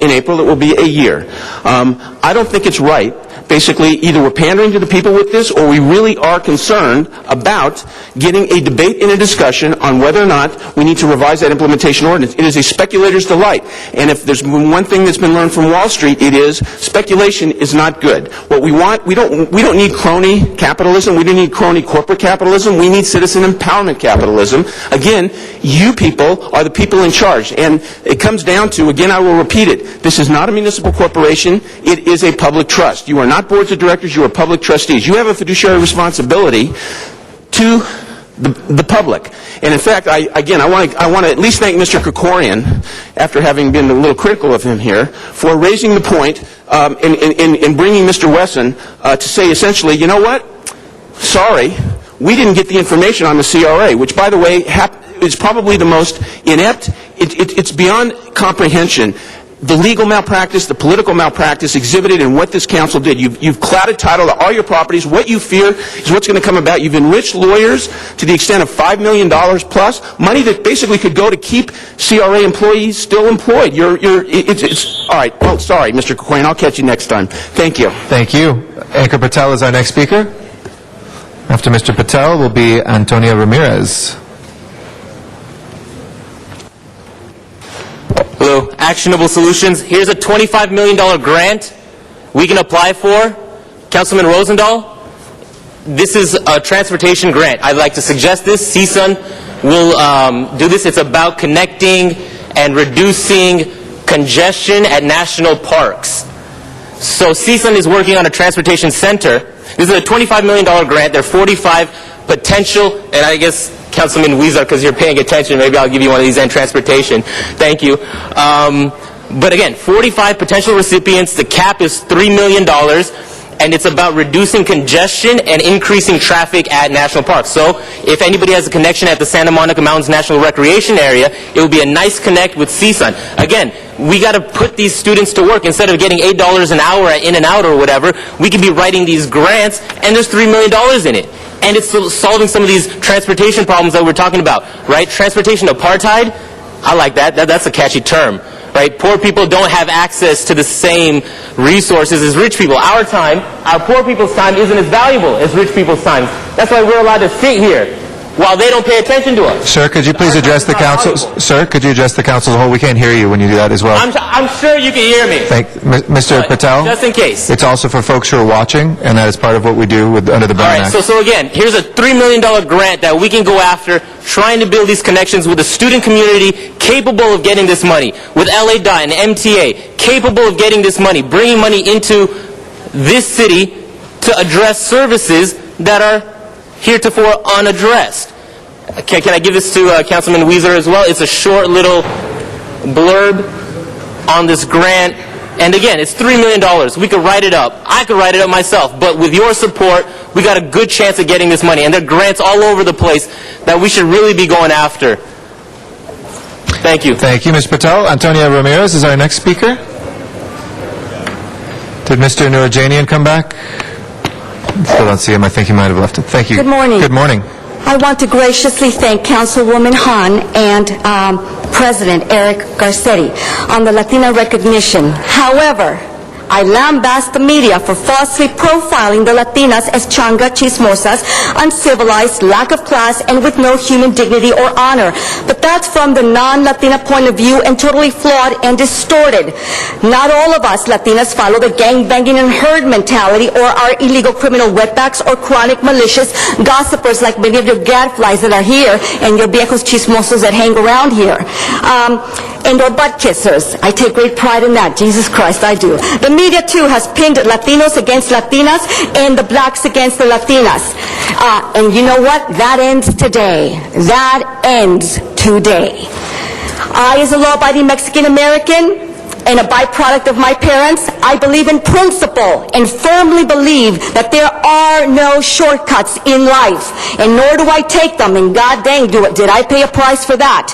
in April, it will be a year. I don't think it's right. Basically, either we're pandering to the people with this, or we really are concerned about getting a debate and a discussion on whether or not we need to revise that implementation ordinance. It is a speculator's delight. And if there's one thing that's been learned from Wall Street, it is speculation is not good. What we want, we don't need crony capitalism. We don't need crony corporate capitalism. We need citizen empowerment capitalism. Again, you people are the people in charge. And it comes down to, again, I will repeat it, this is not a municipal corporation. It is a public trust. You are not boards of directors, you are public trustees. You have a fiduciary responsibility to the public. And in fact, I want to at least thank Mr. Krikorian, after having been a little critical of him here, for raising the point in bringing Mr. Wesson to say essentially, you know what? Sorry, we didn't get the information on the CRA, which, by the way, is probably the most inept. It's beyond comprehension. The legal malpractice, the political malpractice exhibited in what this council did. You've clouded title to all your properties. What you fear is what's going to come about. You've enriched lawyers to the extent of $5 million plus, money that basically could go to keep CRA employees still employed. It's all right. Well, sorry, Mr. Krikorian. I'll catch you next time. Thank you. Thank you. Ankar Patel is our next speaker. After Mr. Patel will be Antonia Ramirez. Hello, Actionable Solutions. Here's a $25 million grant we can apply for, Councilman Rosendahl, this is a transportation grant. I'd like to suggest this. CSUN will do this. It's about connecting and reducing congestion at national parks. So CSUN is working on a transportation center. This is a $25 million grant. There are 45 potential, and I guess Councilman Weezer, because you're paying attention, maybe I'll give you one of these in transportation. Thank you. But again, 45 potential recipients. The cap is $3 million, and it's about reducing congestion and increasing traffic at national parks. So if anybody has a connection at the Santa Monica Mountains National Recreation Area, it will be a nice connect with CSUN. Again, we got to put these students to work. Instead of getting $8 an hour at In-N-Out or whatever, we could be writing these grants, and there's $3 million in it. And it's solving some of these transportation problems that we're talking about, right? Transportation apartheid, I like that. That's a catchy term, right? Poor people don't have access to the same resources as rich people. Our time, our poor people's time isn't as valuable as rich people's time. That's why we're allowed to sit here while they don't pay attention to us. Sir, could you please address the council? Sir, could you address the council as a whole? We can't hear you when you do that as well. I'm sure you can hear me. Mr. Patel? Just in case. It's also for folks who are watching, and that is part of what we do under the Brown Act. So again, here's a $3 million grant that we can go after, trying to build these connections with a student community capable of getting this money, with LA Dot and MTA, capable of getting this money, bringing money into this city to address services that are heretofore unaddressed. Can I give this to Councilman Weezer as well? It's a short little blurb on this grant. And again, it's $3 million. We could write it up. I could write it up myself. But with your support, we got a good chance of getting this money. And there are grants all over the place that we should really be going after. Thank you. Thank you, Ms. Patel. Antonia Ramirez is our next speaker. Did Mr. Nurjanian come back? Still don't see him. I think he might have left it. Thank you. Good morning. Good morning. I want to graciously thank Councilwoman Han and President Eric Garcetti on the Latina recognition. However, I lambast the media for falsely profiling the Latinas as changa chismosas, uncivilized, lack of class, and with no human dignity or honor. But that's from the non-Latina point of view and totally flawed and distorted. Not all of us Latinas follow the gang-banging and herd mentality or are illegal criminal wetbacks or chronic malicious gossipers like many of your gadflies that are here and your viejos chismosos that hang around here. And or butt kissers. I take great pride in that. Jesus Christ, I do. The media, too, has pinned Latinos against Latinas and the blacks against the Latinas. And you know what? That ends today. That ends today. I, as a law-abiding Mexican-American, and a byproduct of my parents, I believe in principle and firmly believe that there are no shortcuts in life, and nor do I take them, and god dang, did I pay a price for that.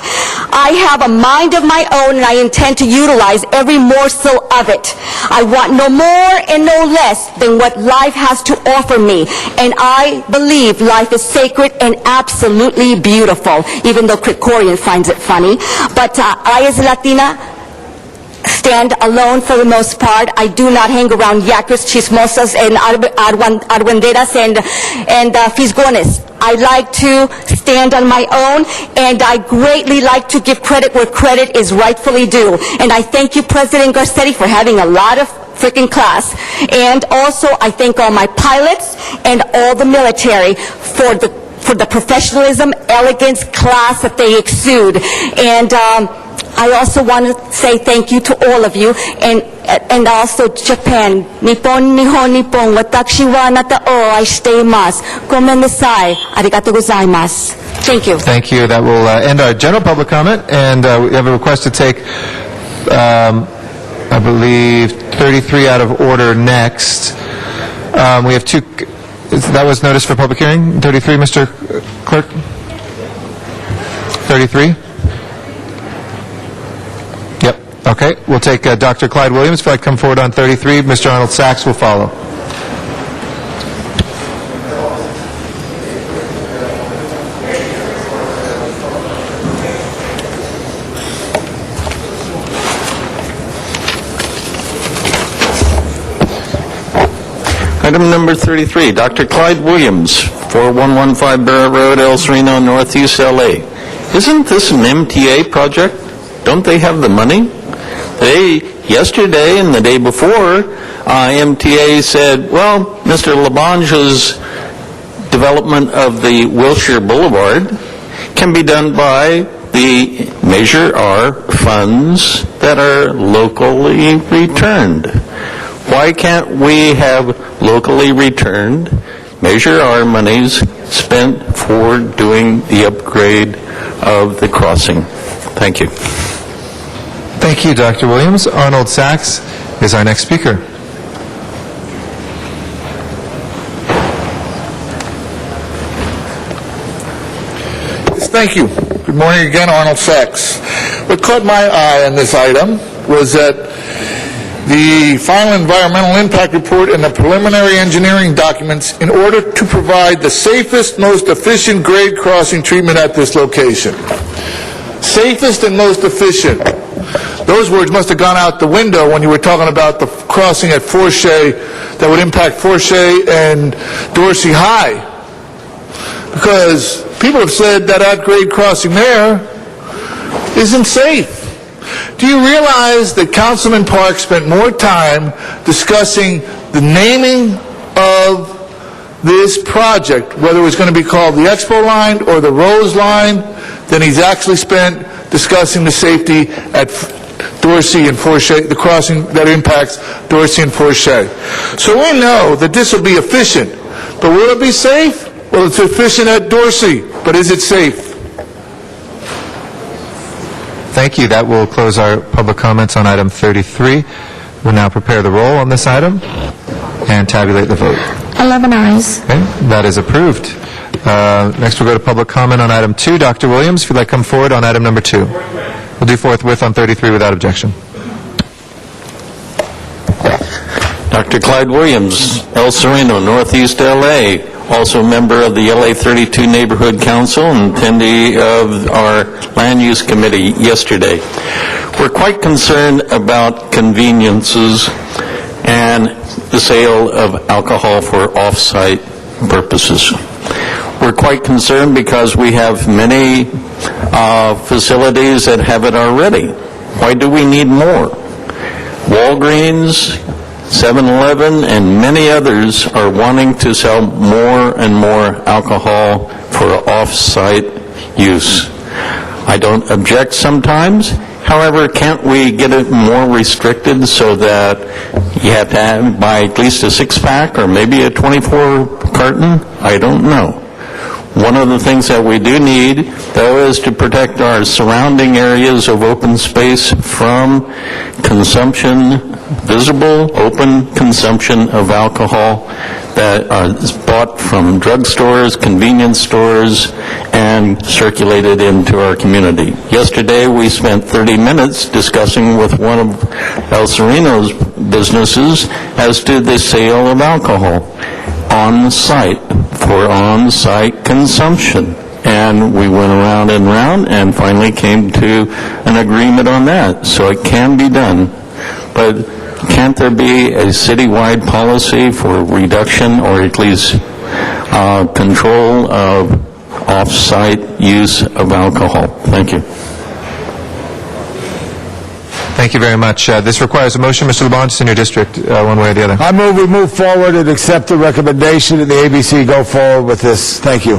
I have a mind of my own, and I intend to utilize every morsel of it. I want no more and no less than what life has to offer me, and I believe life is sacred and absolutely beautiful, even though Krikorian finds it funny. But I, as a Latina, stand alone for the most part. I do not hang around yackers, chismosas, and argüenderas and fisgones. I like to stand on my own, and I greatly like to give credit where credit is rightfully due. And I thank you, President Garcetti, for having a lot of freaking class. And also, I thank all my pilots and all the military for the professionalism, elegance, class that they exude. And I also want to say thank you to all of you, and also Japan. Nippon, Nihon, Nippon, watashi wa anata o aishiteimasu. Gomen nasai. Arigatou gozaimasu. Thank you. Thank you. That will end our general public comment, and we have a request to take, I believe, 33 out of order next. We have two. That was noticed for public hearing. 33, Mr. Clerk. 33. Okay, we'll take Dr. Clyde Williams. If you'd like to come forward on 33, Mr. Arnold Sachs will follow. Item number 33, Dr. Clyde Williams, 4115 Barrett Road, El Sereno, Northeast LA. Isn't this an MTA project? Don't they have the money? Yesterday and the day before, MTA said, well, Mr. Labange's development of the Wilshire Boulevard can be done by the Measure R funds that are locally returned. Why can't we have locally returned Measure R monies spent for doing the upgrade of the crossing? Thank you. Thank you, Dr. Williams. Arnold Sachs is our next speaker. Thank you. Good morning again, Arnold Sachs. What caught my eye on this item was that the final environmental impact report and the preliminary engineering documents in order to provide the safest, most efficient grade crossing treatment at this location. Safest and most efficient. Those words must have gone out the window when you were talking about the crossing at Forshey that would impact Forshey and Dorsey High. Because people have said that at-grade crossing there isn't safe. Do you realize that Councilman Park spent more time discussing the naming of this project, whether it was going to be called the Expo Line or the Rose Line, than he's actually spent discussing the safety at Dorsey and Forshey, the crossing that impacts Dorsey and Forshey. So we know that this will be efficient, but will it be safe? Well, it's efficient at Dorsey, but is it safe? Thank you. That will close our public comments on item 33. We'll now prepare the roll on this item and tabulate the vote. 11 ayes. Okay, that is approved. Next, we'll go to public comment on item 2. Dr. Williams, if you'd like to come forward on item number 2. We'll do forthwith on 33 without objection. Dr. Clyde Williams, El Sereno, Northeast LA, also member of the LA 32 Neighborhood Council and attendee of our Land Use Committee yesterday. We're quite concerned about conveniences and the sale of alcohol for off-site purposes. We're quite concerned because we have many facilities that have it already. Why do we need more? Walgreens, 7-Eleven, and many others are wanting to sell more and more alcohol for off-site use. I don't object sometimes. However, can't we get it more restricted so that you have to buy at least a 6-pack or maybe a 24 carton? I don't know. One of the things that we do need, though, is to protect our surrounding areas of open space from consumption, visible, open consumption of alcohol that is bought from drugstores, convenience stores, and circulated into our community. Yesterday, we spent 30 minutes discussing with one of El Sereno's businesses as to the sale of alcohol on-site for on-site consumption. And we went around and around and finally came to an agreement on that. So it can be done. But can't there be a citywide policy for reduction or at least control of off-site use of alcohol? Thank you. Thank you very much. This requires a motion. Mr. LeBon, it's in your district, one way or the other. I move we move forward and accept the recommendation and the ABC go forward with this. Thank you.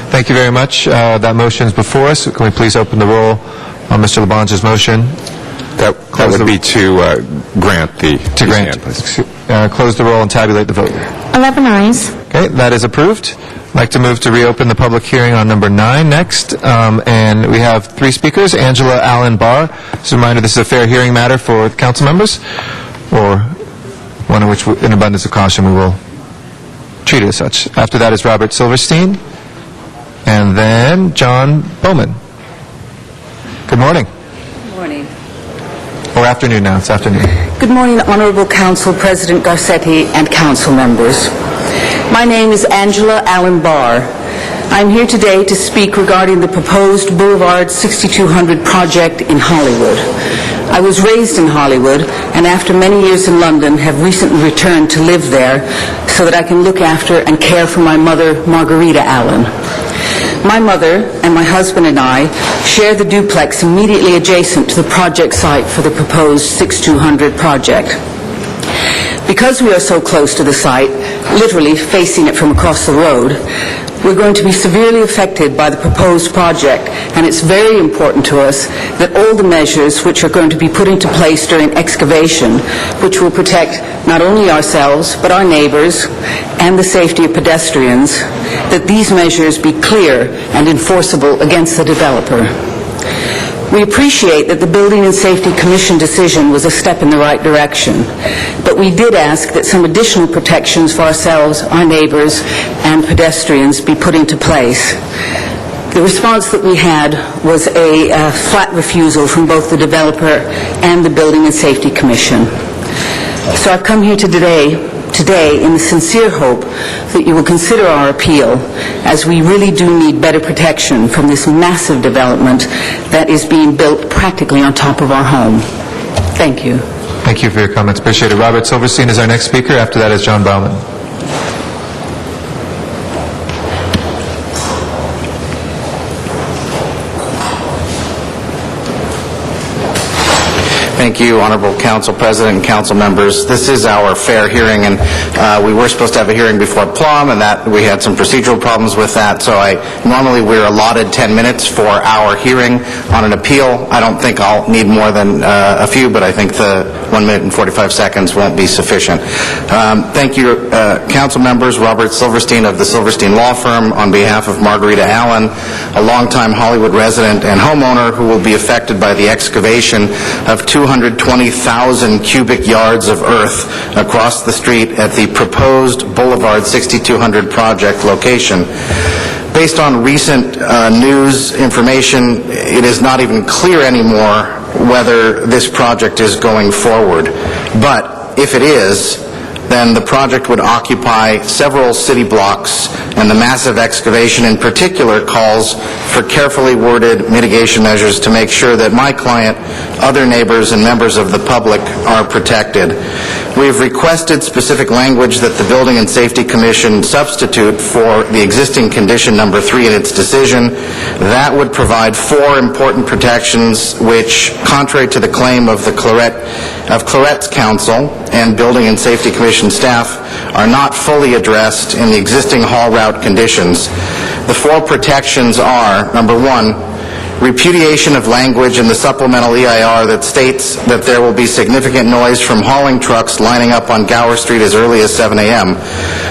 Thank you very much. That motion is before us. Can we please open the roll on Mr. LeBon's motion? That would be to grant the... To grant. Close the roll and tabulate the vote. 11 ayes. Okay, that is approved. I'd like to move to reopen the public hearing on number 9 next. And we have 3 speakers. Angela Allen Barr. Just a reminder, this is a fair hearing matter for council members, or one in which, in abundance of caution, we will treat it as such. After that is Robert Silverstein, and then John Bowman. Good morning. Good morning. Or afternoon now. It's afternoon. Good morning, Honorable Council President Garcetti and council members. My name is Angela Allen Barr. I'm here today to speak regarding the proposed Boulevard 6200 project in Hollywood. I was raised in Hollywood, and after many years in London, have recently returned to live there so that I can look after and care for my mother, Margarita Allen. My mother and my husband and I share share the duplex immediately adjacent to the project site for the proposed 6200 project. Because we are so close to the site, literally facing it from across the road, we're going to be severely affected by the proposed project, and it's very important to us that all the measures which are going to be put into place during excavation, which will protect not only ourselves, but our neighbors and the safety of pedestrians, that these measures be clear and enforceable against the developer. We appreciate that the Building and Safety Commission decision was a step in the right direction, but we did ask that some additional protections for ourselves, our neighbors, and pedestrians be put into place. The response that we had was a flat refusal from both the developer and the Building and Safety Commission. So I've come here today in the sincere hope that you will consider our appeal, as we really do need better protection from this massive development that is being built practically on top of our home. Thank you. Thank you for your comments. Appreciate it. Robert Silverstein is our next speaker. After that is John Bauman. Thank you, Honorable Council President and council members. This is our fair hearing, and we were supposed to have a hearing before Plum, and that we had some procedural problems with that, so normally we're allotted 10 minutes for our hearing on an appeal. I don't think I'll need more than a few, but I think the 1 minute and 45 seconds won't be sufficient. Thank you, council members. Robert Silverstein of the Silverstein Law Firm, on behalf of Margarita Allen, a longtime Hollywood resident and homeowner who will be affected by the excavation of 220,000 cubic yards of earth across the street at the proposed Boulevard 6200 project location. Based on recent news information, it is not even clear anymore whether this project is going forward. But if it is, then the project would occupy several city blocks, and the massive excavation in particular calls for carefully worded mitigation measures to make sure that my client, other neighbors, and members of the public are protected. We have requested specific language that the Building and Safety Commission substitute for the existing condition number 3 in its decision. That would provide 4 important protections which, contrary to the claim of the Clarette's Council and Building and Safety Commission staff, are not fully addressed in the existing haul route conditions. The 4 protections are, number 1, repudiation of language in the supplemental EIR that states that there will be significant noise from hauling trucks lining up on Gower Street as early as 7 a.m.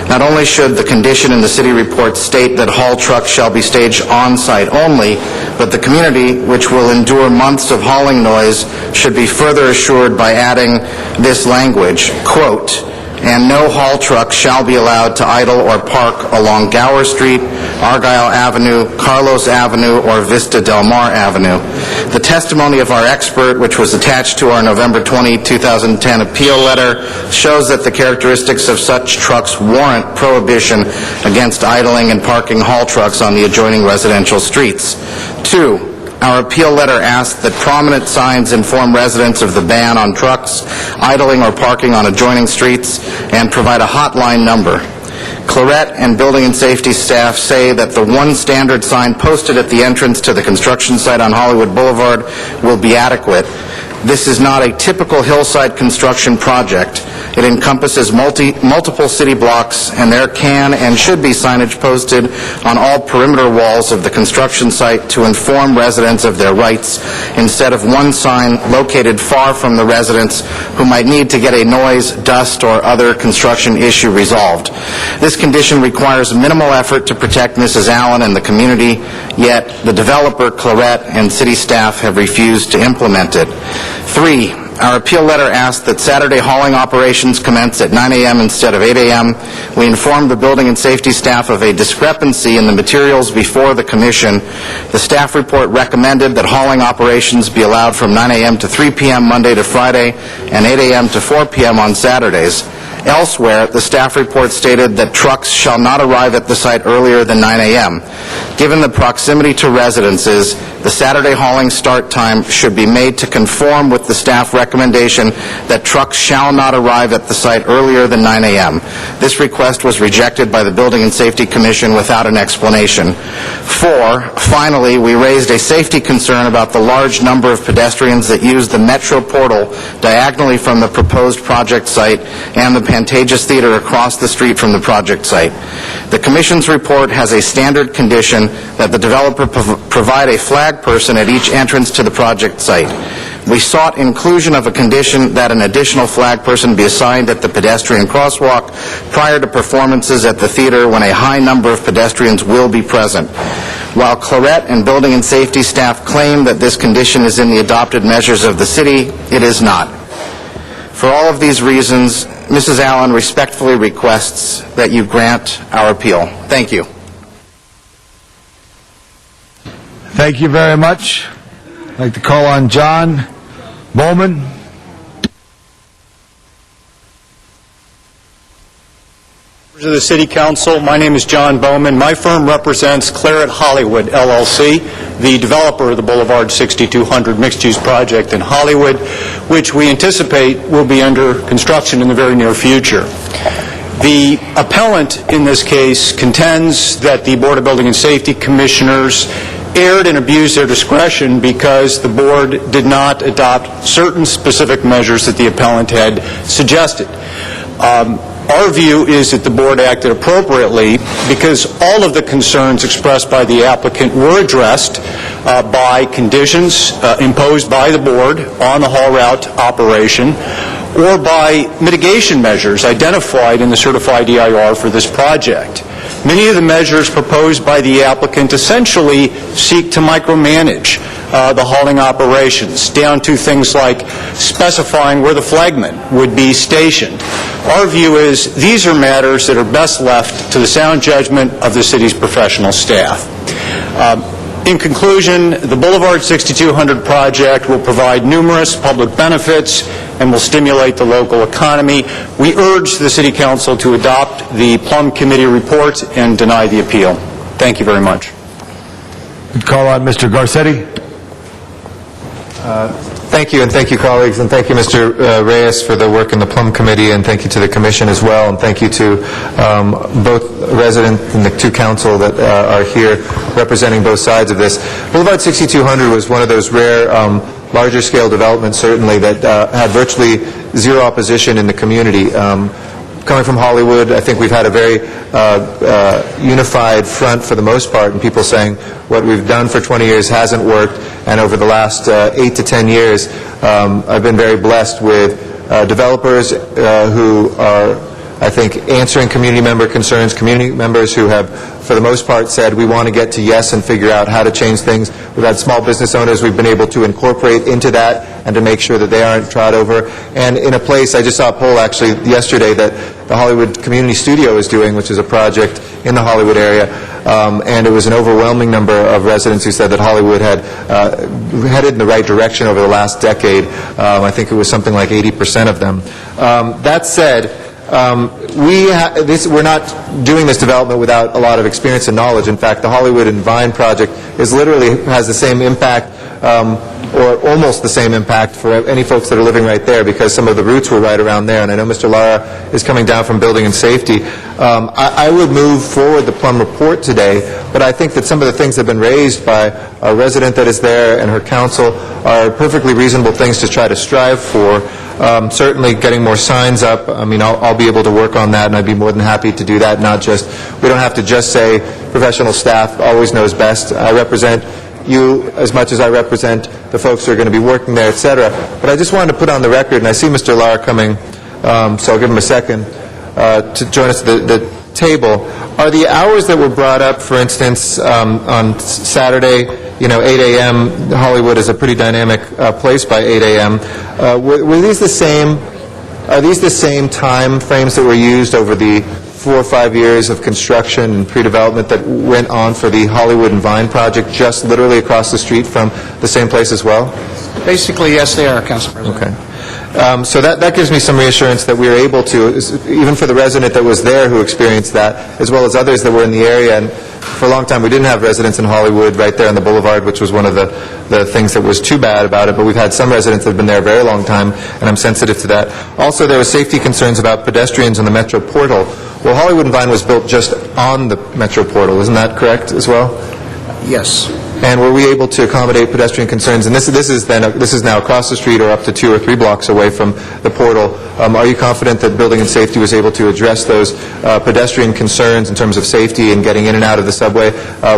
Not only should the condition in the city report state that haul trucks shall be staged on-site only, but the community, which will endure months of hauling noise, should be further assured by adding this language, quote, "and no haul truck shall be allowed to idle or park along Gower Street, Argyle Avenue, Carlos Avenue, or Vista Del Mar Avenue." The testimony of our expert, which was attached to our November 20, 2010 appeal letter, shows that the characteristics of such trucks warrant prohibition against idling and parking haul trucks on the adjoining residential streets. 2, our appeal letter asks that prominent signs inform residents of the ban on trucks idling or parking on adjoining streets and provide a hotline number. Clarette and Building and Safety staff say that the one standard sign posted at the entrance to the construction site on Hollywood Boulevard will be adequate. This is not a typical hillside construction project. It encompasses multiple city blocks, and there can and should be signage posted on all perimeter walls of the construction site to inform residents of their rights, instead of one sign located far from the residents who might need to get a noise, dust, or other construction issue resolved. This condition requires minimal effort to protect Mrs. Allen and the community, yet the developer, Clarette, and city staff have refused to implement it. 3, our appeal letter asks that Saturday hauling operations commence at 9 a.m. instead of 8 a.m. We informed the Building and Safety staff of a discrepancy in the materials before the Commission. The staff report recommended that hauling operations be allowed from 9 a.m. to 3 p.m. Monday to Friday and 8 a.m. to 4 p.m. on Saturdays. Elsewhere, the staff report stated that trucks shall not arrive at the site earlier than 9 a.m. Given the proximity to residences, The Saturday hauling start time should be made to conform with the staff recommendation that trucks shall not arrive at the site earlier than 9 a.m. This request was rejected by the Building and Safety Commission without an explanation. 4, finally, we raised a safety concern about the large number of pedestrians that use the Metro portal diagonally from the proposed project site and the Pantages Theater across the street from the project site. The Commission's report has a standard condition that the developer provide a flag person at each entrance to the project site. We sought inclusion of a condition that an additional flag person be assigned at the pedestrian crosswalk prior to performances at the theater when a high number of pedestrians will be present. While Claret and Building and Safety staff claim that this condition is in the adopted measures of the city, it is not. For all of these reasons, Mrs. Allen respectfully requests that you grant our appeal. Thank you. Thank you very much. I'd like to call on John Bowman. Members of the City Council, my name is John Bowman. My firm represents Claret Hollywood, LLC, the developer of the Boulevard 6200 mixed-use project in Hollywood, which we anticipate will be under construction in the very near future. The appellant in this case contends that the Board of Building and Safety Commissioners erred and abused their discretion because the board did not adopt certain specific measures that the appellant had suggested. Our view is that the board acted appropriately because all of the concerns expressed by the applicant were addressed by conditions imposed by the board on the haul route operation or by mitigation measures identified in the certified EIR for this project. Many of the measures proposed by the applicant essentially seek to micromanage the hauling operations, down to things like specifying where the flagman would be stationed. Our view is these are matters that are best left to the sound judgment of the city's professional staff. In conclusion, the Boulevard 6200 project will provide numerous public benefits and will stimulate the local economy. We urge the City Council to adopt the Plum Committee report and deny the appeal. Thank you very much. I'd call on Mr. Garcetti. Thank you, and thank you, colleagues, and thank you, Mr. Reyes, for the work in the Plum Committee, and thank you to the Commission as well, and thank you to both residents and the two council that are here representing both sides of this. Boulevard 6200 was one of those rare larger-scale developments, certainly, that had virtually zero opposition in the community. Coming from Hollywood, I think we've had a very unified front for the most part, and people saying what we've done for 20 years hasn't worked, and over the last 8 to 10 years, I've been very blessed with developers who are, I think, answering community member concerns, community members who have, for the most part, said we want to get to yes and figure out how to change things. We've had small business owners we've been able to incorporate into that and to make sure that they aren't trod over. And in a place, I just saw a poll actually yesterday that the Hollywood Community Studio is doing, which is a project in the Hollywood area, and it was an overwhelming number of residents who said that Hollywood had headed in the right direction over the last decade. I think it was something like 80% of them. That said, we're not doing this development without a lot of experience and knowledge. In fact, the Hollywood and Vine project literally has the same impact, or almost the same impact for any folks that are living right there, because some of the roots were right around there. And I know Mr. Lara is coming down from Building and Safety. I would move forward the Plum report today, but I think that some of the things that have been raised by a resident that is there and her council are perfectly reasonable things to try to strive for. Certainly getting more signs up, I mean, I'll be able to work on that, and I'd be more than happy to do that. We don't have to just say professional staff always knows best. I represent you as much as I represent the folks who are going to be working there, etc. But I just wanted to put on the record, and I see Mr. Lara coming, so I'll give him a second to join us at the table. Are the hours that were brought up, for instance, on Saturday, 8 a.m., Hollywood is a pretty dynamic place by 8 a.m., were these the same, are these the same time frames that were used over the 4 or 5 years of construction and pre-development that went on for the Hollywood and Vine project, just literally across the street from the same place as well? Basically, yes, they are, Council President. Okay. So that gives me some reassurance that we were able to, even for the resident that was there who experienced that, as well as others that were in the area. And for a long time, we didn't have residents in Hollywood right there on the boulevard, which was one of the things that was too bad about it. But we've had some residents that have been there a very long time, and I'm sensitive to that. Also, there were safety concerns about pedestrians in the Metro Portal. Well, Hollywood and Vine was built just on the Metro Portal. Isn't that correct as well? Yes. And were we able to accommodate pedestrian concerns? And this is now across the street or up to 2 or 3 blocks away from the portal. Are you confident that Building and Safety was able to address those pedestrian concerns in terms of safety and getting in and out of the subway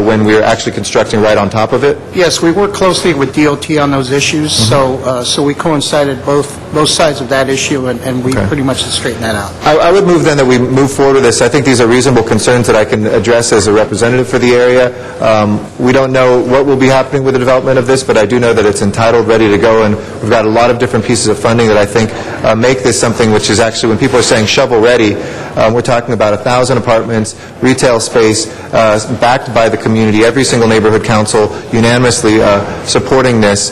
when we were actually constructing right on top of it? Yes, we work closely with DOT on those issues, so we coincided both sides of that issue, and we pretty much straightened that out. I would move then that we move forward with this. I think these are reasonable concerns that I can address as a representative for the area. We don't know what will be happening with the development of this, but I do know that it's entitled, ready to go, and we've got a lot of different pieces of funding that I think make this something which is actually, when people are saying shovel-ready, we're talking about 1,000 apartments, retail space, backed by the community, every single neighborhood council unanimously supporting this.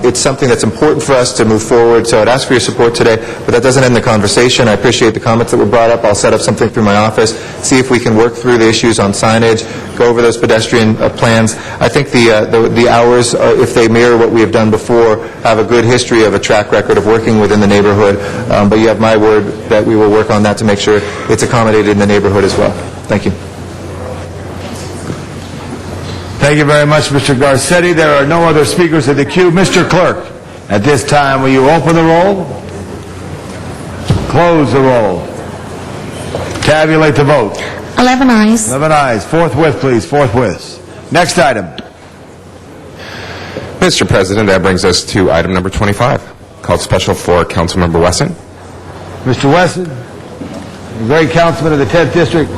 It's something that's important for us to move forward, so I'd ask for your support today, but that doesn't end the conversation. I appreciate the comments that were brought up. I'll set up something through my office, see if we can work through the issues on signage, go over those pedestrian plans. I think the hours, if they mirror what we have done before, have a good history of a track record of working within the neighborhood, but you have my word that we will work on that to make sure it's accommodated in the neighborhood as well. Thank you. Thank you very much, Mr. Garcetti. There are no other speakers in the queue. Mr. Clerk, at this time, will you open the roll? Close the roll. Tabulate the vote. 11 ayes. 11 ayes. Forthwith, please. Forthwith. Next item. Mr. President, that brings us to item number 25, called special for Councilmember Wesson. Mr. Wesson, the great councilman of the 10th District.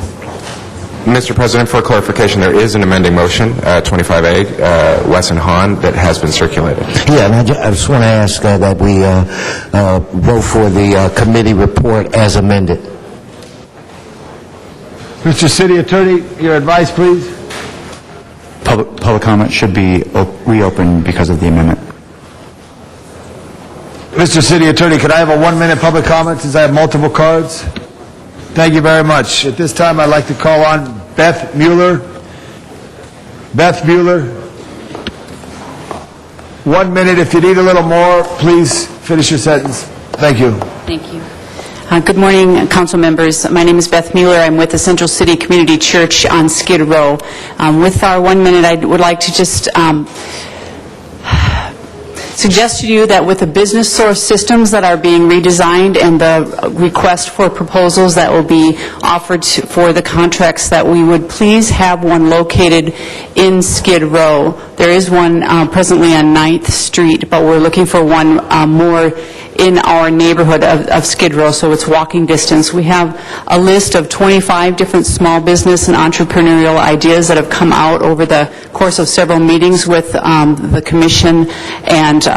Mr. President, for clarification, there is an amending motion, 25A, Wesson Hahn, that has been circulated. Yeah, and I just want to ask that we vote for the committee report as amended. Mr. City Attorney, your advice, please. Public comment should be reopened because of the amendment. Mr. City Attorney, could I have a 1-minute public comment since I have multiple cards? Thank you very much. At this time, I'd like to call on Beth Mueller. Beth Mueller. 1 minute. If you need a little more, please finish your sentence. Thank you. Thank you. Good morning, council members. My name is Beth Mueller. I'm with the Central City Community Church on Skid Row. With our 1 minute, I would like to just suggest to you that with the business source systems that are being redesigned and the request for proposals that will be offered for the contracts, that we would please have one located in Skid Row. There is one presently on 9th Street, but we're looking for one more in our neighborhood of Skid Row, so it's walking distance. We have a list of 25 different small business and entrepreneurial ideas that have come out over the course of several meetings with the commission and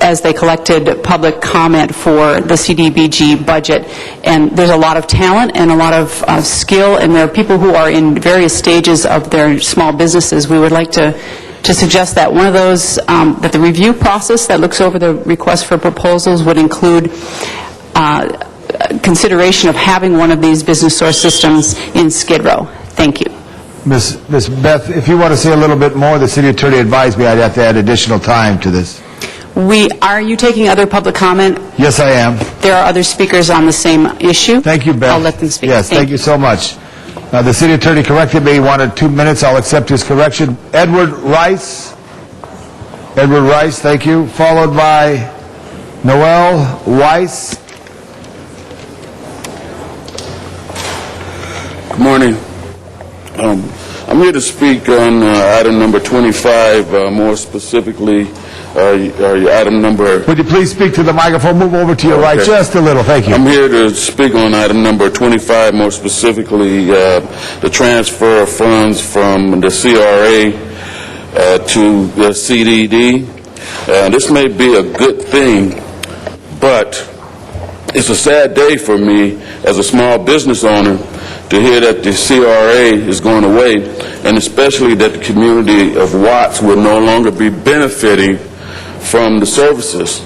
as they collected public comment for the CDBG budget. And there's a lot of talent and a lot of skill, and there are people who are in various stages of their small businesses. We would like to suggest that one of those, that the review process that looks over the request for proposals would include consideration of having one of these business source systems in Skid Row. Thank you. Miss Beth, if you want to say a little bit more, the city attorney advised me I'd have to add additional time to this. Are you taking other public comment? Yes, I am. There are other speakers on the same issue. Thank you, Beth. I'll let them speak. Yes, thank you so much. The city attorney corrected me. He wanted 2 minutes. I'll accept his correction. Edward Rice. Edward Rice, thank you. Followed by Noel Weiss. Good morning. I'm here to speak on item number 25, more specifically, item number... Would you please speak to the microphone? Move over to your right just a little. Thank you. I'm here to speak on item number 25, more specifically, the transfer of funds from the CRA to the CDD. This may be a good thing, but it's a sad day for me as a small business owner to hear that the CRA is going away, and especially that the community of Watts will no longer be benefiting from the services.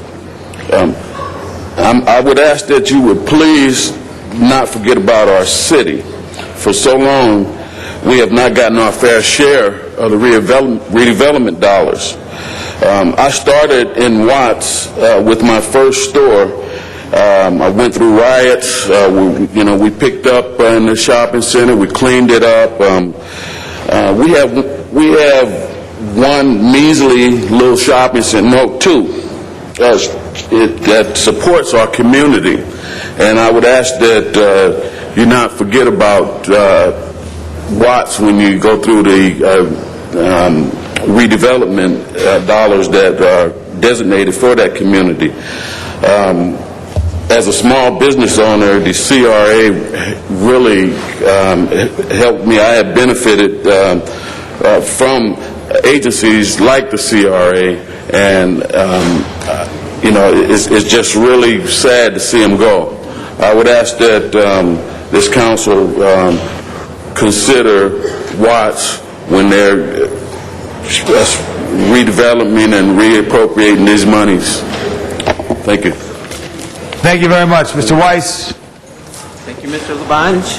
I would ask that you would please not forget about our city. For so long, we have not gotten our fair share of the redevelopment dollars. I started in Watts with my first store. I went through riots. We picked up in the shopping center. We cleaned it up. We have one measly little shopping center, no, two, that supports our community. And I would ask that you not forget about Watts when you go through the redevelopment dollars that are designated for that community. As a small business owner, the CRA really helped me. I have benefited from agencies like the CRA, and it's just really sad to see them go. I would ask that this council consider Watts when they're redeveloping and reappropriating these monies. Thank you. Thank you very much. Mr. Weiss. Thank you, Mr. Labange.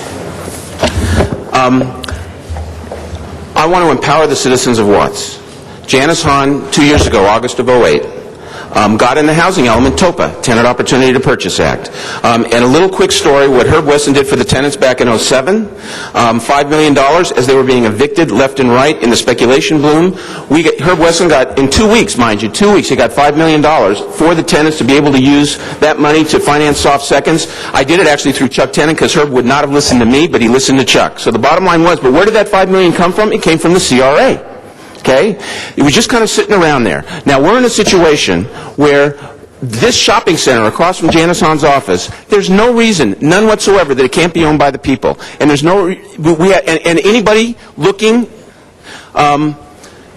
I want to empower the citizens of Watts. Janice Hahn, 2 years ago, August of 2008, got in the housing element, TOPA, Tenant Opportunity to Purchase Act. And a little quick story, what Herb Wesson did for the tenants back in 2007, $5 million as they were being evicted left and right in the speculation boom. Herb Wesson got, in 2 weeks, mind you, 2 weeks, he got $5 million for the tenants to be able to use that money to finance soft seconds. I did it actually through Chuck Tennant because Herb would not have listened to me, but he listened to Chuck. So the bottom line was, but where did that $5 million come from? It came from the CRA. Okay? It was just kind of sitting around there. Now, we're in a situation where this shopping center across from Janice Hahn's office, there's no reason, none whatsoever, that it can't be owned by the people. And there's no, and anybody looking or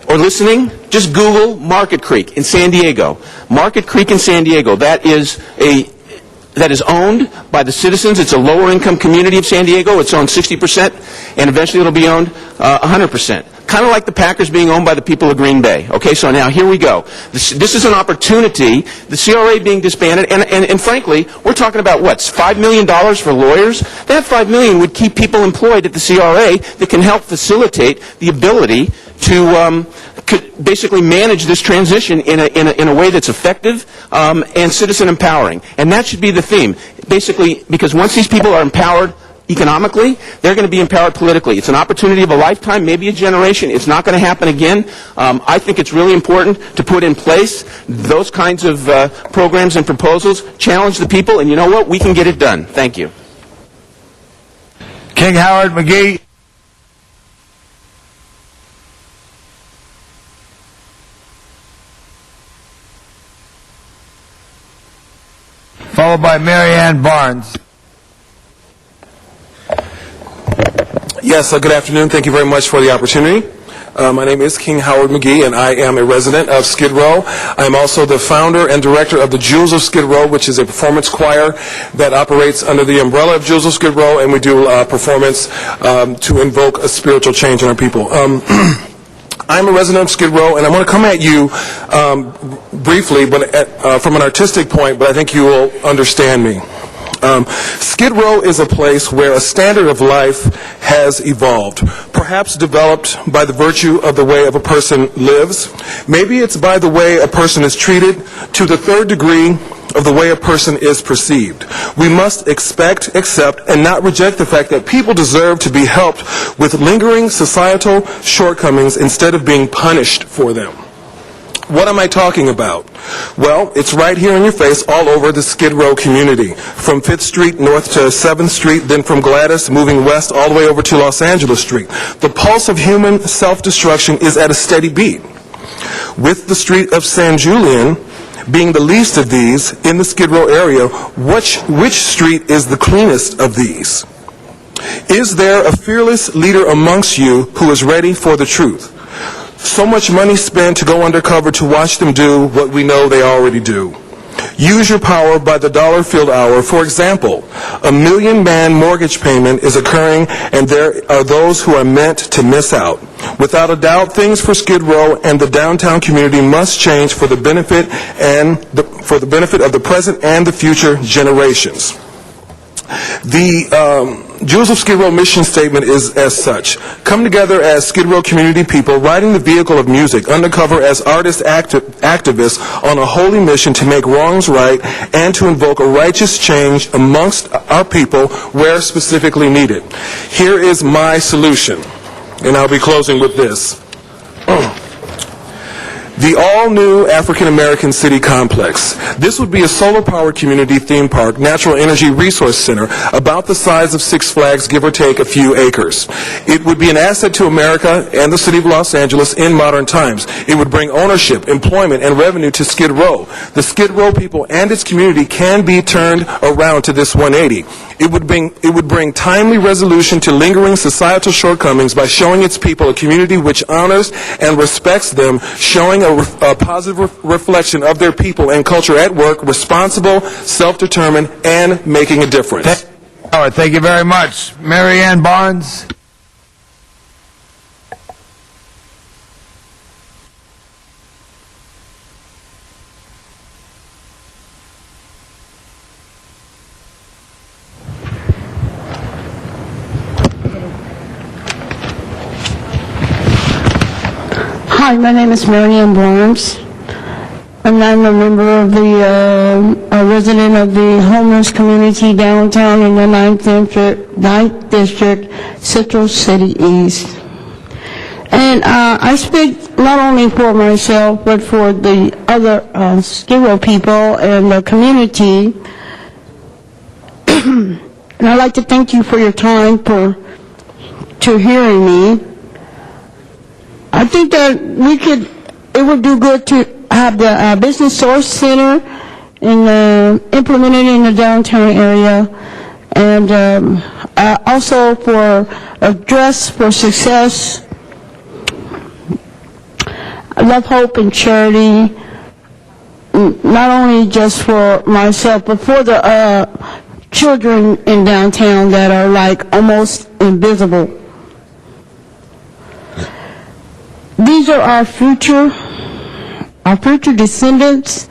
listening, just Google Market Creek in San Diego. Market Creek in San Diego, that is owned by the citizens. It's a lower income community of San Diego. It's owned 60%, and eventually it'll be owned 100%. Kind of like the Packers being owned by the people of Green Bay. Okay, so now here we go. This is an opportunity, the CRA being disbanded, and frankly, we're talking about what, $5 million for lawyers? That $5 million would keep people employed at the CRA that can help facilitate the ability to basically manage this transition in a way that's effective and citizen empowering. And that should be the theme. Basically, because once these people are empowered economically, they're going to be empowered politically. It's an opportunity of a lifetime, maybe a generation. It's not going to happen again. I think it's really important to put in place those kinds of programs and proposals, challenge the people, and you know what? We can get it done. Thank you. King Howard McGee. Followed by Marianne Barnes. Yes, good afternoon. Thank you very much for the opportunity. My name is King Howard McGee, and I am a resident of Skid Row. I am also the founder and director of the Jewels of Skid Row, which is a performance choir that operates under the umbrella of Jewels of Skid Row, and we do performance to invoke a spiritual change in our people. I'm a resident of Skid Row, and I want to come at you briefly, but from an artistic point, but I think you will understand me. Skid Row is a place where a standard of life has evolved, perhaps developed by the virtue of the way a person lives. Maybe it's by the way a person is treated, to the third degree of the way a person is perceived. We must expect, accept, and not reject the fact that people deserve to be helped with lingering societal shortcomings instead of being punished for them. What am I talking about? Well, it's right here in your face all over the Skid Row community. From 5th Street north to 7th Street, then from Gladys moving west all the way over to Los Angeles Street. The pulse of human self-destruction is at a steady beat. With the street of San Julian being the least of these in the Skid Row area, which street is the cleanest of these? Is there a fearless leader amongst you who is ready for the truth? So much money spent to go undercover to watch them do what we know they already do. Use your power by the dollar field hour. For example, a $1 million mortgage payment is occurring, and there are those who are meant to miss out. Without a doubt, things for Skid Row and the downtown community must change for the benefit of the present and the future generations. The Jewels of Skid Row mission statement is as such: come together as Skid Row community people, riding the vehicle of music, undercover as artist activists on a holy mission to make wrongs right and to invoke a righteous change amongst our people where specifically needed. Here is my solution, and I'll be closing with this. The all-new African-American City Complex. This would be a solar-powered community theme park, natural energy resource center, about the size of Six Flags, give or take a few acres. It would be an asset to America and the city of Los Angeles in modern times. It would bring ownership, employment, and revenue to Skid Row. The Skid Row people and its community can be turned around to this 180. It would bring timely resolution to lingering societal shortcomings by showing its people a community which honors and respects them, showing a positive reflection of their people and culture at work, responsible, self-determined, and making a difference. All right, thank you very much. Mary Ann Barnes. Hi, my name is Marianne Barnes, and I'm a member of a resident of the homeless community downtown in the 9th District, Central City East. And I speak not only for myself, but for the other Skid Row people and the community. And I'd like to thank you for your time to hearing me. I think that it would do good to have the Business Source Center and implement it in the downtown area, and also for a Dress for Success, Love, Hope, and Charity, not only just for myself, but for the children in downtown that are like almost invisible. These are our future descendants,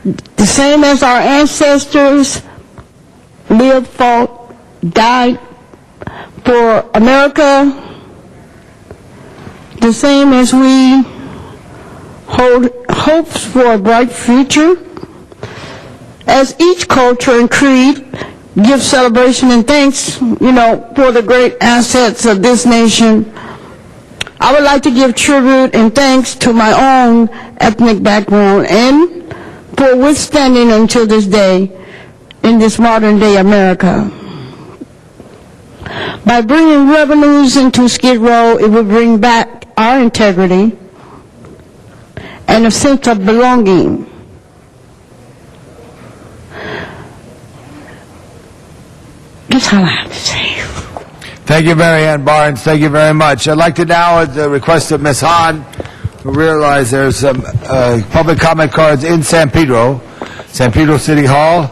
the same as our ancestors lived, fought, died for America, the same as we hold hopes for a bright future. As each culture and creed gives celebration and thanks, for the great assets of this nation, I would like to give tribute and thanks to my own ethnic background and for withstanding until this day in this modern day America. By bringing revenues into Skid Row, it would bring back our integrity and a sense of belonging. That's all I have to say. Thank you, Mary Ann Barnes. Thank you very much. I'd like to now, at the request of Ms. Hahn, who realize there's some public comment cards in San Pedro City Hall.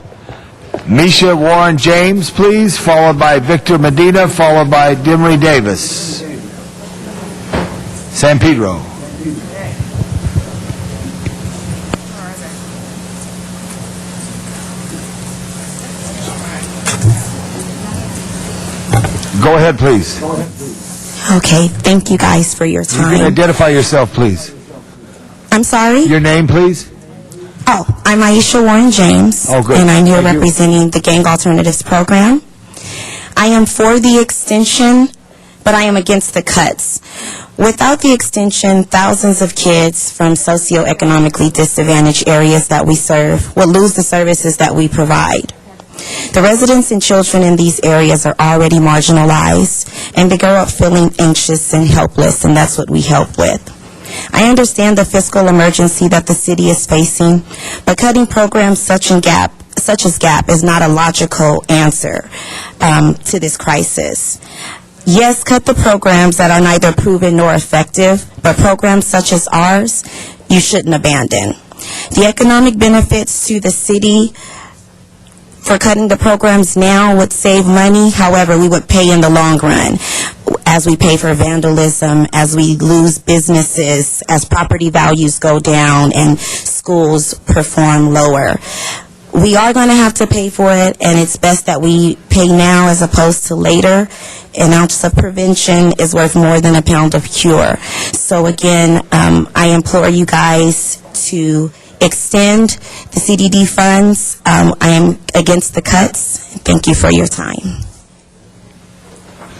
Misha Warren James, please, followed by Victor Medina, followed by Dimry Davis. San Pedro. Go ahead, please. Okay, thank you guys for your You can time. identify yourself, please. I'm sorry? Your name, please. Oh, I'm Aisha Warren James. Oh, good. And I'm here Thank you. representing the Gang Alternatives Program. I am for the extension, but I am against the cuts. Without the extension, thousands of kids from socioeconomically disadvantaged areas that we serve will lose the services that we provide. The residents and children in these areas are already marginalized, and they grow up feeling anxious and helpless, and that's what we help with. I understand the fiscal emergency that the city is facing, but cutting programs such as GAP is not a logical answer to this crisis. Yes, cut the programs that are neither proven nor effective, but programs such as ours, you shouldn't abandon. The economic benefits to the city for cutting the programs now would save money. However, we would pay in the long run as we pay for vandalism, as we lose businesses, as property values go down and schools perform lower. We are going to have to pay for it, and it's best that we pay now as opposed to later. An ounce of prevention is worth more than a pound of cure. So again, I implore you guys to extend the CDD funds. I am against the cuts. Thank you for your time.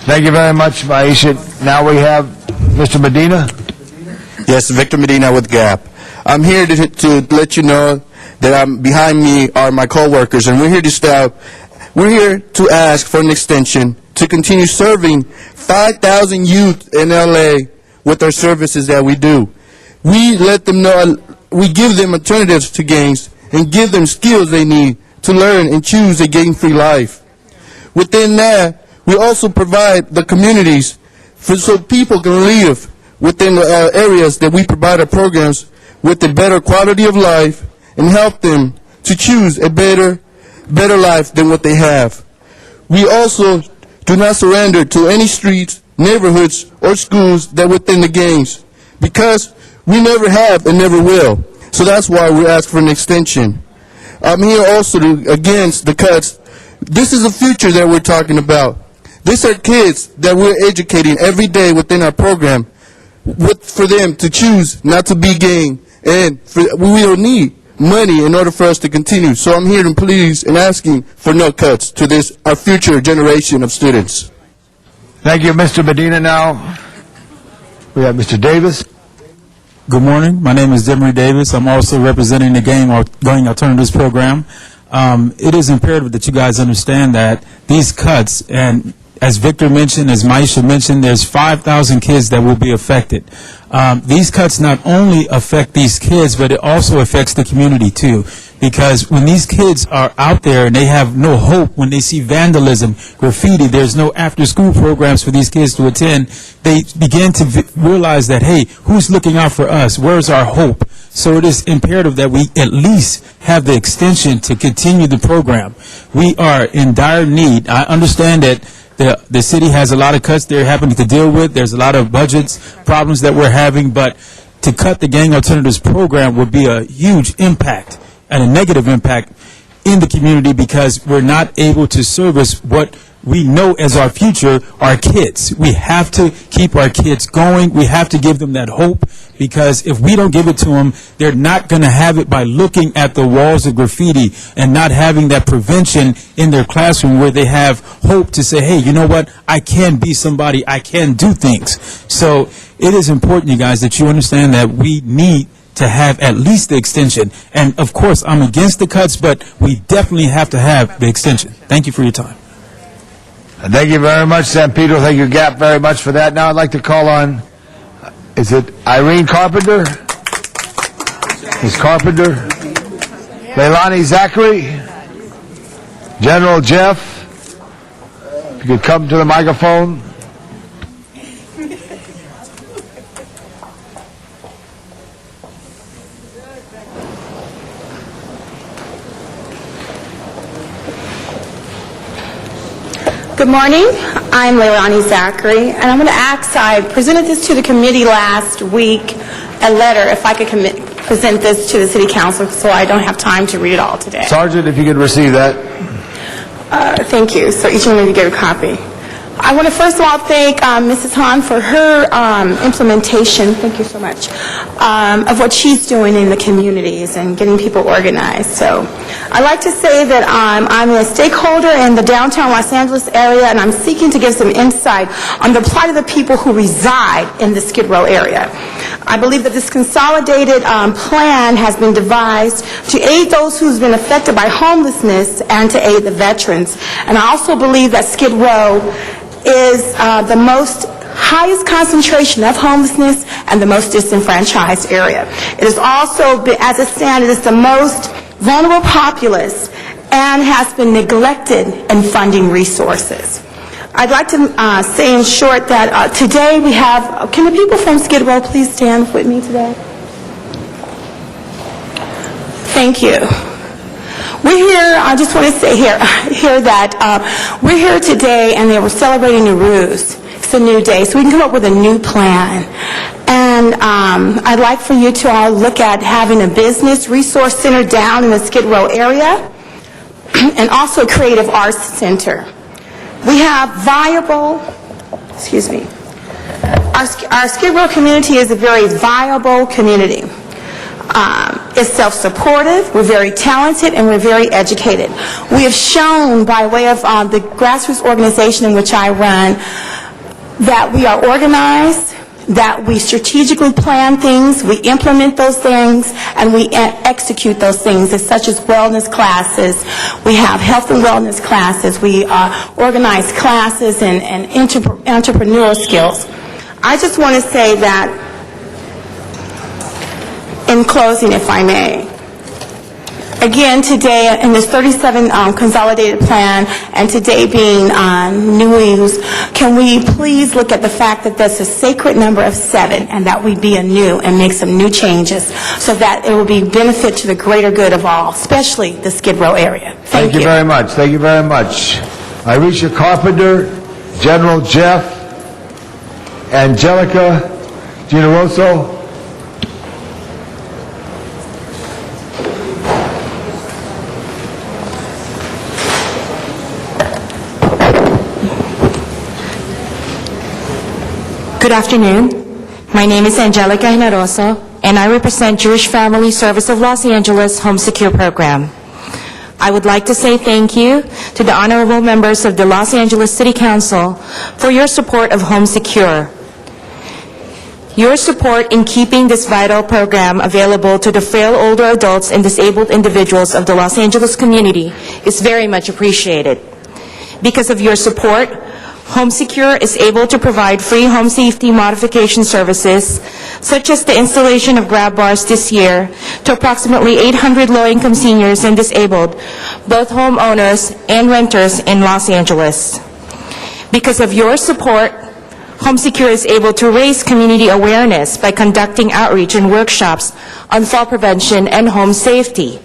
Thank you very much, Maisha. Now we have Mr. Medina. Yes, Victor Medina with GAP. I'm here to let you know that behind me are my co-workers, and we're here to ask for an extension to continue serving 5,000 youth in LA with our services that we do. We let them know, we give them alternatives to gangs and give them skills they need to learn and choose a gang-free life. Within that, we also provide the communities so people can live within the areas that we provide our programs with a better quality of life and help them to choose a better life than what they have. We also do not surrender to any streets, neighborhoods, or schools that are within the gangs, because we never have and never will. So that's why we ask for an extension. I'm here also against the cuts. This is the future that we're talking about. These are kids that we're educating every day within our program for them to choose not to be gang, and we don't need money in order for us to continue. So I'm here to please and asking for no cuts to this, our future generation of students. Thank you, Mr. Medina. Now we have Mr. Davis. Good morning. My name is Demery Davis. I'm also representing the Gang Alternatives Program. It is imperative that you guys understand that these cuts, and as Victor mentioned, as Maisha mentioned, there's 5,000 kids that will be affected. These cuts not only affect these kids, but it also affects the community too. Because when these kids are out there and they have no hope, when they see vandalism, graffiti, there's no after-school programs for these kids to attend, they begin to realize that, hey, who's looking out for us? Where's our hope? So it is imperative that we at least have the extension to continue the program. We are in dire need. I understand that the city has a lot of cuts they're having to deal with. There's a lot of budgets problems that we're having, but to cut the Gang Alternatives Program would be a huge impact and a negative impact in the community, because we're not able to service what we know as our future, our kids. We have to keep our kids going. We have to give them that hope, because if we don't give it to them, they're not going to have it by looking at the walls of graffiti and not having that prevention in their classroom where they have hope to say, hey, you know what, I can be somebody, I can do things. So it is important, you guys, that you understand that we need to have at least the extension. And of course, I'm against the cuts, but we definitely have to have the extension. Thank you for your time. Thank you very much, San Pedro. Thank you, GAP, very much for that. Now I'd like to call on, is it Irene Carpenter? Ms. Carpenter? Leilani Zachary? General Jeff? If you could come to the microphone. Good morning. I'm Leilani Zachary, and I'm going to ask, I presented this to the committee last week, a letter, if I could present this to the City Council, so I don't have time to read it all today. Sergeant, if you could receive that. Thank you. So each one of you get a copy. I want to first of all thank Mrs. Hahn for her implementation, thank you so much, of what she's doing in the communities and getting people organized. So I'd like to say that I'm a stakeholder in the downtown Los Angeles area, and I'm seeking to give some insight on the plight of the people who reside in the Skid Row area. I believe that this consolidated plan has been devised to aid those who've been affected by homelessness and to aid the veterans. And I also believe that Skid Row is the highest concentration of homelessness and the most disenfranchised area. It is also, as it stands, it is the most vulnerable populace and has been neglected in funding resources. I'd like to say in short that today we have, can the people from Skid Row please stand with me today? Thank you. We're here, I just want to say here that we're here today and they were celebrating Nowruz. It's a new day, so we can come up with a new plan. And I'd like for you to all look at having a business resource center down in the Skid Row area and also a creative arts center. We have viable, our Skid Row community is a very viable community. It's self-supportive, we're very talented, and we're very educated. We have shown by way of the grassroots organization in which I run that we are organized, that we strategically plan things, we implement those things, and we execute those things, such as wellness classes. We have health and wellness classes. We organize classes and entrepreneurial skills. I just want to say that, in closing, if I may, again, today, in this 37 consolidated plan, and today being New Year's, can we please look at the fact that that's a sacred number of 7, and that we be anew and make some new changes so that it will be benefit to the greater good of all, especially the Skid Row area. Thank you. Very much. Thank you very much. Irisha Carpenter, General Jeff, Angelica Generoso. Good afternoon. My name is Angelica Generoso, and I represent Jewish Family Service of Los Angeles Home Secure Program. I would like to say thank you to the honorable members of the Los Angeles City Council for your support of Home Secure. Your support in keeping this vital program available to the frail older adults and disabled individuals of the Los Angeles community is very much appreciated. Because of your support, Home Secure is able to provide free home safety modification services, such as the installation of grab bars this year to approximately 800 low-income seniors and disabled, both homeowners and renters in Los Angeles. Because of your support, Home Secure is able to raise community awareness by conducting outreach and workshops on fall prevention and home safety.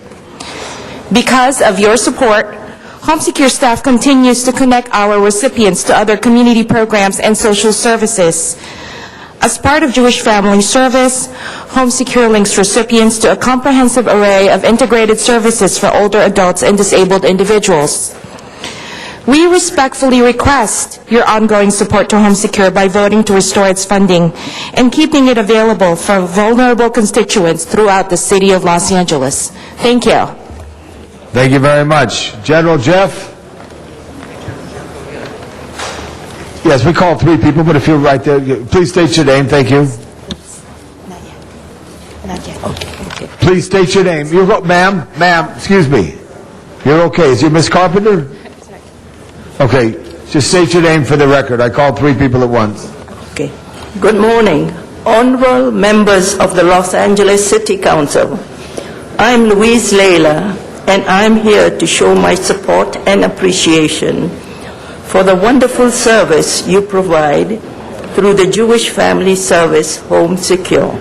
Because of your support, Home Secure staff continues to connect our recipients to other community programs and social services. As part of Jewish Family Service, Home Secure links recipients to a comprehensive array of integrated services for older adults and disabled individuals. We respectfully request your ongoing support to Home Secure by voting to restore its funding and keeping it available for vulnerable constituents throughout the city of Los Angeles. Thank you. Thank you very much. General Jeff? Yes, we called 3 people, but if you're right there, please state your name. Thank you. Please state your name. Ma'am, excuse me. You're okay. Is you Miss Carpenter? Okay, just state your name for the record. I called 3 people at once. Okay. Good morning, honorable members of the Los Angeles City Council. I'm Louise Layla, and I'm here to show my support and appreciation for the wonderful service you provide through the Jewish Family Service Home Secure.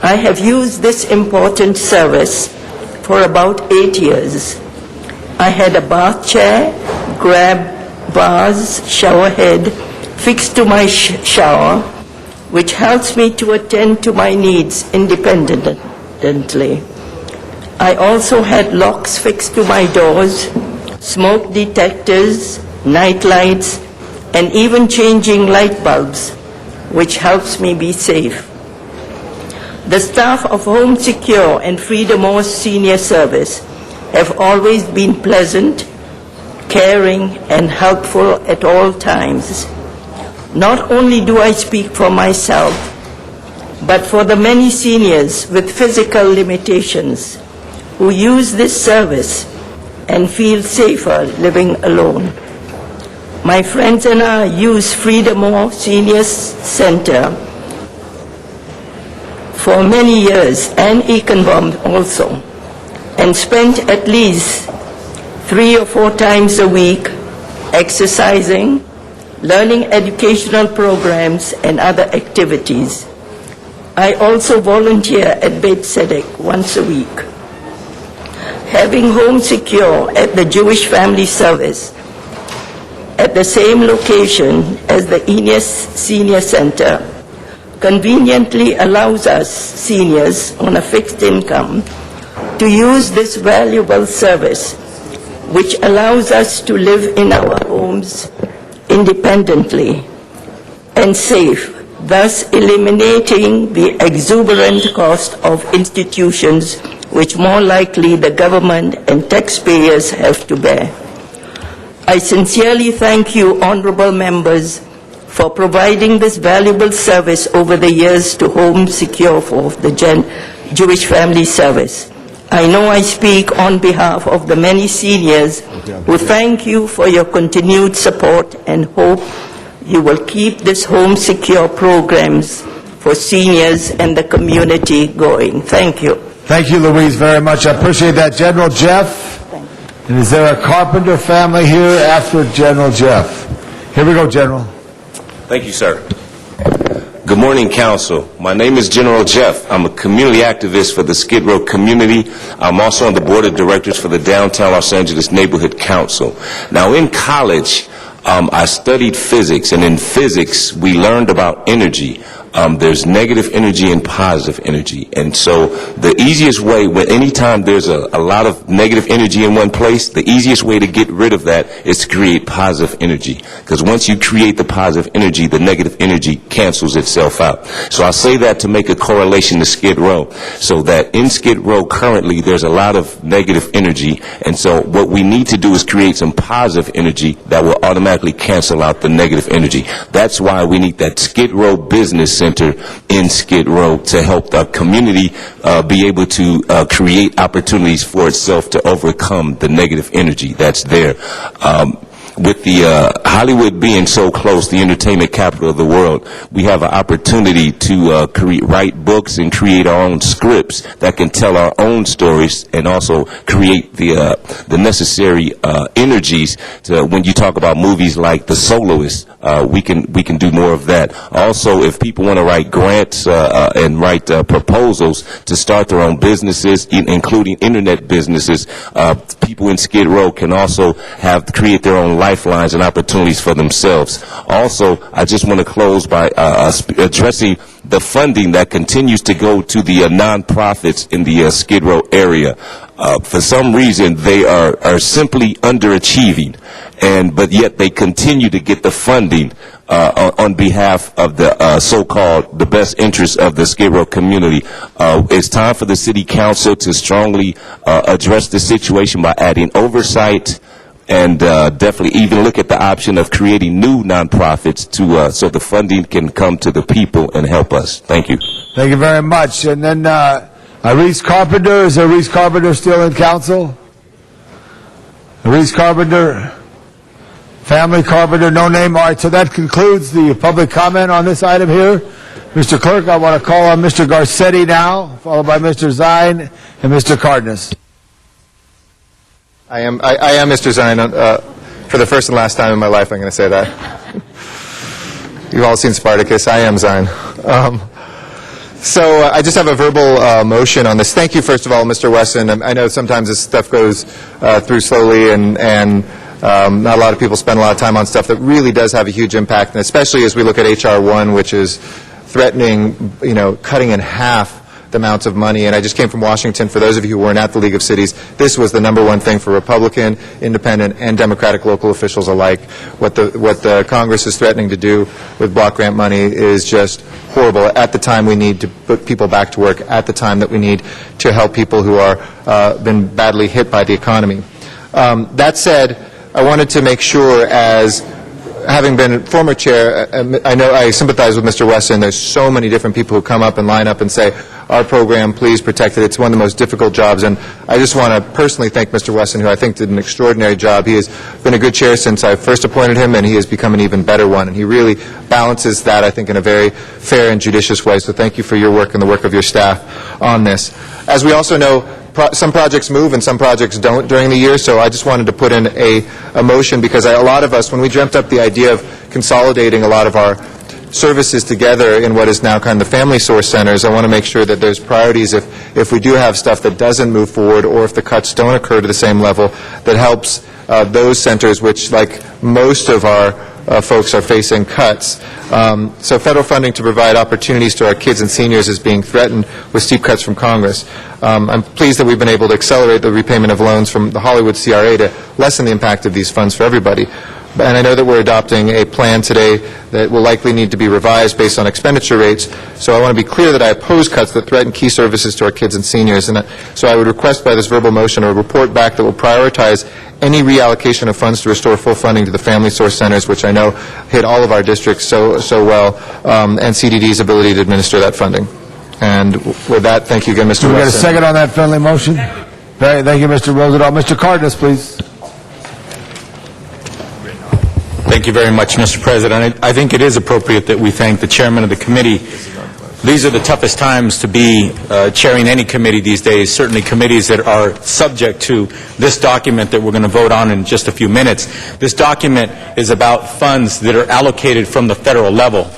I have used this important service for about 8 years. I had a bath chair, grab bars, shower head fixed to my shower, which helps me to attend to my needs independently. I also had locks fixed to my doors, smoke detectors, night lights, and even changing light bulbs, which helps me be safe. The staff of Home Secure and Freedom House Senior Service have always been pleasant, caring, and helpful at all times. Not only do I speak for myself, but for the many seniors with physical limitations who use this service and feel safer living alone. My friends and I use Freedom House Senior Center for many years, and Ekenbaum also, and spent at least 3 or 4 times a week exercising, learning educational programs, and other activities. I also volunteer at Beit Tzedek once a week. having Home Secure at the Jewish Family Service at the same location as the Enos Senior Center conveniently allows us seniors on a fixed income to use this valuable service, which allows us to live in our homes independently and safe, thus eliminating the exuberant cost of institutions which more likely the government and taxpayers have to bear. I sincerely thank you, honorable members, for providing this valuable service over the years to Home Secure for the Jewish Family Service. I know I speak on behalf of the many seniors who thank you for your continued support and hope you will keep this Home Secure programs for seniors and the community going. Thank you. Thank you, Louise, very much. I appreciate that. General Jeff? And is there a Carpenter family here after General Jeff? Here we go, General. Thank you, sir. Good morning, Council. My name is General Jeff. I'm a community activist for the Skid Row community. I'm also on the Board of Directors for the Downtown Los Angeles Neighborhood Council. Now, in college, I studied physics, and in physics, we learned about energy. There's negative energy and positive energy. And so the easiest way, anytime there's a lot of negative energy in one place, the easiest way to get rid of that is to create positive energy. Because once you create the positive energy, the negative energy cancels itself out. So I say that to make a correlation to Skid Row. So that in Skid Row currently, there's a lot of negative energy. And so what we need to do is create some positive energy that will automatically cancel out the negative energy. That's why we need that Skid Row Business Center in Skid Row to help the community be able to create opportunities for itself to overcome the negative energy that's there. With the Hollywood being so close, the entertainment capital of the world, we have an opportunity to write books and create our own scripts that can tell our own stories and also create the necessary energies to, when you talk about movies like The Soloist, we can do more of that. Also, if people want to write grants and write proposals to start their own businesses, including internet businesses, people in Skid Row can also create their own lifelines and opportunities for themselves. Also, I just want to close by addressing the funding that continues to go to the nonprofits in the Skid Row area. For some reason, they are simply underachieving, but yet they continue to get the funding on behalf of the so-called the best interests of the Skid Row community. It's time for the City Council to strongly address the situation by adding oversight and definitely even look at the option of creating new nonprofits to so the funding can come to the people and help us. Thank you. Thank you very much. And then Reese Carpenter. Is Reese Carpenter still in council? Reese Carpenter. Family Carpenter, no name. All right, so that concludes the public comment on this item here. Mr. Clerk, I want to call on Mr. Garcetti now, followed by Mr. Zine and Mr. Cardenas. I am Mr. Zine. For the first and last time in my life, I'm going to say that. You've all seen Spartacus. I am Zine. So I just have a verbal motion on this. Thank you, first of all, Mr. Wesson. I know sometimes this stuff goes through slowly, and not a lot of people spend a lot of time on stuff that really does have a huge impact, and especially as we look at H.R. 1, which is threatening, cutting in half the amounts of money. And I just came from Washington. For those of you who weren't at the League of Cities, this was the number one thing for Republican, Independent, and Democratic local officials alike. What the Congress is threatening to do with block grant money is just horrible. At the time we need to put people back to work, at the time that we need to help people who are been badly hit by the economy. That said, I wanted to make sure, as having been former chair, I know I sympathize with Mr. Wesson. There's so many different people who come up and line up and say, our program, please protect it. It's one of the most difficult jobs. And I just want to personally thank Mr. Wesson, who I think did an extraordinary job. He has been a good chair since I first appointed him, and he has become an even better one. And he really balances that, I think, in a very fair and judicious way. So thank you for your work and the work of your staff on this. As we also know, some projects move and some projects don't during the year, so I just wanted to put in a motion, because a lot of us, when we dreamt up the idea of consolidating a lot of our services together in what is now kind of the family source centers, I want to make sure that there's priorities if we do have stuff that doesn't move forward or if the cuts don't occur to the same level, that helps those centers which, like most of our folks, are facing cuts. So federal funding to provide opportunities to our kids and seniors is being threatened with steep cuts from Congress. I'm pleased that we've been able to accelerate the repayment of loans from the Hollywood CRA to lessen the impact of these funds for everybody. And I know that we're adopting a plan today that will likely need to be revised based on expenditure rates. So I want to be clear that I oppose cuts that threaten key services to our kids and seniors. And so I would request by this verbal motion a report back that will prioritize any reallocation of funds to restore full funding to the family source centers, which I know hit all of our districts so well, and CDD's ability to administer that funding. And with that, thank you again, Mr. Can we get a Wilson. second on that friendly motion? Thank you, Mr. Rosendahl. Mr. Cardenas, please. Thank you very much, Mr. President. I think it is appropriate that we thank the chairman of the committee. These are the toughest times to be chairing any committee these days, certainly committees that are subject to this document that we're going to vote on in just a few minutes. This document is about funds that are allocated from the federal level.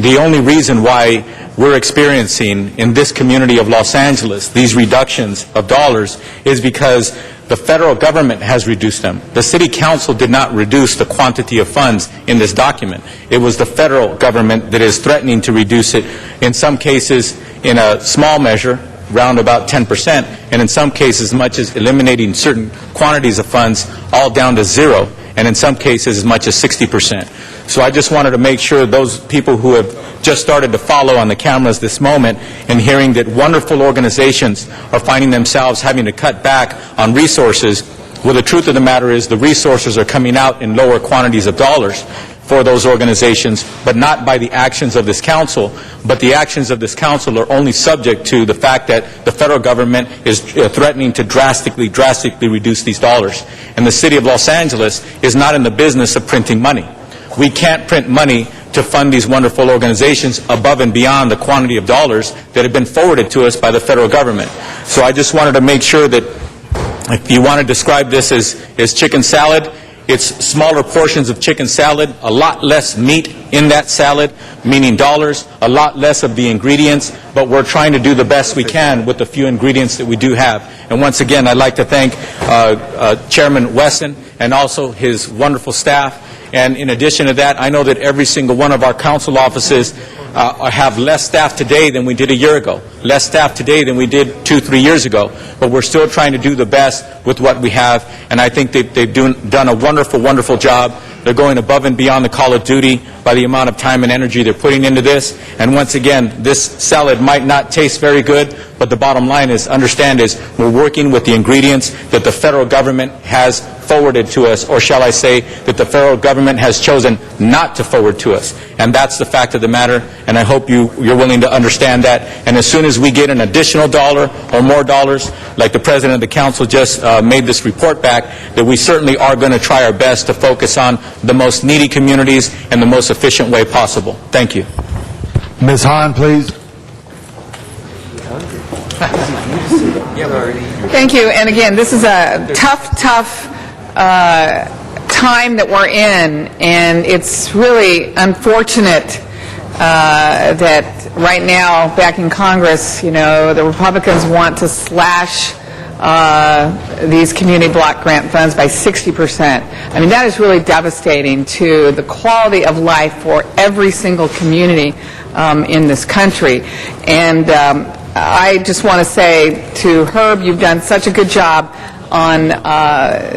The only reason why we're experiencing in this community of Los Angeles these reductions of dollars is because the federal government has reduced them. The city council did not reduce the quantity of funds in this document. It was the federal government that is threatening to reduce it, in some cases in a small measure, round about 10%, and in some cases as much as eliminating certain quantities of funds all down to zero, and in some cases as much as 60%. So I just wanted to make sure those people who have just started to follow on the cameras this moment and hearing that wonderful organizations are finding themselves having to cut back on resources, well, the truth of the matter is the resources are coming out in lower quantities of dollars for those organizations, but not by the actions of this council, but the actions of this council are only subject to the fact that the federal government is threatening to drastically reduce these dollars. And the city of Los Angeles is not in the business of printing money. We can't print money to fund these wonderful organizations above and beyond the quantity of dollars that have been forwarded to us by the federal government. So I just wanted to make sure that if you want to describe this as chicken salad, it's smaller portions of chicken salad, a lot less meat in that salad, meaning dollars, a lot less of the ingredients, but we're trying to do the best we can with the few ingredients that we do have. And once again, I'd like to thank Chairman Wesson and also his wonderful staff. And in addition to that, I know that every single one of our council offices have less staff today than we did a year ago, less staff today than we did 2-3 years ago, but we're still trying to do the best with what we have, and I think they've done a wonderful, wonderful job. They're going above and beyond the call of duty by the amount of time and energy they're putting into this, and once again, this salad might not taste very good, but the bottom line is, understand is, we're working with the ingredients that the federal government has forwarded to us, or shall I say, that the federal government has chosen not to forward to us. And that's the fact of the matter, and I hope you're willing to understand that. And as soon as we get an additional dollar or more dollars, like the President of the Council just made this report back, that we certainly are going to try our best to focus on the most needy communities in the most efficient way possible. Thank you. Ms. Hahn, please. Thank you. And again, this is a tough time that we're in, and it's really unfortunate that right now, back in Congress, you know, the Republicans want to slash these community block grant funds by 60%. I mean, that is really devastating to the quality of life for every single community in this country. And I just want to say to Herb, you've done such a good job on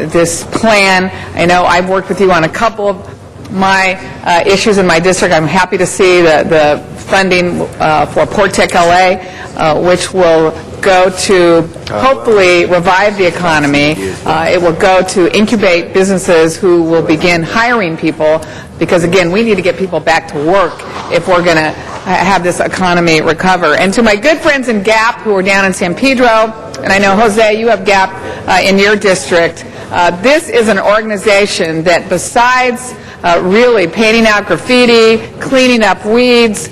this plan. I know I've worked with you on a couple of my issues in my district. I'm happy to see the funding for Portec LA, which will go to hopefully revive the economy. It will go to incubate businesses who will begin hiring people, because again, we need to get people back to work if we're going to have this economy recover. And to my good friends in GAP who are down in San Pedro, and I know, Jose, you have GAP in your district, this is an organization that besides really painting out graffiti, cleaning up weeds,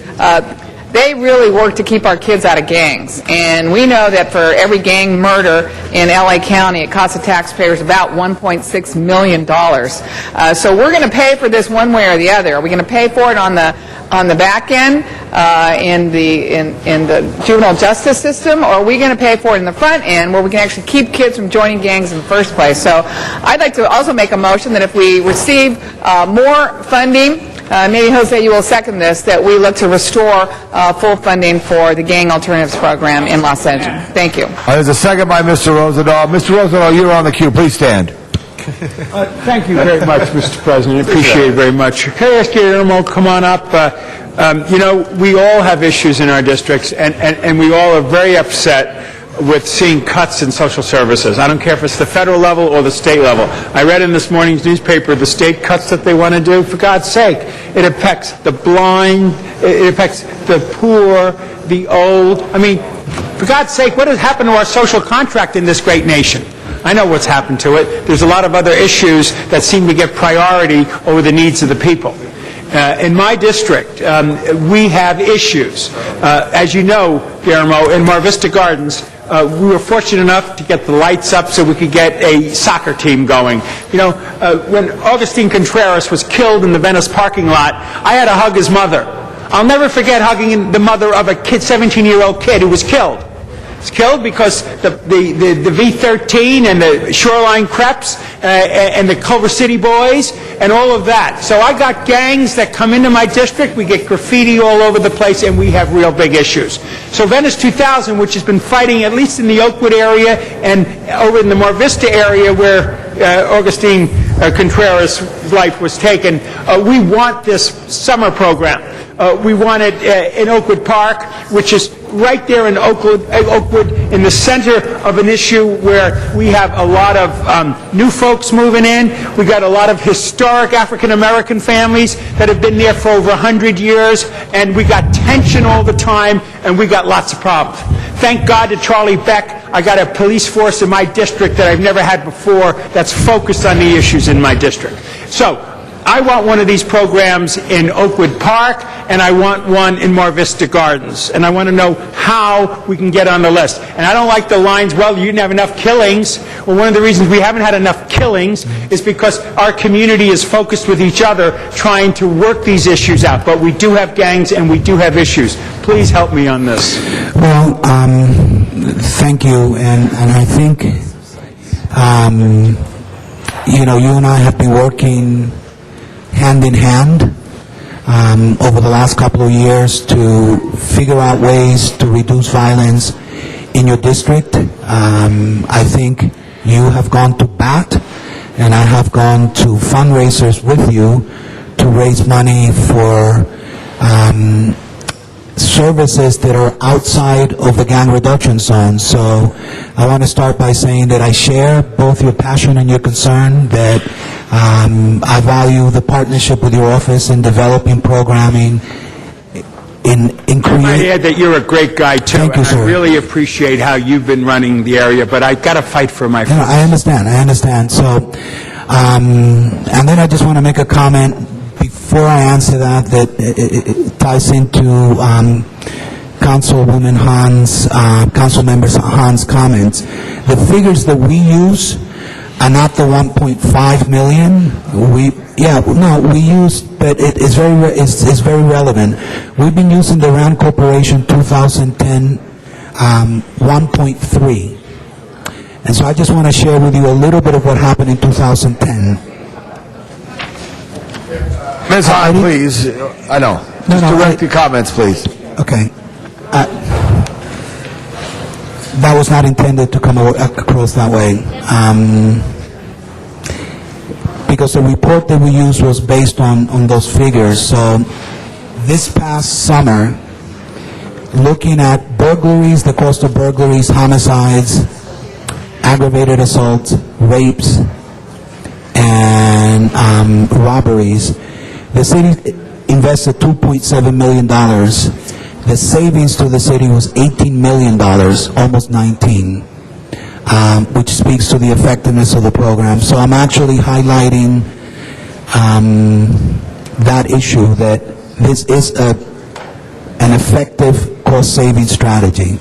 they really work to keep our kids out of gangs. And we know that for every gang murder in L.A. County, it costs the taxpayers about $1.6 million. So we're going to pay for this one way or the other. Are we going to pay for it on the back end in the juvenile justice system, or are we going to pay for it in the front end where we can actually keep kids from joining gangs in the first place? So I'd like to also make a motion that if we receive more funding, maybe Jose, you will second this, that we look to restore full funding for the Gang Alternatives Program in Los Angeles. Thank you. There's a second by Mr. Rosendahl. Mr. Rosendahl, you're on the queue. Please stand. Thank you very much, Mr. President. Appreciate it very much. Can I ask you, Irmo, come on up? You know, we all have issues in our districts, and we all are very upset with seeing cuts in social services. I don't care if it's the federal level or the state level. I read in this morning's newspaper the state cuts that they want to do. For God's sake, it affects the blind, it affects the poor, the old. I mean, for God's sake, what has happened to our social contract in this great nation? I know what's happened to it. There's a lot of other issues that seem to get priority over the needs of the people. In my district, we have issues. As you know, Guillermo, in Mar Vista Gardens, we were fortunate enough to get the lights up so we could get a soccer team going. You know, when Augustine Contreras was killed in the Venice parking lot, I had to hug his mother. I'll never forget hugging the mother of a kid, 17-year-old kid who was killed. It's killed because the V-13 and the Shoreline Creps and the Culver City Boys and all of that. So I got gangs that come into my district. We get graffiti all over the place, and we have real big issues. So Venice 2000, which has been fighting at least in the Oakwood area and over in the Mar Vista area where Augustine Contreras' life was taken, we want this summer program. We want it in Oakwood Park, which is right there in Oakwood, in the center of an issue where we have a lot of new folks moving in. We got a lot of historic African-American families that have been there for over 100 years, and we got tension all the time, and we got lots of problems. Thank God to Charlie Beck, I got a police force in my district that I've never had before that's focused on the issues in my district. So, I want one of these programs in Oakwood Park, and I want one in Mar Vista Gardens. And I want to know how we can get on the list. And I don't like the lines, well, you didn't have enough killings. Well, one of the reasons we haven't had enough killings is because our community is focused with each other trying to work these issues out. But we do have gangs and we do have issues. Please help me on this. Well, thank you. And I think, you know, you and I have been working hand in hand over the last couple of years to figure out ways to reduce violence in your district. I think you have gone to bat, and I have gone to fundraisers with you to raise money for services that are outside of the gang reduction zone. So I want to start by saying that I share both your passion and your concern, that I value the partnership with your office in developing programming, in I might add that you're a great guy, too. Thank you, and sir. I really appreciate how you've been running the area, but I've got to fight for my friends. I understand. So, and then I just want to make a comment before I answer that it ties into Councilwoman Han's, Councilmember Han's comments. The figures that we use are not the 1.5 million. We use, but it's very relevant. We've been using the Rand Corporation 2010 1.3. And so I just want to share with you a little bit of what happened in 2010. Ms. Hahn, please. I know. Just direct your comments, please. Okay. That was not intended to come across that way. Because the report that we used was based on those figures. So this past summer, looking at burglaries, the cost of burglaries, homicides, aggravated assaults, rapes, and robberies, the city invested $2.7 million. The savings to the city was $18 million, almost 19, which speaks to the effectiveness of the program. So I'm actually highlighting that issue, that this is a an effective cost-saving strategy.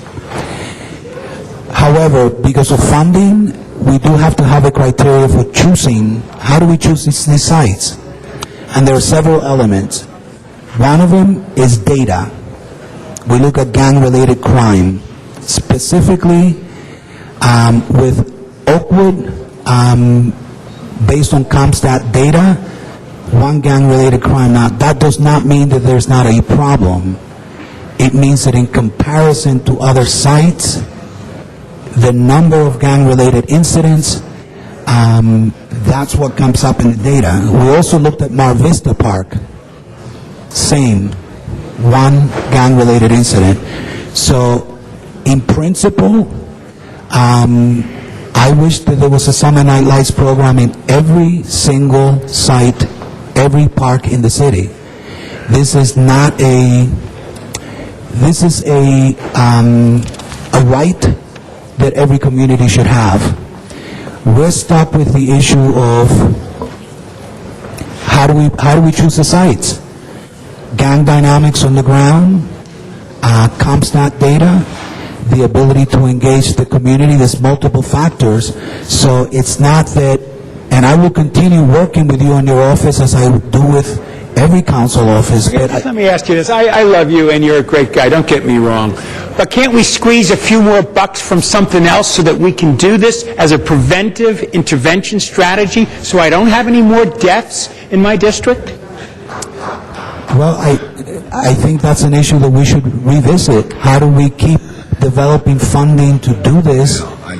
However, because of funding, we do have to have a criteria for choosing, how do we choose these sites? And there are several elements. One of them is data. We look at gang-related crime, specifically with Oakwood, based on CompStat data, one gang-related crime. Now, that does not mean that there's not a problem. It means that in comparison to other sites, the number of gang-related incidents, that's what comes up in the data. We also looked at Mar Vista Park. Same, one gang-related incident. So, in principle, I wish that there was a Summer Night Lights program in every single site, every park in the city. This is not a, this is a right that every community should have. We're stuck with the issue of how do we choose the sites? Gang dynamics on the ground, CompStat data, the ability to engage the community. There's multiple factors. So it's not that, and I will continue working with you in your office as I do with every council office. But Let me ask you this. I love you, and you're a great guy. Don't get me wrong. But can't we squeeze a few more bucks from something else so that we can do this as a preventive intervention strategy so I don't have any more deaths in my district? Well, I think that's an issue that we should revisit. How do we keep developing funding to do this? I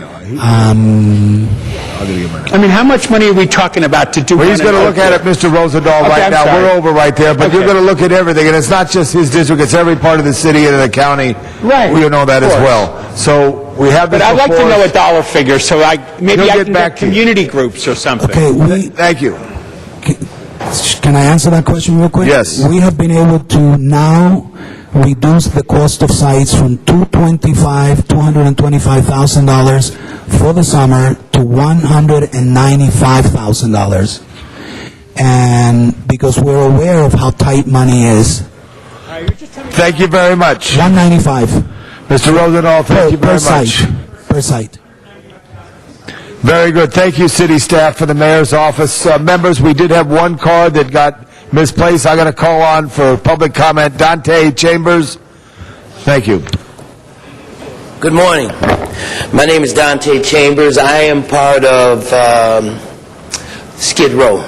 mean, how much money are we talking about to do? Well, he's going to look at it, Mr. Rosendahl, right I'm now. sorry. We're over right there, but Okay. you're going to look at everything, and it's not just his district, it's every part of the city and the county. Right. We know that Of as course. well. So we have this But I'd like to before know us. a dollar figure, so maybe He'll I get can back get to you. community groups or something. Okay, Thank you. can I answer that question real quick? Yes. We have been able to now reduce the cost of sites from $225,000 for the summer to $195,000. And because we're aware of how tight money is. Thank you very much. $195. Mr. Rosendahl, thank you very much. Per site. Very good. Thank you, city staff, for the mayor's office. Members, we did have one card that got misplaced. I'm going to call on for public comment. Dante Chambers. Thank you. Good morning. My name is Dante Chambers. I am part of Skid Row.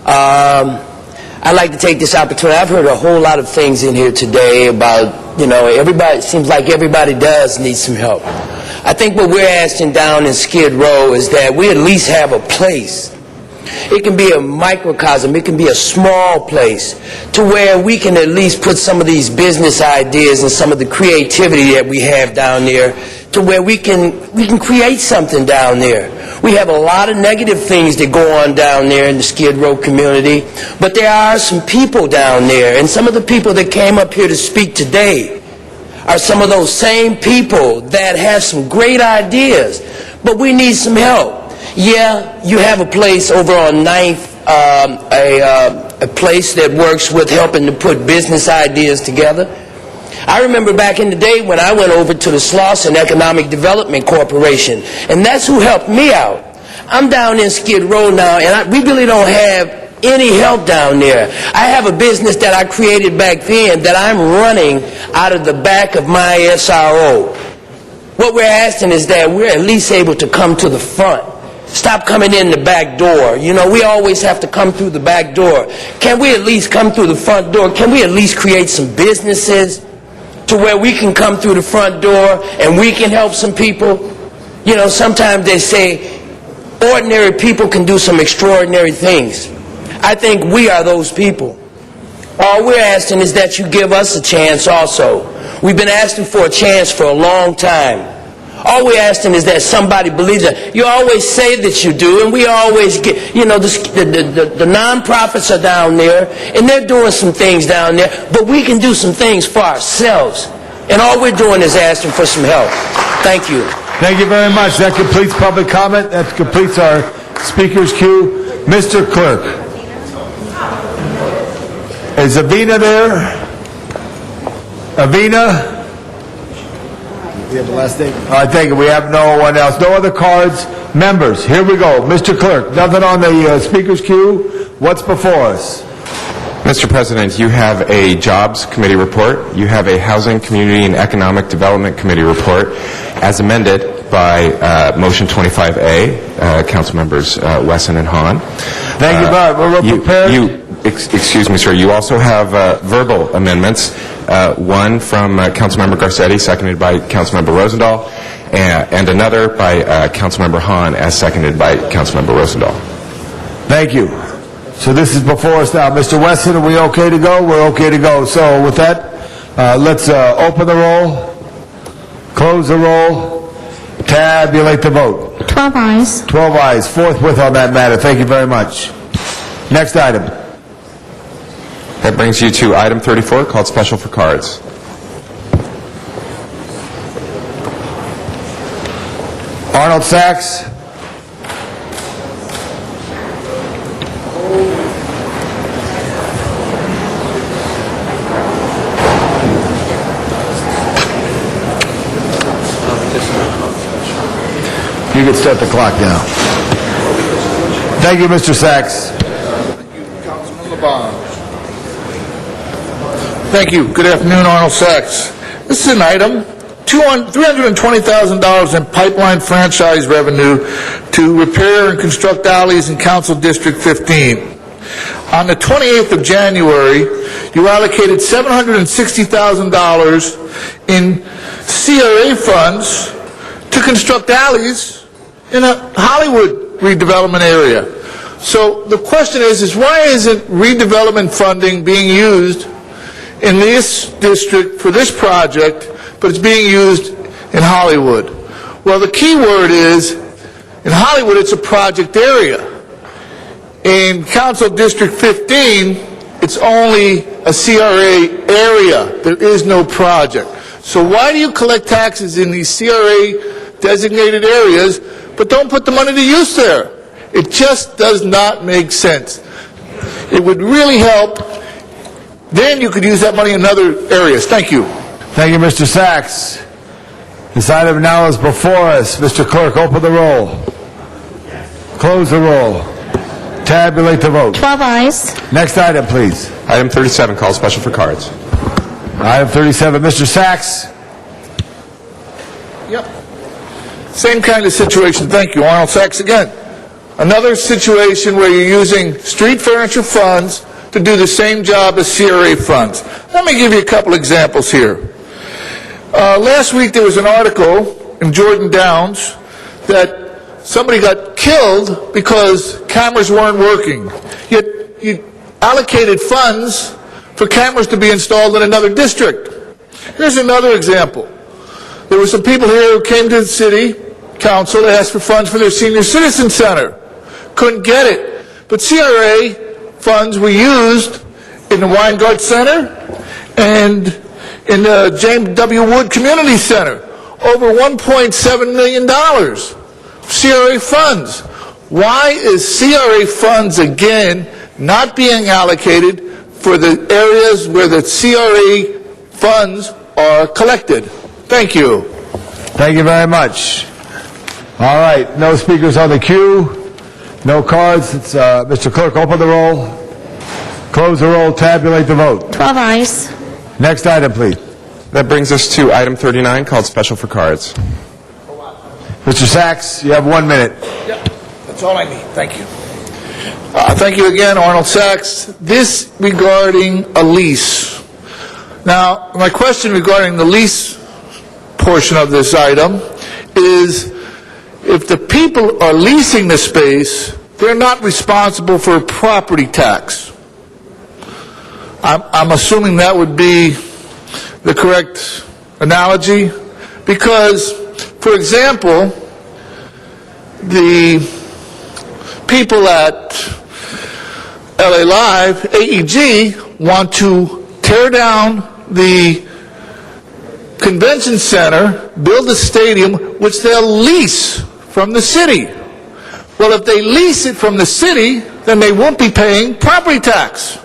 I'd like to take this opportunity. I've heard a whole lot of things in here today about, everybody, it seems like everybody does need some help. I think what we're asking down in Skid Row is that we at least have a place. It can be a microcosm, it can be a small place to where we can at least put some of these business ideas and some of the creativity that we have down there to where we can create something down there. We have a lot of negative things that go on down there in the Skid Row community, but there are some people down there, and some of the people that came up here to speak today are some of those same people that have some great ideas, but we need some help. Yeah, you have a place over on 9th, a place that works with helping to put business ideas together. I remember back in the day when I went over to the Slauson Economic Development Corporation, and that's who helped me out. I'm down in Skid Row now, and we really don't have any help down there. I have a business that I created back then that I'm running out of the back of my SRO. What we're asking is that we're at least able to come to the front. Stop coming in the back door. We always have to come through the back door. Can we at least come through the front door? Can we at least create some businesses to where we can come through the front door and we can help some people? Sometimes they say ordinary people can do some extraordinary things. I think we are those people. All we're asking is that you give us a chance also. We've been asking for a chance for a long time. All we're asking is that somebody believes it. You always say that you do, and we always get, the nonprofits are down there, and they're doing some things down there, but we can do some things for ourselves. And all we're doing is asking for some help. Thank you. Thank you very much. That completes public comment. That completes our speaker's queue. Mr. Clerk. Is Avina there? Avina? We have the last name. All right, thank you. We have no one else. No other cards. Members, here we go. Mr. Clerk, nothing on the speaker's queue. What's before us? Mr. President, you have a Jobs Committee report. You have a Housing, Community, and Economic Development Committee report as amended by Motion 25A, Council Members Wesson and Hahn. Thank you, Bob. We're prepared. Excuse me, sir. You also have verbal amendments, one from Councilmember Garcetti, seconded by Councilmember Rosendahl, and another by Councilmember Hahn, as seconded by Councilmember Rosendahl. Thank you. So this is before us now. Mr. Wesson, are we okay to go? We're okay to go. So with that, let's open the roll, close the roll, tabulate the vote. 12 ayes. 12 ayes, forthwith on that matter. Thank you very much. Next item. That brings you to item 34, called Special for Cards. Arnold Sachs. You can start the clock now. Thank you, Mr. Sachs. Councilman LeBon. Thank you. Good afternoon, Arnold Sachs. This is an item, $320,000 in pipeline franchise revenue to repair and construct alleys in Council District 15. On the 28th of January, you allocated $760,000 in CRA funds to construct alleys in a Hollywood redevelopment area. So the question is why isn't redevelopment funding being used in this district for this project, but it's being used in Hollywood? Well, the key word is, in Hollywood, it's a project area. In Council District 15, it's only a CRA area. There is no project. So why do you collect taxes in these CRA designated areas, but don't put the money to use there? It just does not make sense. It would really help. Then you could use that money in other areas. Thank you. Thank you, Mr. Sachs. This item now is before us. Mr. Clerk, open the roll. Close the roll. Tabulate the vote. 12 ayes. Next item, please. Item 37, called Special for Cards. Item 37, Mr. Sachs. Yep. Same kind of situation. Thank you. Arnold Sachs again. Another situation where you're using street furniture funds to do the same job as CRA funds. Let me give you a couple examples here. Last week there was an article in Jordan Downs that somebody got killed because cameras weren't working. Yet you allocated funds for cameras to be installed in another district. Here's another example. There were some people here who came to the city council to ask for funds for their senior citizen center. Couldn't get it. But CRA funds were used in the Weingart Center and in the James W. Wood Community Center. Over $1.7 million CRA funds. Why is CRA funds, again, not being allocated for the areas where the CRA funds are collected? Thank you. Thank you very much. All right, no speakers on the queue, no cards. It's, Mr. Clerk, open the roll, close the roll, tabulate the vote. 12 ayes. Next item, please. That brings us to item 39, called Special for Cards. Mr. Sachs, you have 1 minute. Yep, that's all I need. Thank you. Thank you again, Arnold Sachs. This regarding a lease. Now, my question regarding the lease portion of this item is, if the people are leasing the space, they're not responsible for a property tax. I'm assuming that would be the correct analogy, because, for example, the people at LA Live, AEG, want to tear down the convention center, build a stadium, which they'll lease from the city. Well, if they lease it from the city, then they won't be paying property tax.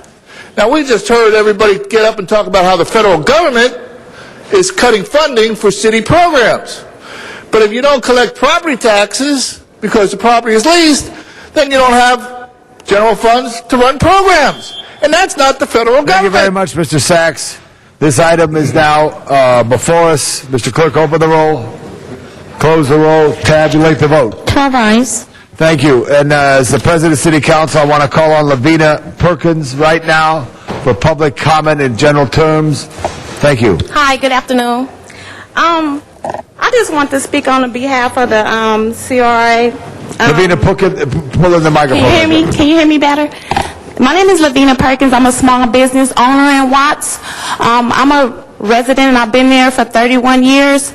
Now, we just heard everybody get up and talk about how the federal government is cutting funding for city programs. But if you don't collect property taxes because the property is leased, then you don't have general funds to run programs. And that's not the federal government. Thank you very much, Mr. Sachs. This item is now before us. Mr. Clerk, open the roll, close the roll, tabulate the vote. 12 ayes. Thank you. And as the President of City Council, I want to call on Lavina Perkins right now for public comment in general terms. Thank you. Hi, good afternoon. I just want to speak on behalf of the CRA. Lavina, pull in the microphone. Can you hear me? Can you hear me better? My name is Lavina Perkins. I'm a small business owner in Watts. I'm a resident and I've been there for 31 years.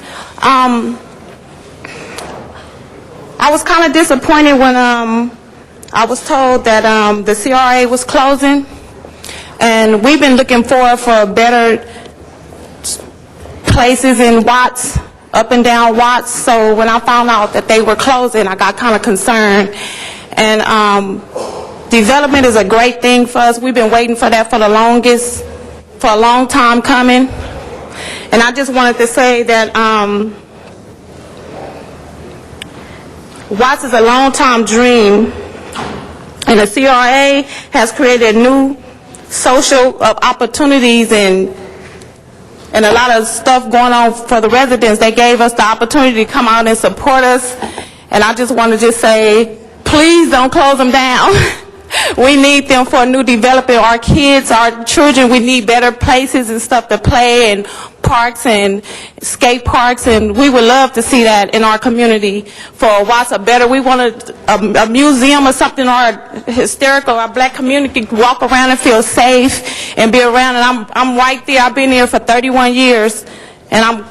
I was kind of disappointed when I was told that the CRA was closing, and we've been looking for better places in Watts, up and down Watts. So when I found out that they were closing, I got kind of concerned. And development is a great thing for us. We've been waiting for that for a long time coming. And I just wanted to say that Watts is a long-time dream, and the CRA has created new social opportunities and a lot of stuff going on for the residents. They gave us the opportunity to come out and support us, and I just want to say, please don't close them down. We need them for new development. Our kids, our children, we need better places and stuff to play, and parks and skate parks, and we would love to see that in our community for Watts or better. We want a museum or something, or our black community can walk around and feel safe and be around. And I'm right there. I've been here for 31 years, and I'm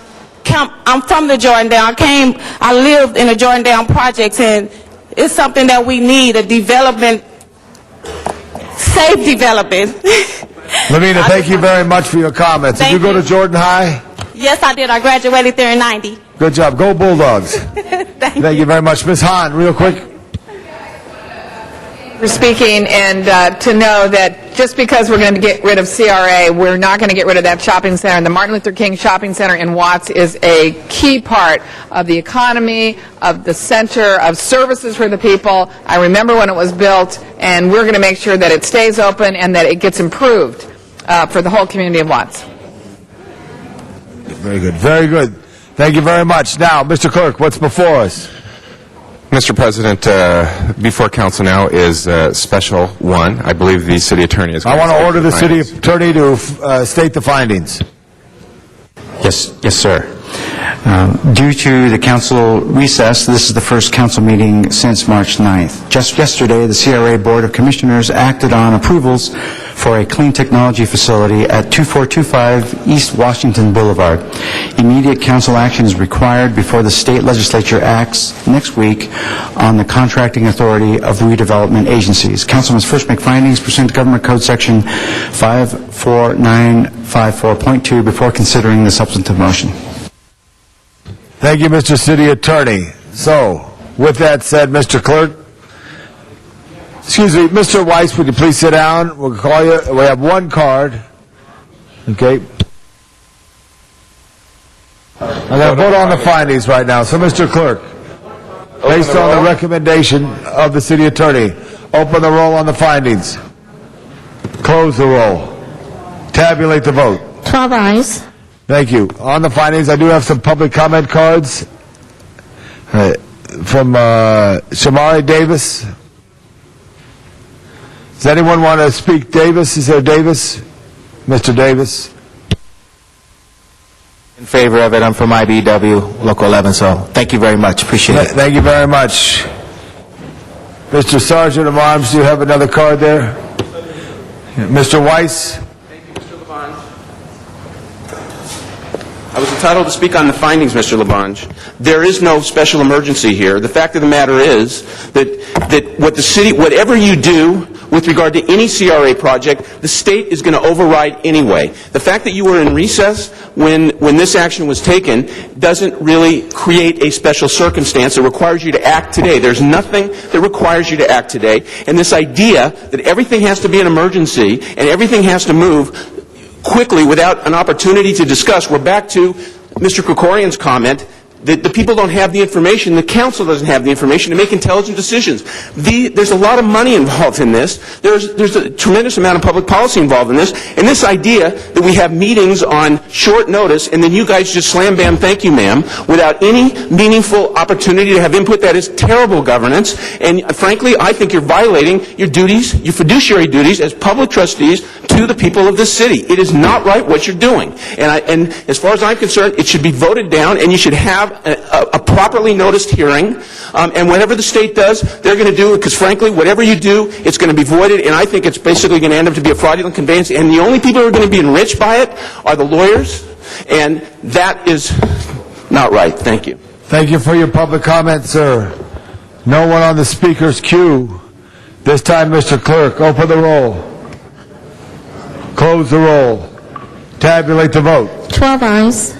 from the Jordan Down. I lived in the Jordan Down projects, and it's something that we need, a development, safe development. Lavina, thank you very much for your comments. Did you go to Jordan High? Yes, I did. I graduated there in 90. Good job. Go Bulldogs. Thank you very much. Ms. Hahn, real quick. For speaking, and to know that just because we're going to get rid of CRA, we're not going to get rid of that shopping center. And the Martin Luther King Shopping Center in Watts is a key part of the economy, of the center of services for the people. I remember when it was built, and we're going to make sure that it stays open and that it gets improved for the whole community of Watts. Very good. Very good. Thank you very much. Now, Mr. Clerk, what's before us? Mr. President, before council now is Special 1. I believe the city attorney is going I want to order the city findings. attorney to state the findings. Yes, sir. Due to the council recess, this is the first council meeting since March 9th. Just yesterday, the CRA Board of Commissioners acted on approvals for a clean technology facility at 2425 East Washington Boulevard. Immediate council action is required before the state legislature acts next week on the contracting authority of redevelopment agencies. Council must first make findings pursuant to Government Code Section 54954.2 before considering the substantive motion. Thank you, Mr. City Attorney. So, with that said, Mr. Clerk, excuse me, Mr. Weiss, would you please sit down? We'll call you. We have one card. Okay. I'm going to vote on the findings right now. So, Mr. Clerk, based on the recommendation of the City Attorney, open the roll on the findings. Close the roll. Tabulate the vote. 12 ayes. Thank you. On the findings, I do have some public comment cards from Shamari Davis. Does anyone want to speak? Davis? Is there Davis? Mr. Davis? In favor of it. I'm from IBW, Local 11, so thank you very much. Appreciate it. Thank you very much. Mr. Sergeant of Arms, do you have another card there? Mr. Weiss? I was entitled to speak on the findings, Mr. Labange. There is no special emergency here. The fact of the matter is that what the city, whatever you do with regard to any CRA project, the state is going to override anyway. The fact that you were in recess when this action was taken doesn't really create a special circumstance. It requires you to act today. There's nothing that requires you to act today. And this idea that everything has to be an emergency and everything has to move, quickly without an opportunity to discuss. We're back to Mr. Krikorian's comment that the people don't have the information, the council doesn't have the information to make intelligent decisions. There's a lot of money involved in this. There's a tremendous amount of public policy involved in this. And this idea that we have meetings on short notice and then you guys just slam bam, thank you ma'am, without any meaningful opportunity to have input, that is terrible governance. And frankly, I think you're violating your duties, your fiduciary duties as public trustees to the people of this city. It is not right what you're doing. And as far as I'm concerned, it should be voted down and you should have a properly noticed hearing, and whatever the state does, they're going to do it, because frankly, whatever you do, it's going to be voided, and I think it's basically going to end up to be a fraudulent conveyance, and the only people who are going to be enriched by it are the lawyers, and that is not right. Thank you. Thank you for your public comment, sir. No one on the speaker's queue. This time, Mr. Clerk, open the roll. Close the roll. Tabulate the vote. 12 ayes.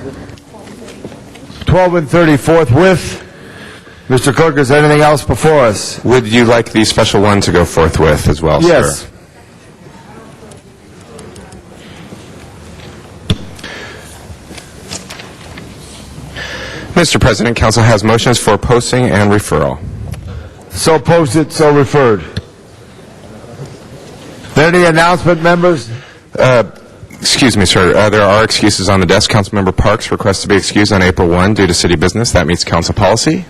12 and 30 forthwith. Mr. Clerk, is there anything else before us? Would you like the special one to go forthwith as well, Yes. sir? Mr. President, Council has motions for posting and referral. So posted, so referred. There any announcement, members? Excuse me, sir. There are excuses on the desk. Councilmember Parks requests to be excused on April 1 due to city business. That meets council policy.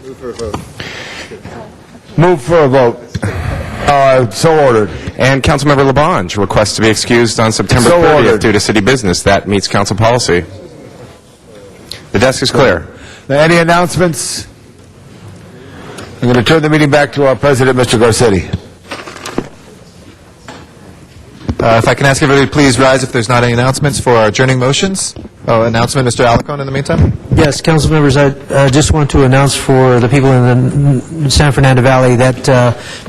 Move for a vote. So ordered. And Councilmember Labange requests to be excused on September So 30th ordered. due to city business. That meets council policy. The desk is clear. Any announcements? I'm going to turn the meeting back to our president, Mr. Garcetti. If I can ask everybody to please rise if there's not any announcements for our adjourning motions. Oh, announcement, Mr. Alarcon, in the meantime? Yes, council members, I just want to announce for the people in the San Fernando Valley that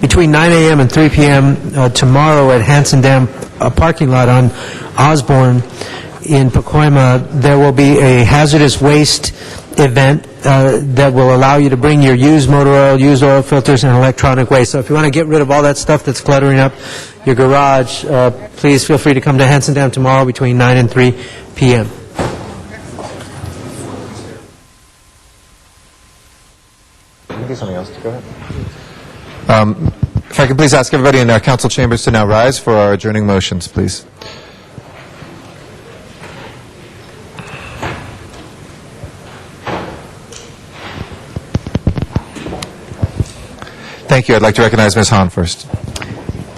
between 9 a.m. and 3 p.m. Tomorrow at Hanson Dam parking lot on Osborne in Pacoima, there will be a hazardous waste event that will allow you to bring your used motor oil, used oil filters, and electronic waste. So if you want to get rid of all that stuff that's cluttering up your garage, please feel free to come to Hanson Dam tomorrow between 9 and 3 p.m. If I can please ask everybody in our council chambers to now rise for our adjourning motions, please. Thank you. I'd like to recognize Ms. Hahn first.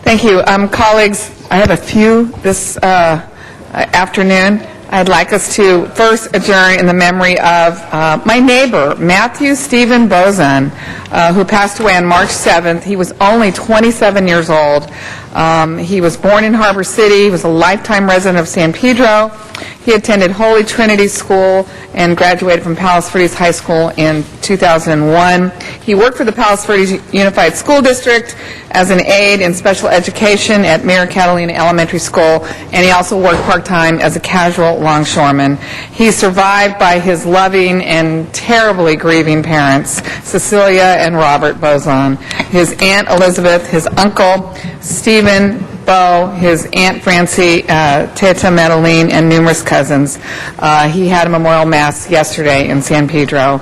Thank you. Colleagues, I have a few this afternoon. I'd like us to first adjourn in the memory of my neighbor, Matthew Stephen Bozan, who passed away on March 7th. He was only 27 years old. He was born in Harbor City. He was a lifetime resident of San Pedro. He attended Holy Trinity School and graduated from Palos Verdes High School in 2001. He worked for the Palos Verdes Unified School District as an aide in special education at Mayor Catalina Elementary School, and he also worked part-time as a casual longshoreman. He's survived by his loving and terribly grieving parents, Cecilia and Robert Bozan, his Aunt Elizabeth, his uncle Stephen Bo, his Aunt Francie, Teta Madeline, and numerous cousins. He had a memorial mass yesterday in San Pedro.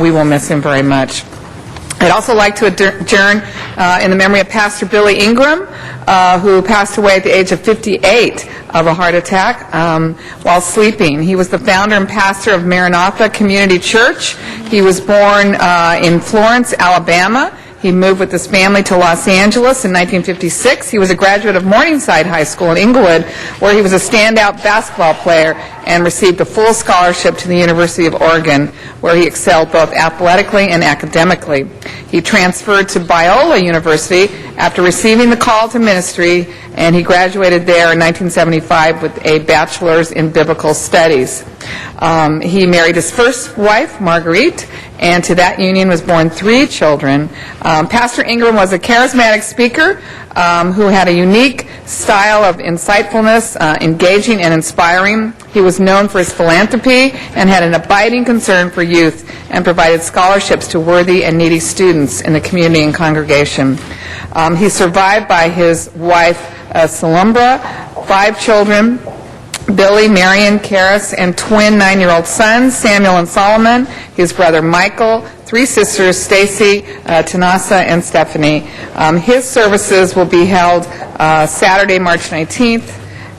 We will miss him very much. I'd also like to adjourn in the memory of Pastor Billy Ingram, who passed away at the age of 58 of a heart attack while sleeping. He was the founder and pastor of Maranatha Community Church. He was born in Florence, Alabama. He moved with his family to Los Angeles in 1956. He was a graduate of Morningside High School in Inglewood, where he was a standout basketball player and received a full scholarship to the University of Oregon, where he excelled both athletically and academically. He transferred to Biola University after receiving the call to ministry, and he graduated there in 1975 with a bachelor's in biblical studies. He married his first wife, Marguerite, and to that union was born 3 children. Pastor Ingram was a charismatic speaker who had a unique style of insightfulness, engaging and inspiring. He was known for his philanthropy and had an abiding concern for youth and provided scholarships to worthy and needy students in the community and congregation. He's survived by his wife, Salumbra, 5 children, Billy, Marion, Karis, and twin 9-year-old sons, Samuel and Solomon, his brother Michael, 3 sisters, Stacy, Tanasa, and Stephanie. His services will be held Saturday, March 19th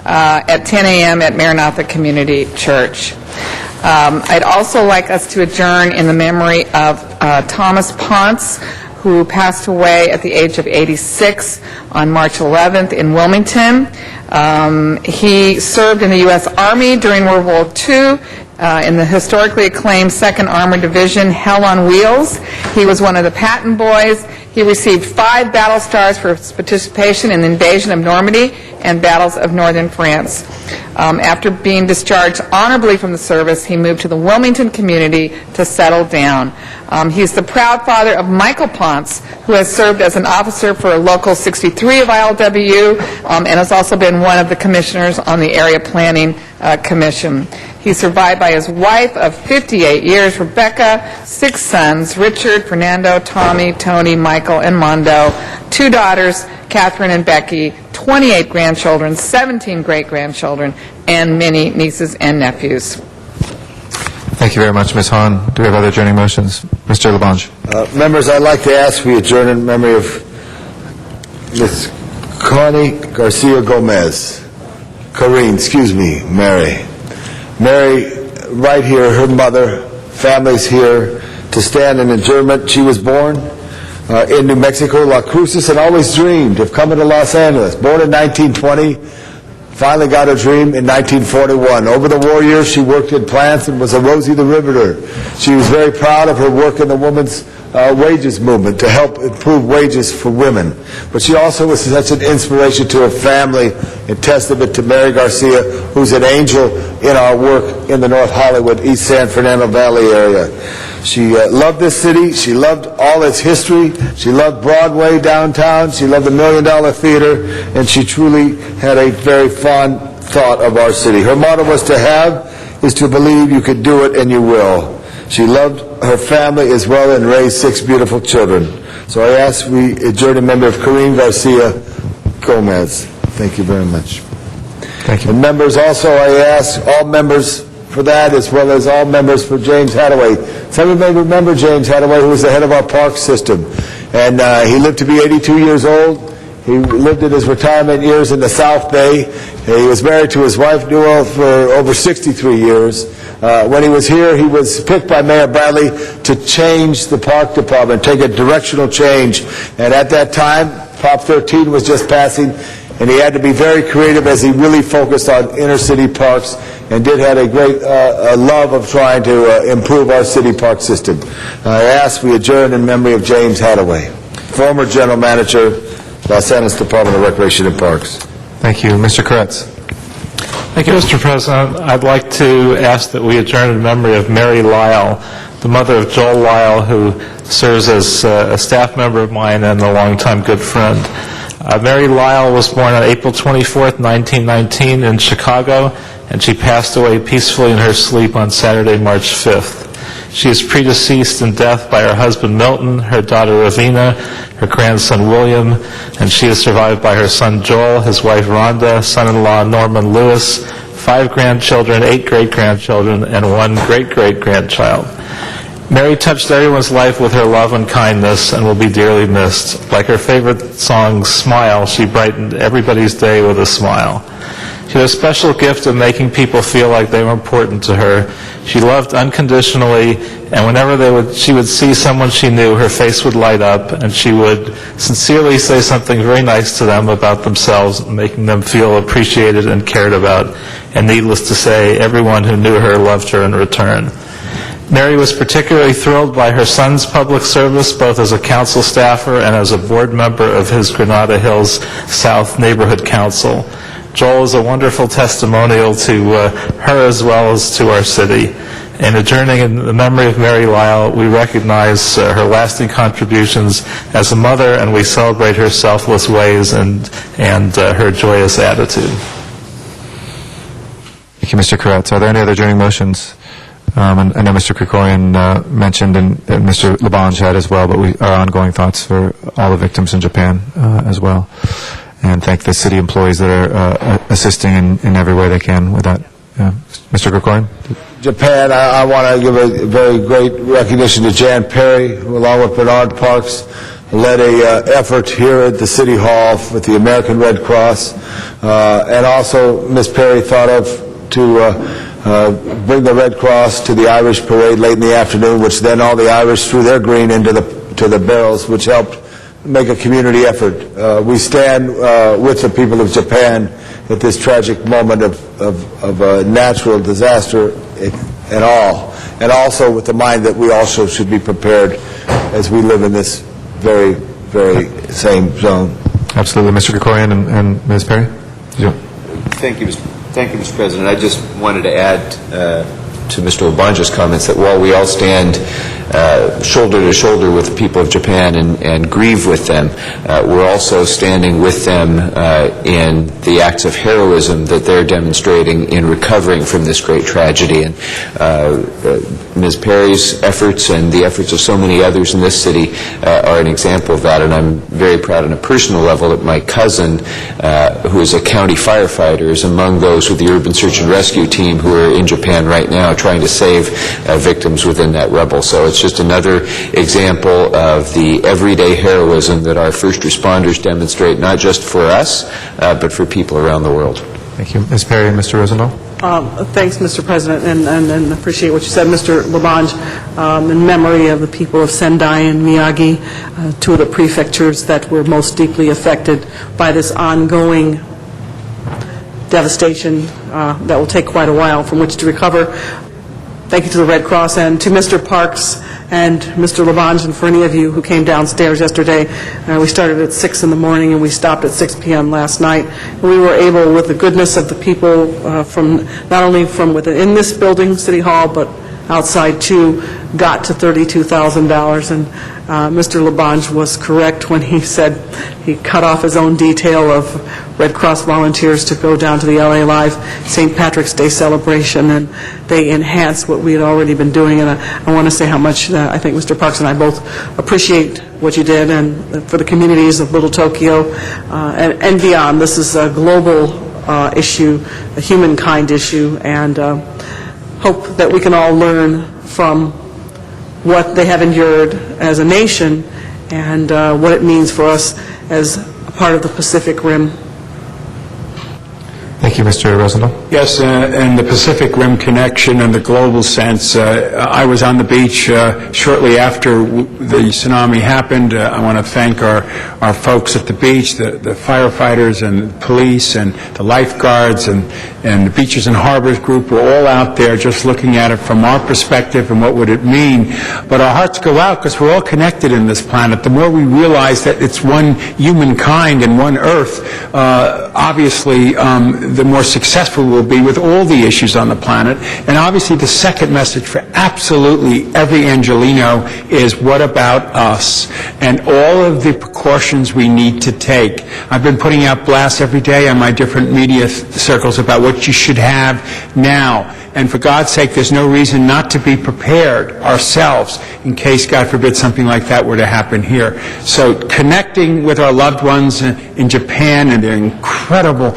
at 10 a.m. at Maranatha Community Church. I'd also like us to adjourn in the memory of Thomas Ponce, who passed away at the age of 86 on March 11th in Wilmington. He served in the U.S. Army during World War II in the historically acclaimed 2nd Armored Division, Hell on Wheels. He was one of the Patton Boys. He received 5 battle stars for his participation in the invasion of Normandy and battles of northern France. After being discharged honorably from the service, he moved to the Wilmington community to settle down. He's the proud father of Michael Ponce, who has served as an officer for Local 63 of ILWU and has also been one of the commissioners on the Area Planning Commission. He's survived by his wife of 58 years, Rebecca, 6 sons, Richard, Fernando, Tommy, Tony, Michael, and Mondo, 2 daughters, Catherine and Becky, 28 grandchildren, 17 great-grandchildren, and many nieces and nephews. Thank you very much, Ms. Hahn. Do we have other adjourning motions? Mr. Labange. Members, I'd like to ask we adjourn in memory of Ms. Connie Garcia Gomez. Mary. Mary, right here, her mother, family's here to stand in adjournment. She was born in New Mexico, La Cruces, and always dreamed of coming to Los Angeles. Born in 1920, finally got her dream in 1941. Over the war years, she worked in plants and was a Rosie the Riveter. She was very proud of her work in the women's wages movement to help improve wages for women. But she also was such an inspiration to her family and testament to Mary Garcia, who's an angel in our work in the North Hollywood, East San Fernando Valley area. She loved this city. She loved all its history. She loved Broadway downtown. She loved the $1 Million Theater, and she truly had a very fond thought of our city. Her motto was to have is to believe you could do it and you will. She loved her family as well and raised 6 beautiful children. So I ask we adjourn in memory of Corinne Garcia Gomez. Thank you very much. Thank you. And members, also I ask all members for that as well as all members for James Hadaway. Some of you may remember James Hadaway, who was the head of our park system. And he lived to be 82 years old. He lived in his retirement years in the South Bay. He was married to his wife, Newell, for over 63 years. When he was here, he was picked by Mayor Bradley to change the park department, take a directional change. And at that time, Prop 13 was just passing, and he had to be very creative as he really focused on inner city parks and did have a great love of trying to improve our city park system. I ask we adjourn in memory of James Hadaway, former general manager, Los Angeles Department of Recreation and Parks. Thank you. Mr. Kretz. Thank you, Mr. President. I'd like to ask that we adjourn in memory of Mary Lyle, the mother of Joel Lyle, who serves as a staff member of mine and a longtime good friend. Mary Lyle was born on April 24th, 1919 in Chicago, and she passed away peacefully in her sleep on Saturday, March 5th. She is predeceased in death by her husband Milton, her daughter Ravina, her grandson William, and she is survived by her son Joel, his wife Rhonda, son-in-law Norman Lewis, 5 grandchildren, 8 great-grandchildren, and 1 great-great-grandchild. Mary touched everyone's life with her love and kindness and will be dearly missed. Like her favorite song, Smile, she brightened everybody's day with a smile. She had a special gift of making people feel like they were important to her. She loved unconditionally, and whenever she would see someone she knew, her face would light up, and she would sincerely say something very nice to them about themselves, making them feel appreciated and cared about. And needless to say, everyone who knew her loved her in return. Mary was particularly thrilled by her son's public service, both as a council staffer and as a board member of his Granada Hills South Neighborhood Council. Joel is a wonderful testimonial to her as well as to our city. In adjourning in the memory of Mary Lyle, we recognize her lasting contributions as a mother, and we celebrate her selfless ways and her joyous attitude. Thank you, Mr. Kretz. Are there any other adjourning motions? I know Mr. Krikorian mentioned and Mr. Labange had as well, but our ongoing thoughts for all the victims in Japan as well. and thank the city employees that are assisting in every way they can with that. Mr. Gregorian? Japan, I want to give a very great recognition to Jan Perry, who, along with Bernard Parks, led a effort here at the City Hall with the American Red Cross, and also Ms. Perry thought of to bring the Red Cross to the Irish parade late in the afternoon, which then all the Irish threw their green into the barrels, which helped make a community effort. We stand with the people of Japan at this tragic moment of a natural disaster and all, and also with the mind that we also should be prepared as we live in this very, very same zone. Absolutely. Mr. Gregorian and Ms. Perry? Thank you, Mr. President. I just wanted to add to Mr. Labange's comments that while we all stand shoulder to shoulder with the people of Japan and grieve with them, we're also standing with them in the acts of heroism that they're demonstrating in recovering from this great tragedy. And Ms. Perry's efforts and the efforts of so many others in this city are an example of that. And I'm very proud on a personal level that my cousin, who is a county firefighter, is among those with the Urban Search and Rescue Team who are in Japan right now trying to save victims within that rubble. So it's just another example of the everyday heroism that our first responders demonstrate, not just for us, but for people around the world. Thank you. Ms. Perry and Mr. Rosendahl? Thanks, Mr. President, and appreciate what you said, Mr. Labange, in memory of the people of Sendai and Miyagi, two of the prefectures that were most deeply affected by this ongoing devastation that will take quite a while from which to recover. Thank you to the Red Cross and to Mr. Parks and Mr. Labange, and for any of you who came downstairs yesterday. We started at 6 in the morning and we stopped at 6 p.m. last night. We were able, with the goodness of the people from not only from within this building, City Hall, but outside too, got to $32,000. And Mr. Labange was correct when he said he cut off his own detail of Red Cross volunteers to go down to the LA Live St. Patrick's Day celebration, and they enhanced what we had already been doing. And I want to say how much I think Mr. Parks and I both appreciate what you did, and for the communities of Little Tokyo and beyond. This is a global issue, a humankind issue, and hope that we can all learn from what they have endured as a nation and what it means for us as a part of the Pacific Rim. Thank you, Mr. Rosendahl. Yes, and the Pacific Rim connection and the global sense. I was on the beach shortly after the tsunami happened. I want to thank our folks at the beach, the firefighters and police and the lifeguards and the Beaches and Harbors group were all out there just looking at it from our perspective and what would it mean. But our hearts go out because we're all connected in this planet. The more we realize that it's one humankind and one Earth, obviously the more successful we'll be with all the issues on the planet. And obviously the second message for absolutely every Angelino is what about us and all of the precautions we need to take. I've been putting out blasts every day on my different media circles about what you should have now. And for God's sake, there's no reason not to be prepared ourselves in case, God forbid, something like that were to happen here. So connecting with our loved ones in Japan and their incredible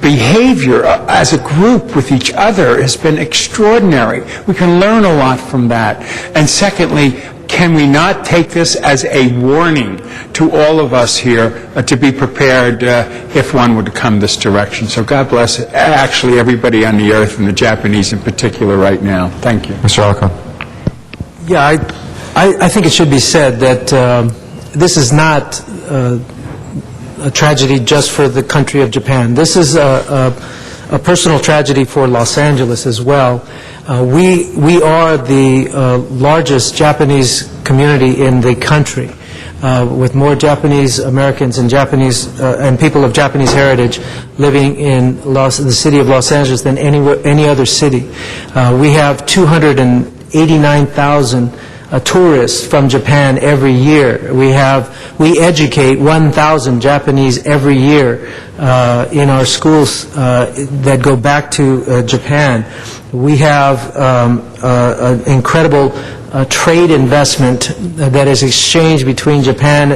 behavior as a group with each other has been extraordinary. We can learn a lot from that. And secondly, can we not take this as a warning to all of us here to be prepared if one would come this direction? So God bless actually everybody on the earth, and the Japanese in particular right now. Thank you. Mr. Alcon. Yeah, I think it should be said that this is not a tragedy just for the country of Japan. This is a personal tragedy for Los Angeles as well. We are the largest Japanese community in the country, with more Japanese Americans and Japanese and people of Japanese heritage living in the city of Los Angeles than any other city. We have 289,000 tourists from Japan every year. We educate 1,000 Japanese every year in our schools that go back to Japan. We have an incredible trade investment that is exchanged between Japan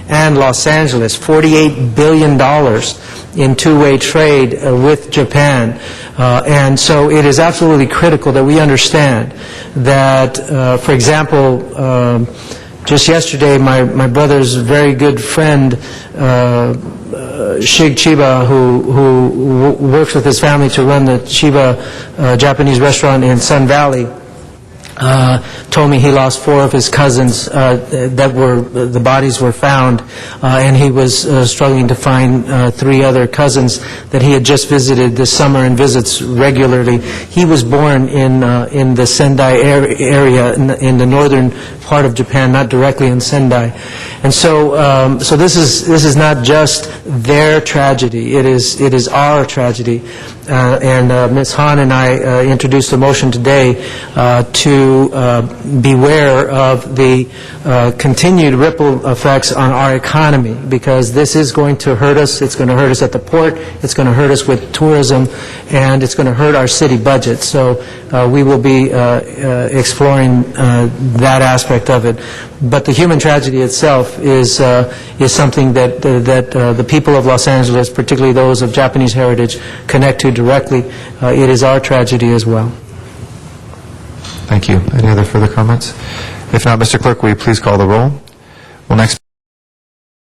and Los Angeles, $48 billion in two-way trade with Japan. And so it is absolutely critical that we understand that, for example, just yesterday, my brother's very good friend, Shig Chiba, who works with his family to run the Chiba Japanese restaurant in Sun Valley, told me he lost 4 of his cousins the bodies were found, and he was struggling to find 3 other cousins that he had just visited this summer and visits regularly. He was born in the Sendai area, in the northern part of Japan, not directly in Sendai. And so this is not just their tragedy, it is our tragedy. And Ms. Han and I introduced a motion today to beware of the continued ripple effects on our economy, because this is going to hurt us. It's going to hurt us at the port, it's going to hurt us with tourism, and it's going to hurt our city budget. So we will be exploring that aspect of it. But the human tragedy itself is something that the people of Los Angeles, particularly those of Japanese heritage, connect to directly. It is our tragedy as well. Thank you. Any other further comments? If not, Mr. Clerk, will you please call the roll? We'll next